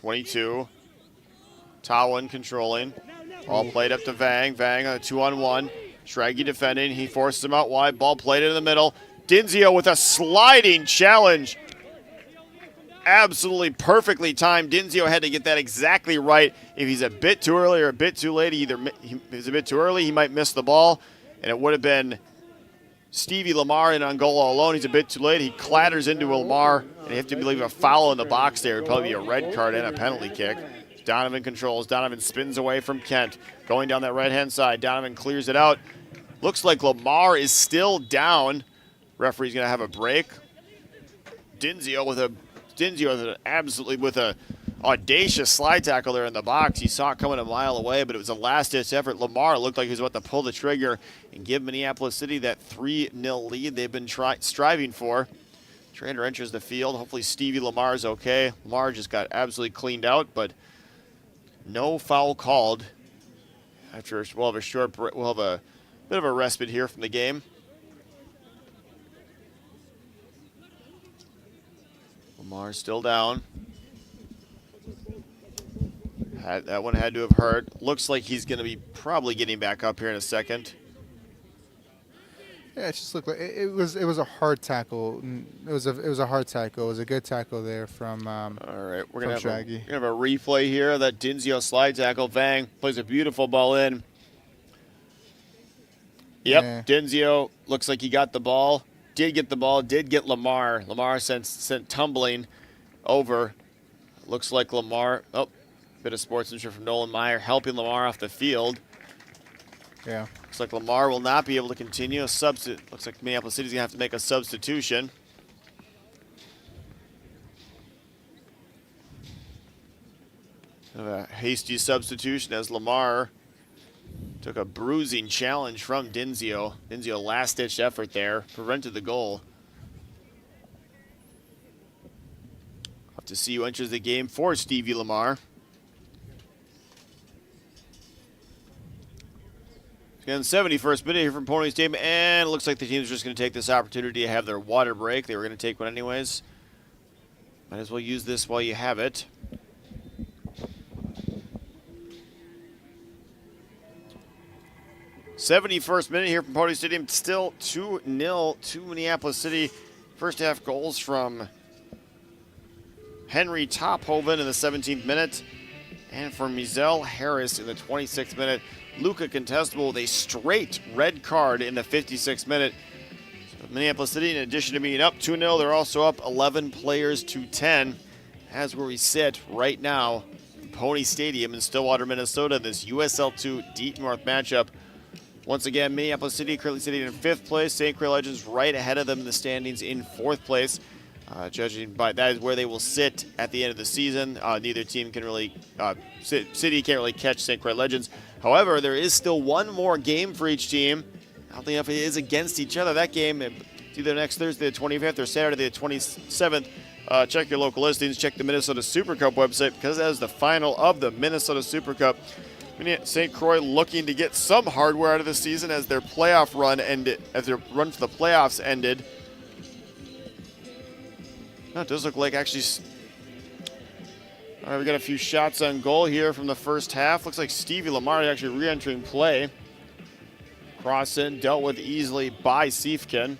.22. Tawin controlling. Ball played up to Vang. Vang on a 2-on-1. Schragi defending. He forces him out wide. Ball played in the middle. Dinzio with a sliding challenge. Absolutely perfectly timed. Dinzio had to get that exactly right. If he's a bit too early or a bit too late, he's a bit too early, he might miss the ball. And it would have been Stevie Lamar in Angola alone. He's a bit too late. He clatters into Lamar, and you have to believe a foul in the box there. It would probably be a red card and a penalty kick. Donovan controls. Donovan spins away from Kent. Going down that right-hand side. Donovan clears it out. Looks like Lamar is still down. Referee's going to have a break. Dinzio with an audacious slide tackle there in the box. He saw it coming a mile away, but it was a last-ditch effort. Lamar looked like he was about to pull the trigger and give Minneapolis City that 3-0 lead they've been striving for. Trainer enters the field. Hopefully Stevie Lamar's okay. Lamar just got absolutely cleaned out, but no foul called. After we'll have a bit of a respite here from the game. Lamar still down. That one had to have hurt. Looks like he's going to be probably getting back up here in a second. Yeah, it just looked like it was a hard tackle. It was a hard tackle. It was a good tackle there from. All right, we're gonna have a replay here of that Dinzio slide tackle. Vang plays a beautiful ball in. Yep, yeah. Dinzio looks like he got the ball. Did get the ball. Did get Lamar. Lamar sent tumbling over. Looks like Lamar. Oh, bit of sportsmanship from Nolan Meyer helping Lamar off the field. Yeah. Looks like Lamar will not be able to continue. Looks like Minneapolis City's gonna have to make a substitution. A hasty substitution as Lamar took a bruising challenge from Dinzio. Dinzio last-ditch effort there, prevented the goal. Have to see who enters the game for Stevie Lamar. Again, 71st minute here from Pony Stadium, and it looks like the team's just going to take this opportunity to have their water break. They were going to take one anyways. Might as well use this while you have it. '71st minute here from Pony Stadium. Still 2-0 to Minneapolis City. First half goals from Henry Tophoven in the 17th minute, and for Mizell Harris in the 26th minute. Luca contestable with a straight red card in the 56th minute. So Minneapolis City, in addition to being up 2-0, they're also up 11 players to 10. As where we sit right now, Pony Stadium in Stillwater, Minnesota, this USL2 Deep North matchup. Once again, Minneapolis City currently sitting in 5th place. St. Croix Legends right ahead of them in the standings in 4th place. Judging by that is where they will sit at the end of the season. Neither team can really, City can't really catch St. Croix Legends. However, there is still one more game for each team. Oddly enough, it is against each other. That game, it's either next Thursday the 25th or Saturday the 27th. Check your local listings. Check the Minnesota Super Cup website because that is the final of the Minnesota Super Cup. St. Croix looking to get some hardware out of the season as their playoff run ended, as their run for the playoffs ended. No, it does look like actually. All right, we got a few shots on goal here from the first half. Looks like Stevie Lamar actually re-entering play. Cross in, dealt with easily by Siefkin.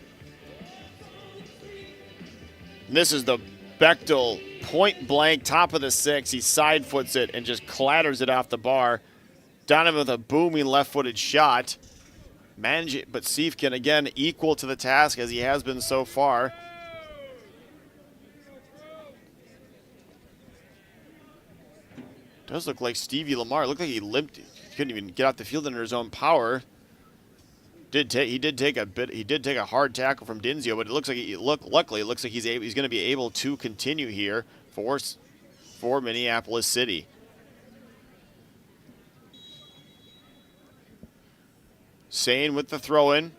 And this is the Bechtel, point blank, top of the 6. He side foots it and just clatters it off the bar. Donovan with a booming left-footed shot. Manage it, but Siefkin, again, equal to the task as he has been so far. Does look like Stevie Lamar. Looked like he limped. He couldn't even get out the field under his own power. He did take a hard tackle from Dinzio, but it looks like luckily it looks like he's going to be able to continue here for Minneapolis City. Sane with the throw-in.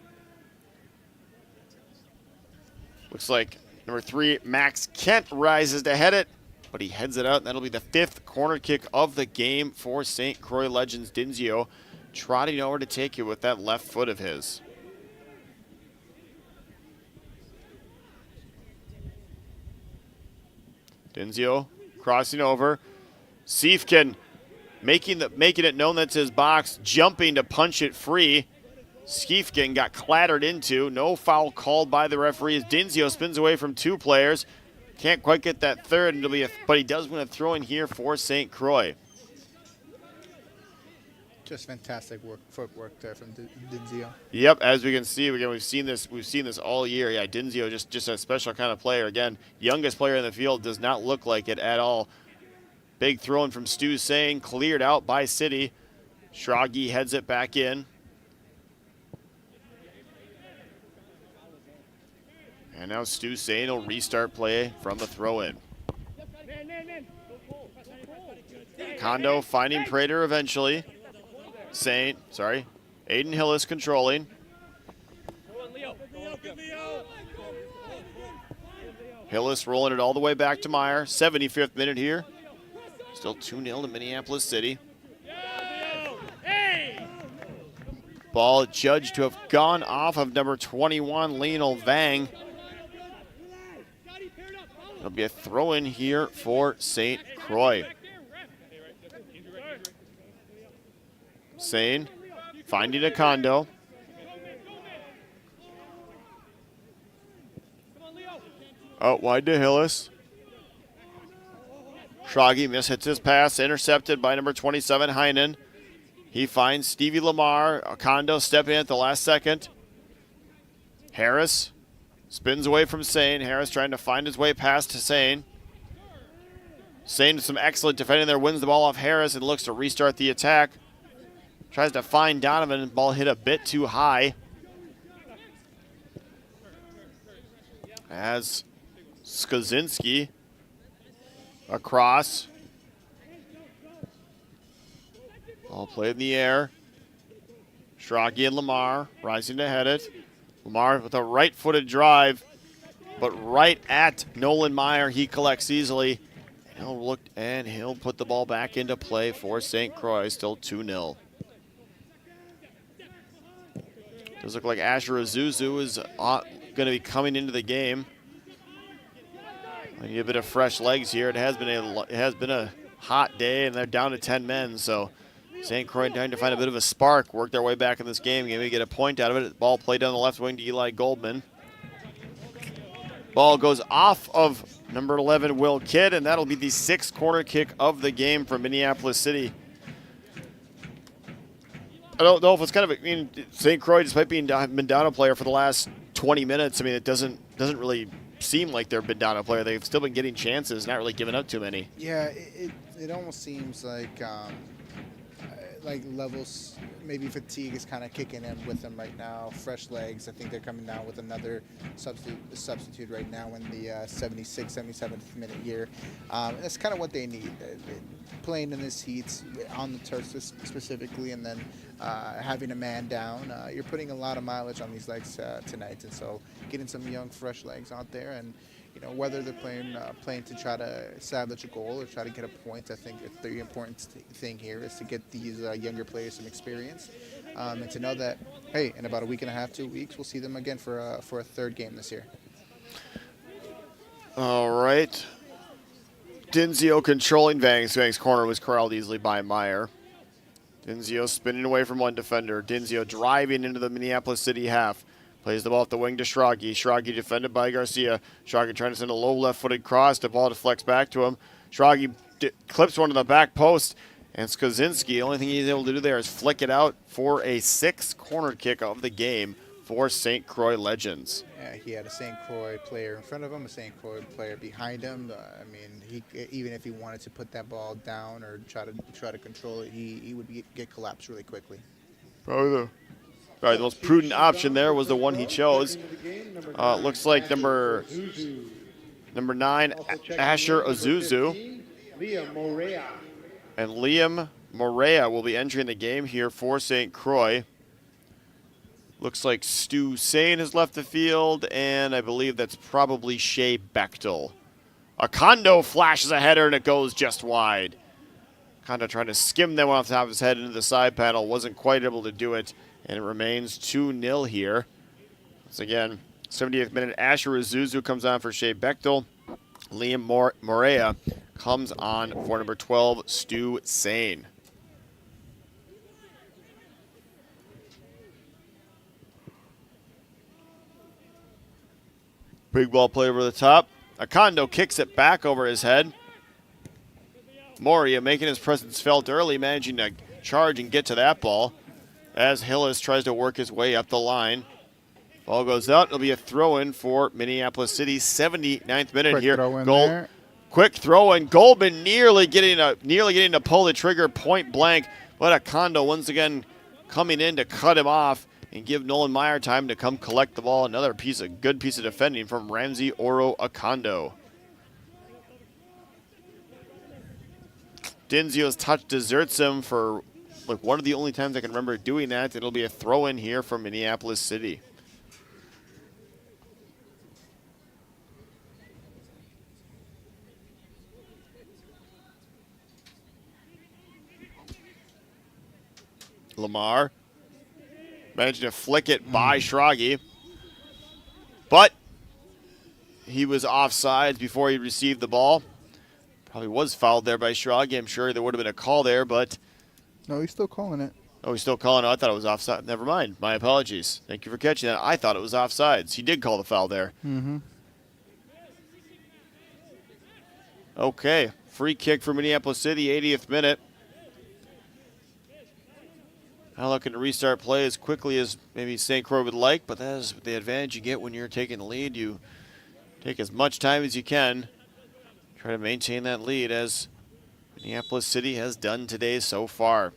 Looks like number 3, Max Kent, rises to head it, but he heads it out, and that'll be the 5th corner kick of the game for St. Croix Legends. Dinzio trotting over to take it with that left foot of his. Dinzio crossing over. Siefkin making it known that's his box, jumping to punch it free. Siefkin got clattered into. No foul called by the referee as Dinzio spins away from 2 players. Can't quite get that third, but he does win a throw-in here for St. Croix. Just fantastic footwork there from Dinzio. Yep, as we can see, again, we've seen this all year. Yeah, Dinzio just a special kind of player. Again, youngest player in the field, does not look like it at all. Big throw-in from Stu Sane, cleared out by City. Schragi heads it back in. And now Stu Sane will restart play from the throw-in. Kondo finding Prater eventually. Aiden Hillis controlling. Hillis rolling it all the way back to Meyer. 75th minute here. Still 2-0 to Minneapolis City. Ball judged to have gone off of number 21, Lionel Vang. It'll be a throw-in here for St. Croix. Sane finding a Kondo. Out wide to Hillis. Schragi mishits his pass, intercepted by number 27, Heinen. He finds Stevie Lamar. Kondo stepping at the last second. Harris spins away from Sane. Harris trying to find his way past to Sane. Sane with some excellent defending there, wins the ball off Harris and looks to restart the attack. Tries to find Donovan, ball hit a bit too high. As Skaczynski across. Ball played in the air. Schragi and Lamar rising to head it. Lamar with a right-footed drive, but right at Nolan Meyer. He collects easily. And he'll put the ball back into play for St. Croix, still 2-0. Does look like Asher Azuzu is going to be coming into the game. I need a bit of fresh legs here. It has been a hot day, and they're down to 10 men. So St. Croix trying to find a bit of a spark, work their way back in this game, maybe get a point out of it. Ball played down the left wing to Eli Goldman. Ball goes off of number 11, Will Kidd, and that'll be the 6th corner kick of the game for Minneapolis City. I don't know if it's kind of, St. Croix, despite been down a player for the last 20 minutes, it doesn't really seem like they're been down a player. They've still been getting chances, not really giving up too many. Yeah, it almost seems like levels, maybe fatigue is kind of kicking in with them right now. Fresh legs. I think they're coming down with another substitute right now in the 76th, 77th minute year. That's kind of what they need. Playing in this heat on the turf specifically, and then having a man down, you're putting a lot of mileage on these legs tonight. And so getting some young, fresh legs out there, and whether they're playing to try to establish a goal or try to get a point, I think the important thing here is to get these younger players some experience, and to know that, hey, in about a week and a half, 2 weeks, we'll see them again for a 3rd game this year. All right. Dinzio controlling Vang's corner was corralled easily by Meyer. Dinzio spinning away from one defender. Dinzio driving into the Minneapolis City half. Plays the ball at the wing to Schrage. Schrage defended by Garcia. Schrage trying to send a low left-footed cross. The ball deflects back to him. Schrage clips one to the back post. And Skozinski, the only thing he's able to do there is flick it out for a 6th corner kick of the game for St. Croix Legends. Yeah, he had a St. Croix player in front of him, a St. Croix player behind him. I mean, even if he wanted to put that ball down or try to control it, he would get collapsed really quickly. Probably the most prudent option there was the one he chose. Looks like number 9, Asher Ozuzu. And Liam Morea will be entering the game here for St. Croix. Looks like Stu Sane has left the field, and I believe that's probably Shea Bechtel. Kondo flashes a header, and it goes just wide. Kondo trying to skim that one off the top of his head into the side panel. Wasn't quite able to do it, and it remains 2-0 here. Once again, 70th minute, Asher Azuzu comes on for Shea Bechtel. Liam Morea comes on for number 12, Stu Sane. Big ball play over the top. Kondo kicks it back over his head. Moria making his presence felt early, managing to charge and get to that ball as Hillis tries to work his way up the line. Ball goes out. It'll be a throw-in for Minneapolis City. 79th minute Quick here. throw-in. Quick throw-in. Goldman nearly getting to pull the trigger point blank, but Kondo once again coming in to cut him off and give Nolan Meyer time to come collect the ball. Another good piece of defending from Ramsey Oro Akondo. Dinzio's touch deserts him for like one of the only times I can remember doing that. It'll be a throw-in here for Minneapolis City. Lamar managed to flick it by Schrage, but he was offsides before he received the ball. Probably was fouled there by Schrage. I'm sure there would have been a call there, but... No, he's still calling it. Oh, he's still calling it? I thought it was offside. Never mind. My apologies. Thank you for catching that. I thought it was offsides. He did call the foul there. Mm-hmm. Okay. Free kick for Minneapolis City, 80th minute. Not looking to restart play as quickly as maybe St. Croix would like, but that is the advantage you get when you're taking the lead. You take as much time as you can. Try to maintain that lead as Minneapolis City has done today so far.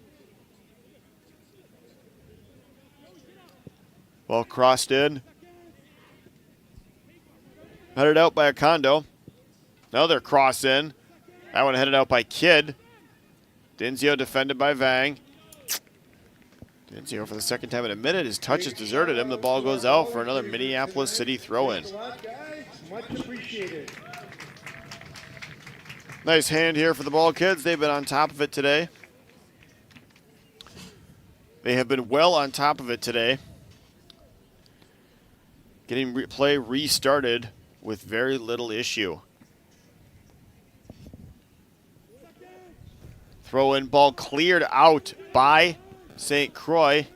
Ball crossed in. Headed out by Akondo. Another cross in. That one headed out by Kidd. Dinzio defended by Vang. Dinzio for the second time in a minute. His touch has deserted him. The ball goes out for another Minneapolis City throw-in. Much appreciated. Nice hand here for the ball kids. They've been on top of it today. They have been well on top of it today. Getting play restarted with very little issue. Throw-in ball cleared out by St. Croix.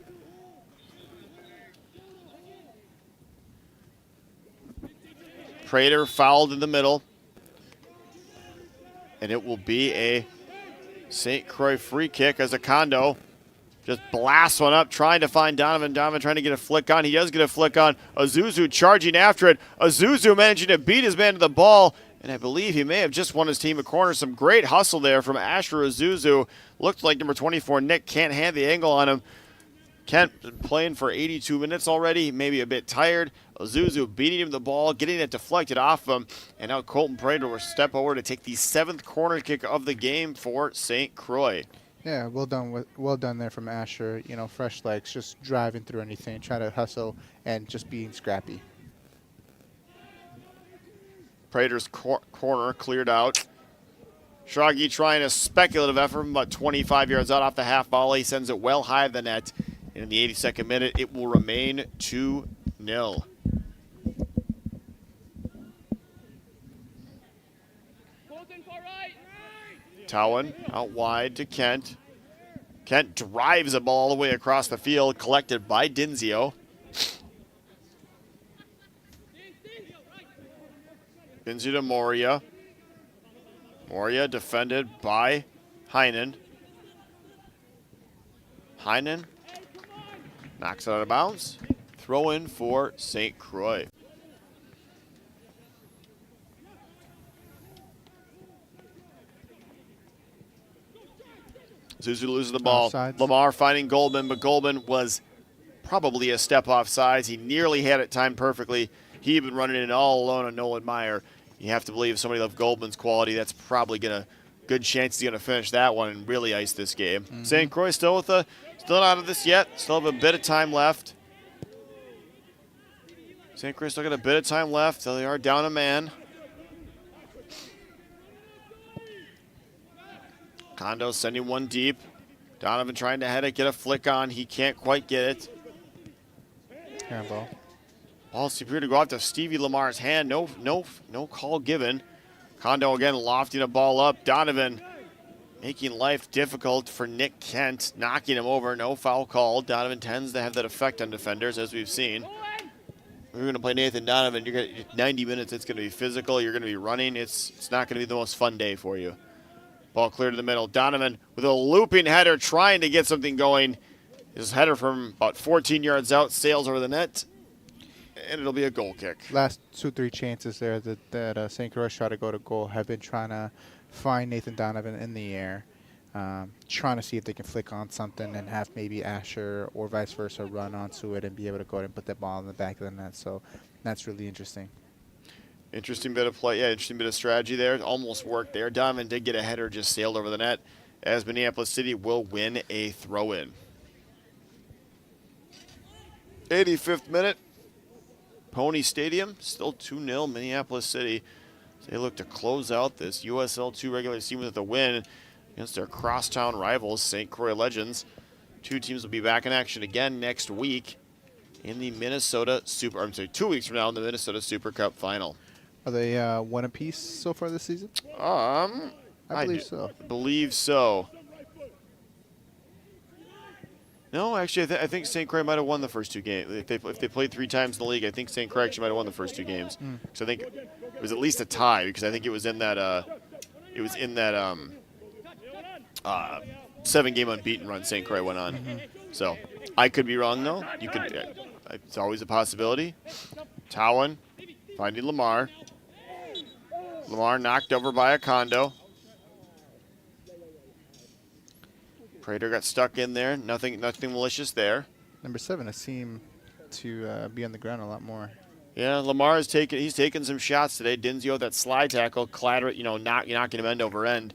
Prater fouled in the middle. And it will be a St. Croix free kick as Akondo just blasts one up, trying to find Donovan. Donovan trying to get a flick on. He does get a flick on. Azuzu charging after it. Azuzu managing to beat his man to the ball. And I believe he may have just won his team a corner. Some great hustle there from Asher Azuzu. Looked like number 24, Nick Kent, had the angle on him. Kent been playing for 82 minutes already, maybe a bit tired. Azuzu beating him the ball, getting it deflected off him. And now Colton Prater will step over to take the 7th corner kick of the game for St. Croix. Yeah, well done there from Asher. You know, fresh legs, just driving through anything, trying to hustle and just being scrappy. Prater's corner cleared out. Schrage trying a speculative effort from about 25 yards out off the half volley. Sends it well high of the net. And in the 82nd minute, it will remain 2-0. Towan out wide to Kent. Kent drives the ball all the way across the field, collected by Dinzio. Kinsey to Moria. Moria defended by Heinen. Heinen knocks it out of bounds. Throw in for St. Croix. Zuzu loses the ball. Offsides. Lamar finding Goldman, but Goldman was probably a step off sides. He nearly had it timed perfectly. He had been running in all alone on Nolan Meyer. You have to believe somebody of Goldman's quality, that's probably good chance he's gonna finish that one and really ice this game. St. Croix still still not out of this yet. Still have a bit of time left. St. Croix still got a bit of time left. So they are down a man. Kondo sending one deep. Donovan trying to head it, get a flick on. He can't quite get it. Handball. Ball superior to go off to Stevie Lamar's hand. No call given. Kondo again lofting a ball up. Donovan making life difficult for Nick Kent, knocking him over. No foul call. Donovan tends to have that effect on defenders, as we've seen. We're going to play Nathan Donovan. You're going to 90 minutes. It's going to be physical. You're going to be running. It's not going to be the most fun day for you. Ball clear to the middle. Donovan with a looping header, trying to get something going. His header from about 14 yards out sails over the net, and it'll be a goal kick. Last 2-3 chances there that St. Croix tried to go to goal have been trying to find Nathan Donovan in the air, trying to see if they can flick on something and have maybe Asher or vice versa run onto it and be able to go ahead and put that ball in the back of the net. So that's really interesting. Interesting bit of play. Yeah, interesting bit of strategy there. It almost worked there. Donovan did get a header, just sailed over the net, as Minneapolis City will win a throw-in. 85th minute. Pony Stadium, still 2-0 Minneapolis City. They look to close out this USL 2 regular season with a win against their crosstown rivals, St. Croix Legends. Two teams will be back in action again next week in the Minnesota 2 weeks from now in the Minnesota Super Cup final. Are they one apiece so far this season? I believe so. No, actually, I think St. Croix might have won the first two games. If they played 3 times in the league, I think St. Croix actually might have won the first 2 games. So I think it was at least a tie, because I think it was in that 7-game unbeaten run St. Croix went on. So I could be wrong though. You could. It's always a possibility. Towan finding Lamar. Lamar knocked over by a Kondo. Prater got stuck in there. Nothing malicious there. Number 7 has seemed to be on the ground a lot more. Yeah, Lamar he's taken some shots today. Dinzio, that slide tackle, knocking him end over end.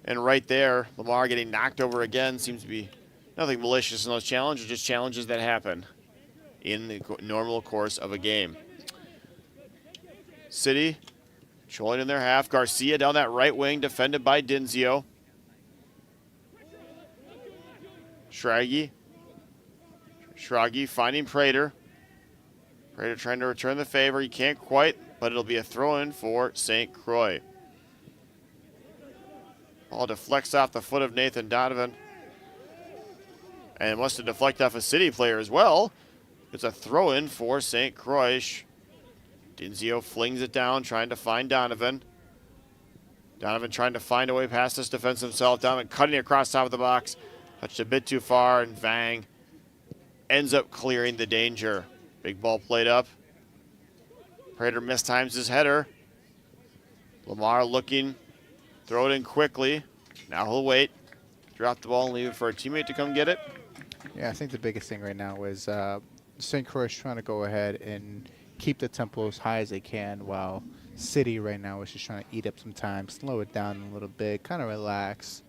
And right there, Lamar getting knocked over again. Seems to be nothing malicious in those challenges, just challenges that happen in the normal course of a game. City controlling in their half. Garcia down that right wing, defended by Dinzio. Schragi finding Prater. Prater trying to return the favor. He can't quite, but it'll be a throw-in for St. Croix. Ball deflects off the foot of Nathan Donovan. And it must have deflected off a City player as well. It's a throw-in for St. Croix. Dinzio flings it down, trying to find Donovan. Donovan trying to find a way past this defense himself. Donovan cutting across top of the box. Touched a bit too far, and Vang ends up clearing the danger. Big ball played up. Prater mistimes his header. Lamar looking, throw it in quickly. Now he'll wait, drop the ball and leave it for a teammate to come get it. Yeah, I think the biggest thing right now is St. Croix trying to go ahead and keep the tempo as high as they can, while City right now is just trying to eat up some time, slow it down a little bit, kind of relax.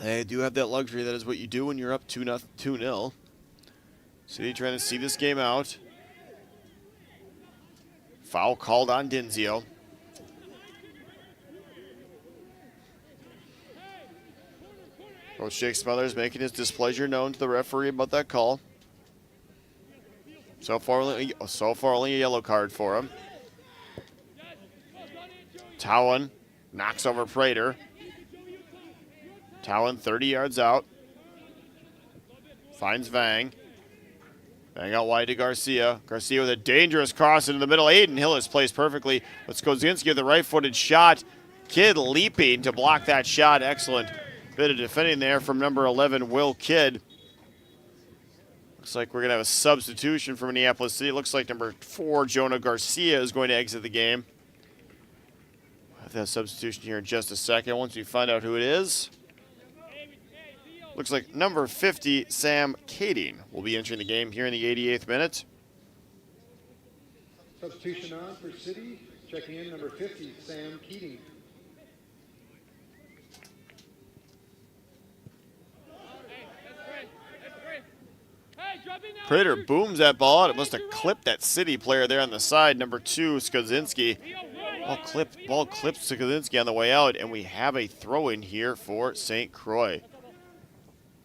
They do have that luxury. That is what you do when you're up 2-0. City trying to see this game out. Foul called on Dinzio. Coach Jake Smothers making his displeasure known to the referee about that call. So far only a yellow card for him. Towan knocks over Prater. Towan 30 yards out. Finds Vang. Bang out wide to Garcia. Garcia with a dangerous cross into the middle. Aiden Hillis plays perfectly. But Skozinski with the right-footed shot. Kidd leaping to block that shot. Excellent bit of defending there from number 11, Will Kidd. Looks like we're going to have a substitution for Minneapolis City. Looks like number 4, Jonah Garcia, is going to exit the game. We'll have that substitution here in just a second once we find out who it is. Looks like number 50, Sam Kading, will be entering the game here in the 88th minute. Substitution on for City. Checking in number 50, Sam Keating. Prater booms that ball out. It must have clipped that City player there on the side. Number 2, Skozinski. Ball clips Skozinski on the way out, and we have a throw-in here for St. Croix.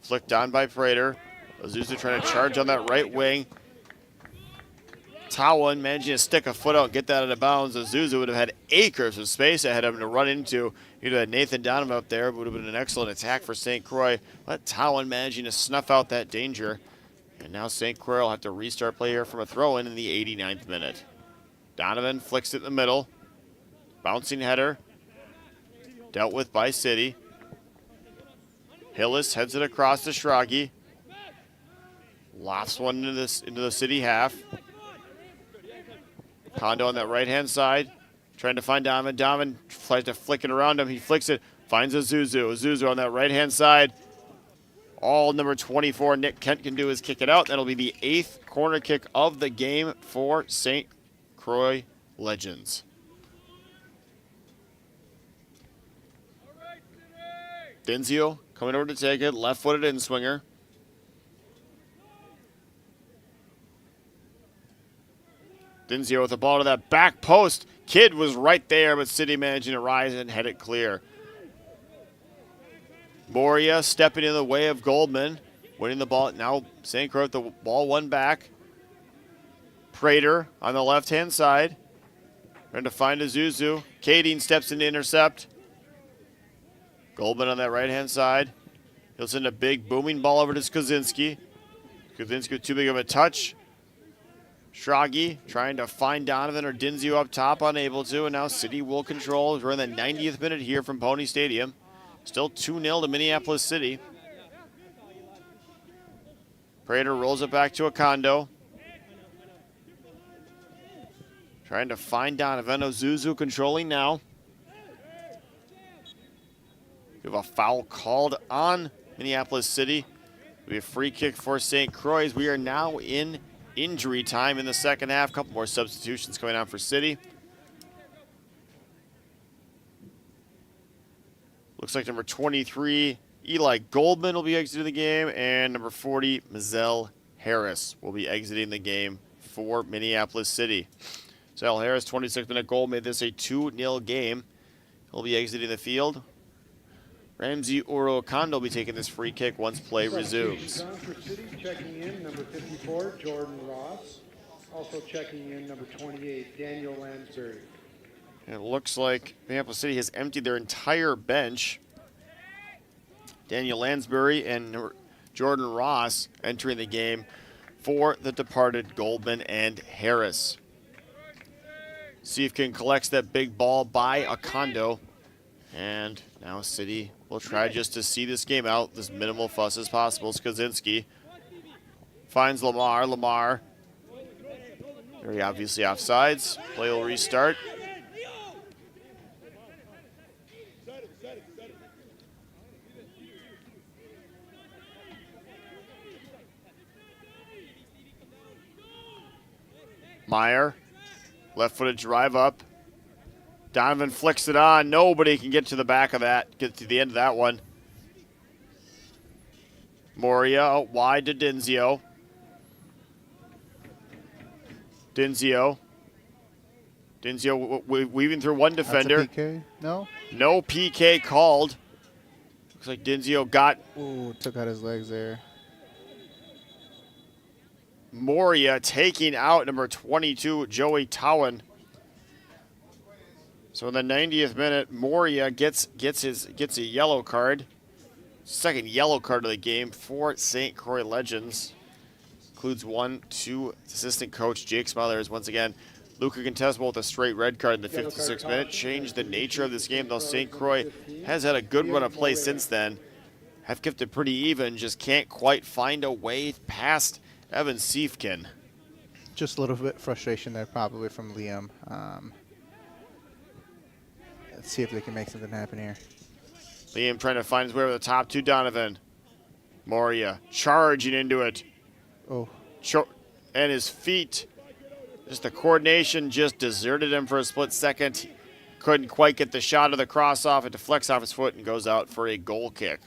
Flicked on by Prater. Azusa trying to charge on that right wing. Tawan managing to stick a foot out and get that out of bounds. Azusa would have had acres of space ahead of him to run into. He'd have had Nathan Donovan up there. It would have been an excellent attack for St. Croix. But Tawan managing to snuff out that danger. And now St. Croix will have to restart play here from a throw-in in the 89th minute. Donovan flicks it in the middle. Bouncing header. Dealt with by City. Hillis heads it across to Schrage. Lofts one into the City half. Kondo on that right-hand side. Trying to find Donovan. Donovan tries to flick it around him. He flicks it. Finds Azuzu. Azuzu on that right-hand side. All number 24, Nick Kent, can do is kick it out. That'll be the 8th corner kick of the game for St. Croix Legends. Denzio coming over to take it. Left-footed in-swinger. Denzio with the ball to that back post. Kidd was right there, but City managing to rise and head it clear. Moria stepping in the way of Goldman, winning the ball. Now St. Croix with the ball won back. Prater on the left-hand side. Trying to find Azuzu. Kading steps in to intercept. Goldman on that right-hand side. He'll send a big booming ball over to Skozinski. Skozinski with too big of a touch. Schrage trying to find Donovan or Denzio up top, unable to. And now City will control. We're in the 90th minute here from Pony Stadium. Still 2-0 to Minneapolis City. Prater rolls it back to Kondo. Trying to find Donovan. Ozuzu controlling now. We have a foul called on Minneapolis City. We have a free kick for St. Croix. We are now in injury time in the second half. A couple more substitutions coming on for City. Looks like number 23, Eli Goldman, will be exiting the game, and number 40, Mazel Harris, will be exiting the game for Minneapolis City. Mazel Harris, 26-minute goal, made this a 2-0 game. He'll be exiting the field. Ramsey Orokondo will be taking this free kick once play resumes. For City, checking in, number 54, Jordan Ross. Also checking in, number 28, Daniel Lansbury. And it looks like Minneapolis City has emptied their entire bench. Daniel Lansbury and Jordan Ross entering the game for the departed Goldman and Harris. Siefkin collects that big ball by Okondo. And now City will try just to see this game out, as minimal fuss as possible. Skozinski finds Lamar. Lamar, very obviously offsides. Play will restart. Meyer, left-footed drive up. Donovan flicks it on. Nobody can get to the back of that, get to the end of that one. Moria out wide to Denzio. Denzio weaving through one defender. That's a PK? No? No PK called. Looks like Denzio got... Ooh, took out his legs there. Moria taking out number 22, Joey Towan. So in the 90th minute, Moria gets a yellow card. Second yellow card of the game for St. Croix Legends. includes 2 assistant coach Jake Smallers. Once again, Luca Contestable with a straight red card in the 56th minute. Changed the nature of this game, though St. Croix has had a good run of play since then. Have kept it pretty even, just can't quite find a way past Evan Siefkin. Just a little bit frustration there probably from Liam. Let's see if they can make something happen here. Liam trying to find his way over the top to Donovan. Moria charging into it. Oh. And his feet, just the coordination just deserted him for a split second. Couldn't quite get the shot of the cross off. It deflects off his foot and goes out for a goal kick.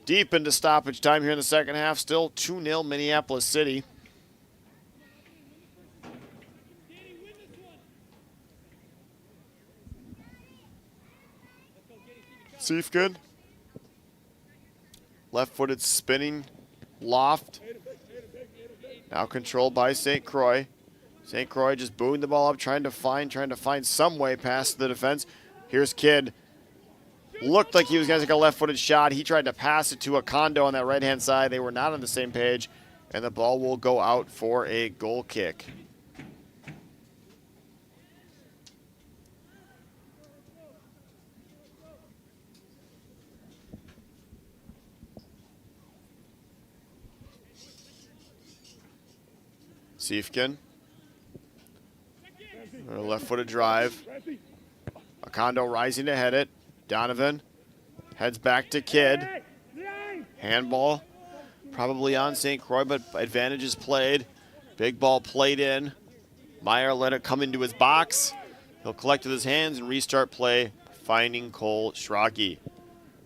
Deep into stoppage time here in the second half. Still 2-0 Minneapolis City. Siefkin. Left-footed spinning loft. Now controlled by St. Croix. St. Croix just booing the ball up, trying to find some way past the defense. Here's Kidd. Looked like he was going to take a left-footed shot. He tried to pass it to a Kondo on that right-hand side. They were not on the same page, and the ball will go out for a goal kick. Siefkin. A left-footed drive. Kondo rising to head it. Donovan heads back to Kidd. Handball probably on St. Croix, but advantage is played. Big ball played in. Meyer let it come into his box. He'll collect with his hands and restart play, finding Cole Schrage.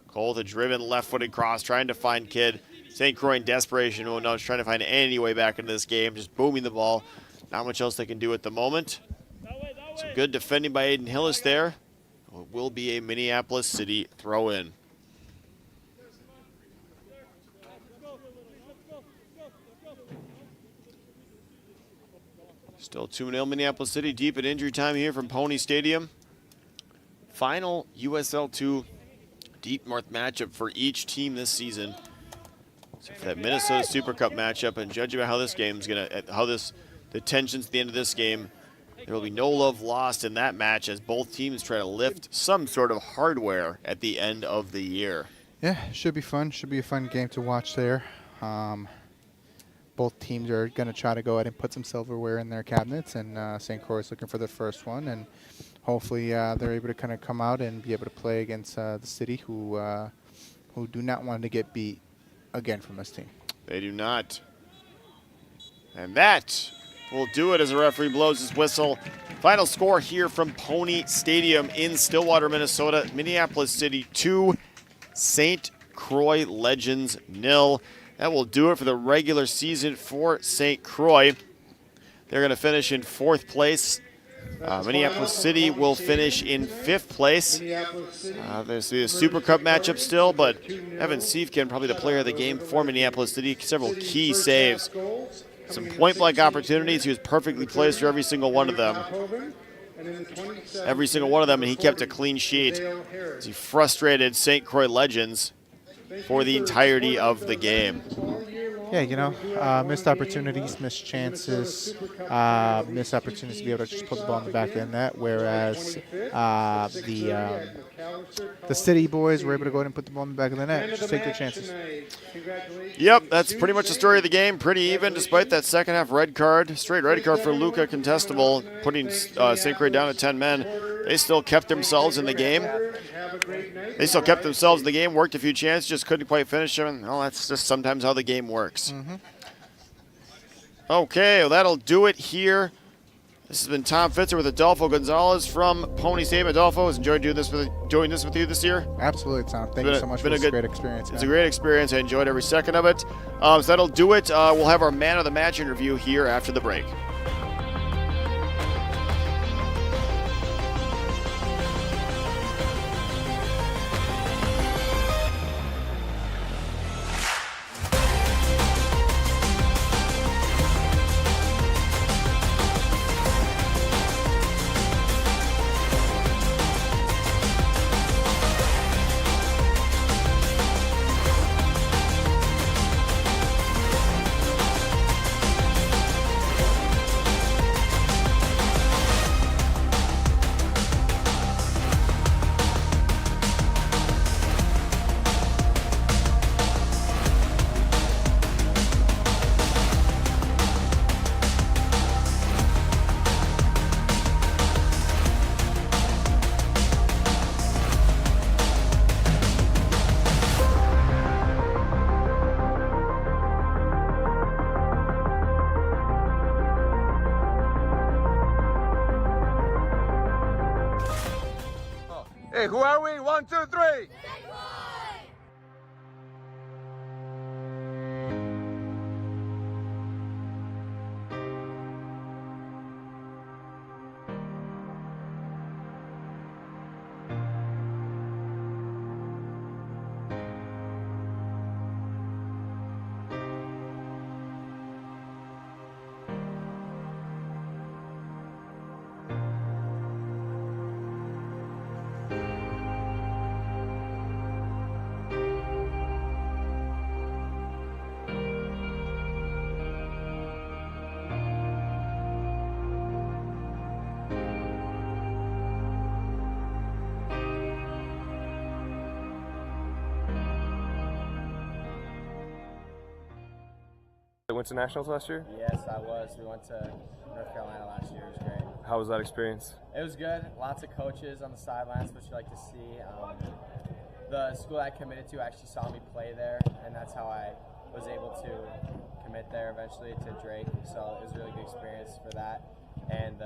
Cole, the driven left-footed cross, trying to find Kidd. St. Croix in desperation, oh no, trying to find any way back into this game, just booming the ball. Not much else they can do at the moment. Some good defending by Aiden Hillis there. It will be a Minneapolis City throw-in. Still 2-0 Minneapolis City, deep in injury time here from Pony Stadium. Final USL 2 Deep North matchup for each team this season. So for that Minnesota Super Cup matchup, and judging by how this game's the tensions at the end of this game, there will be no love lost in that match as both teams try to lift some sort of hardware at the end of the year. Yeah, should be fun. Should be a fun game to watch there. Both teams are going to try to go ahead and put some silverware in their cabinets, and St. Croix is looking for the first one, and hopefully they're able to kind of come out and be able to play against the City, who do not want to get beat again from this team. They do not. And that will do it as the referee blows his whistle. Final score here from Pony Stadium in Stillwater, Minnesota. Minneapolis City 2, St. Croix Legends 0. That will do it for the regular season for St. Croix. They're going to finish in 4th place. Minneapolis City will finish in 5th place. There's the Super Cup matchup still, but Evan Siefkin, probably the player of the game for Minneapolis City. Several key saves. Some point-blank opportunities. He was perfectly placed for every single one of them. And he kept a clean sheet as he frustrated St. Croix Legends for the entirety of the game. Yeah, you know, missed opportunities, missed chances, missed opportunities to be able to just put the ball in the back of the net, whereas the City boys were able to go ahead and put the ball in the back of the net. Just take their chances. Yep, that's pretty much the story of the game. Pretty even despite that second half red card. Straight red card for Luca Contestable, putting St. Croix down to 10 men. They still kept themselves in the game. Worked a few chances, just couldn't quite finish them. Well, that's just sometimes how the game works. Okay, well, that'll do it here. This has been Tom Fitzer with Adolfo Gonzalez from Pony Stadium. Adolfo, has enjoyed doing this with you this year? Absolutely, Tom. Thank you so much for this great experience. It's a great experience. I enjoyed every second of it. So that'll do it. We'll have our Man of the Match interview here after the break. Okay, who are we? 1, 2, 3. Went to nationals last year? Yes, I was. We went to North Carolina last year. It was great. How was that experience? It was good. Lots of coaches on the sidelines, which you like to see. The school I committed to actually saw me play there, and that's how I was able to commit there eventually to Drake. So it was a really good experience for that. And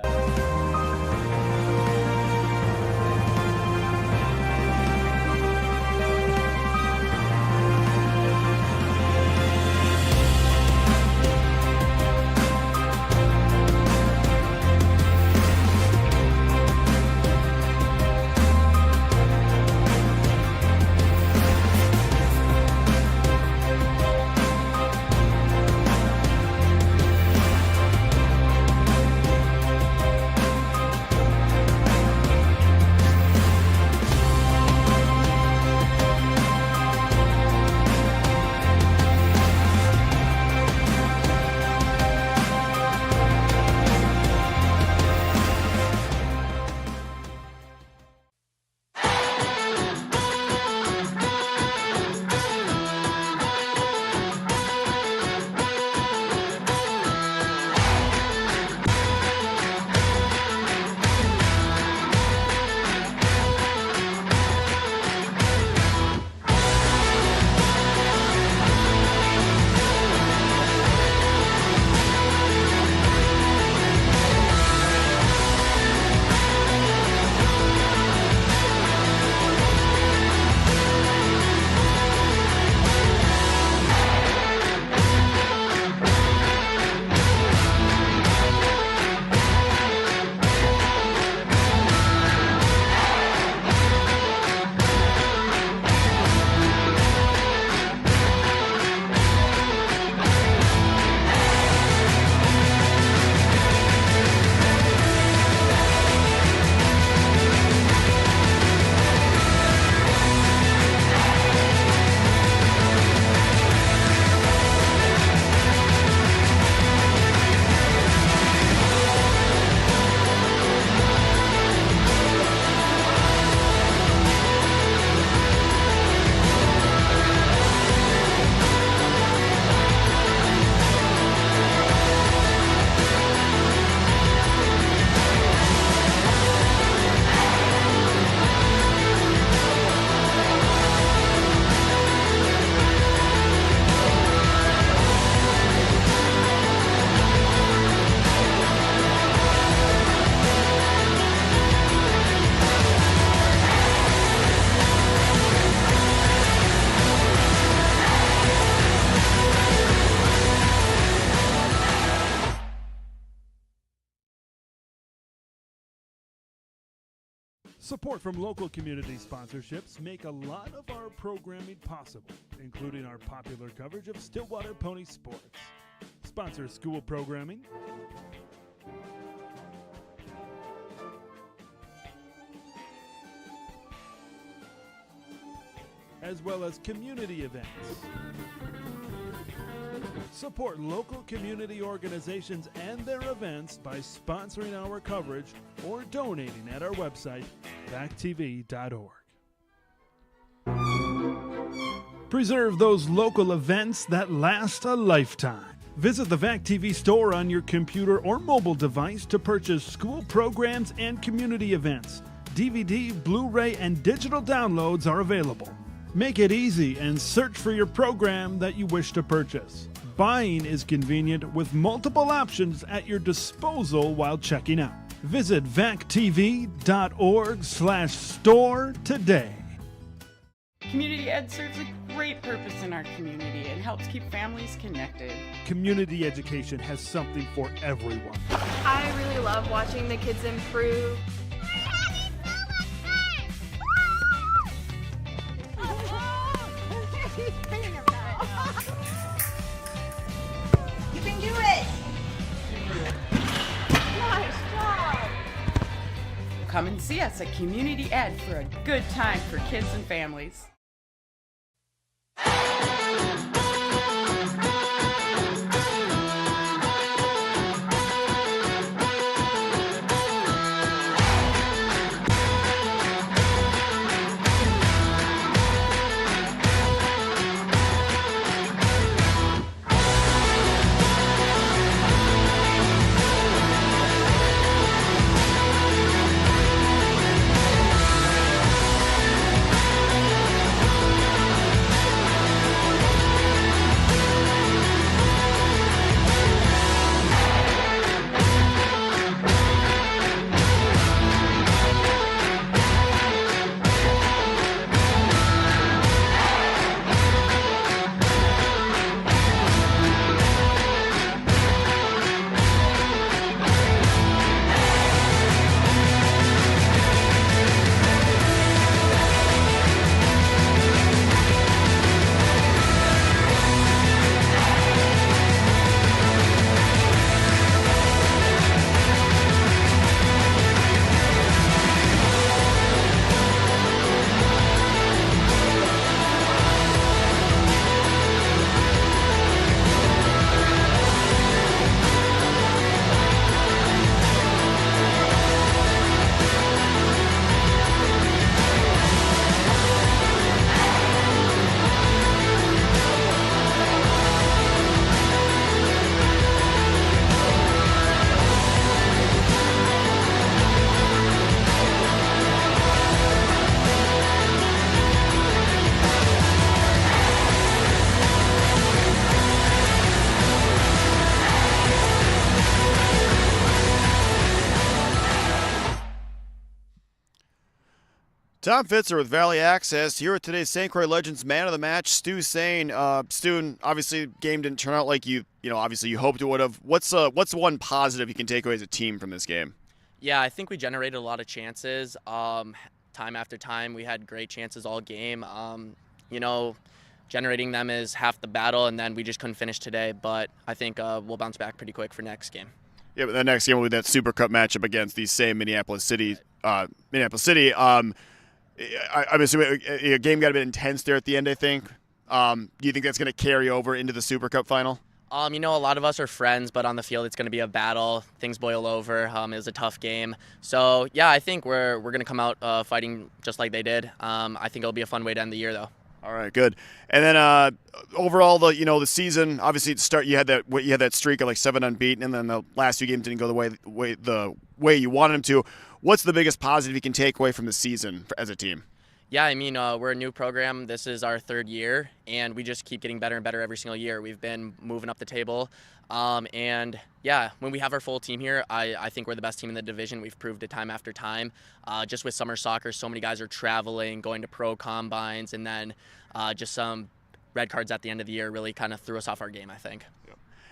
Support from local community sponsorships make a lot of our programming possible, including our popular coverage of Stillwater Pony Sports. Sponsor school programming, as well as community events. Support local community organizations and their events by sponsoring our coverage or donating at our website, vactv.org. Preserve those local events that last a lifetime. Visit the VAC TV store on your computer or mobile device to purchase school programs and community events. DVD, Blu-ray, and digital downloads are available. Make it easy and search for your program that you wish to purchase. Buying is convenient with multiple options at your disposal while checking out. Visit vactv.org/store today. Community Ed serves a great purpose in our community and helps keep families connected. Community education has something for everyone. I really love watching the kids improve. You can do it! Nice job! Come and see us at Community Ed for a good time for kids and families. Tom Fitzer with Valley Access here with today's St. Croix Legends Man of the Match, Stu Sane. Stu, obviously game didn't turn out like you obviously you hoped it would have. What's one positive you can take away as a team from this game? Yeah, I think we generated a lot of chances. Time after time, we had great chances all game. Generating them is half the battle, and then we just couldn't finish today. But I think we'll bounce back pretty quick for next game. Yeah, but the next game will be that Super Cup matchup against the same Minneapolis City. I'm assuming a game got a bit intense there at the end, I think. Do you think that's going to carry over into the Super Cup final? A lot of us are friends, but on the field it's going to be a battle. Things boil over. It was a tough game. So, yeah, I think we're going to come out fighting just like they did. I think it'll be a fun way to end the year, though. All right, good. And then overall, the season, obviously to start, you had that streak of like 7 unbeaten, and then the last few games didn't go the way you wanted them to. What's the biggest positive you can take away from the season as a team? Yeah, we're a new program. This is our 3rd year, and we just keep getting better and better every single year. We've been moving up the table. And, yeah, when we have our full team here, I think we're the best team in the division. We've proved it time after time. Just with summer soccer, so many guys are traveling, going to pro combines, and then just some red cards at the end of the year really kind of threw us off our game, I think.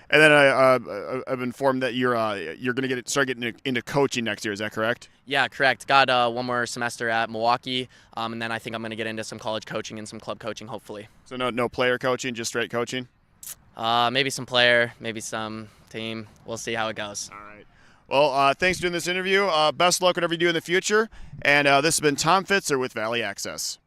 And then I've informed that you're going to start getting into coaching next year. Is that correct? Yeah, correct. Got one more semester at Milwaukee, and then I think I'm going to get into some college coaching and some club coaching, hopefully. So no player coaching, just straight coaching? Maybe some player, maybe some team. We'll see how it goes. All right. Well, thanks for doing this interview. Best of luck whatever you do in the future. And this has been Tom Fitzer with Valley Access.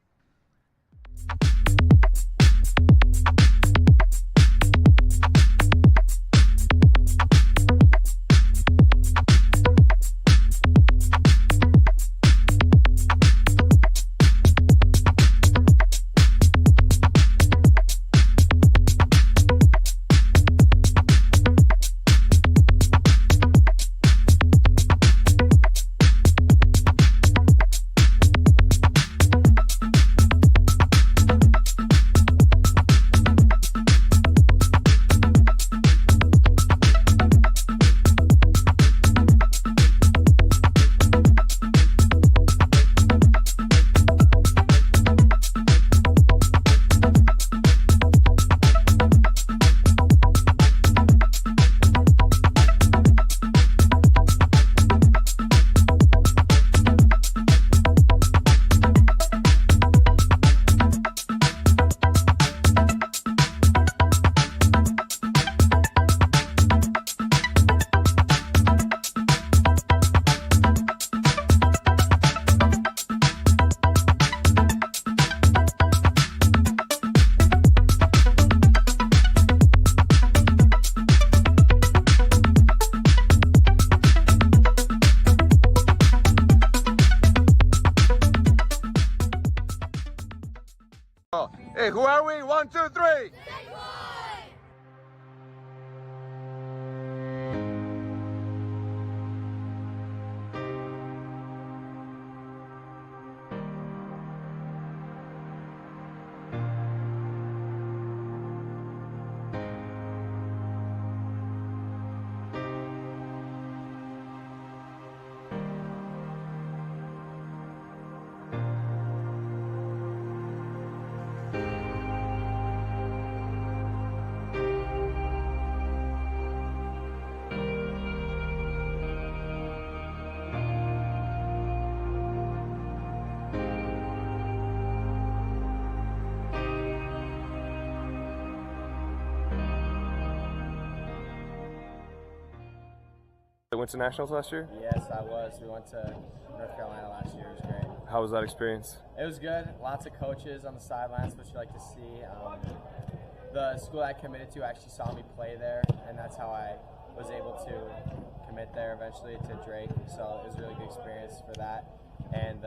Okay, who are we? 1, 2, 3. Went to nationals last year? Yes, I was. We went to North Carolina last year. It was great. How was that experience? It was good. Lots of coaches on the sidelines, which you like to see. The school I committed to actually saw me play there, and that's how I was able to commit there eventually to Drake. So it was a really good experience for that. And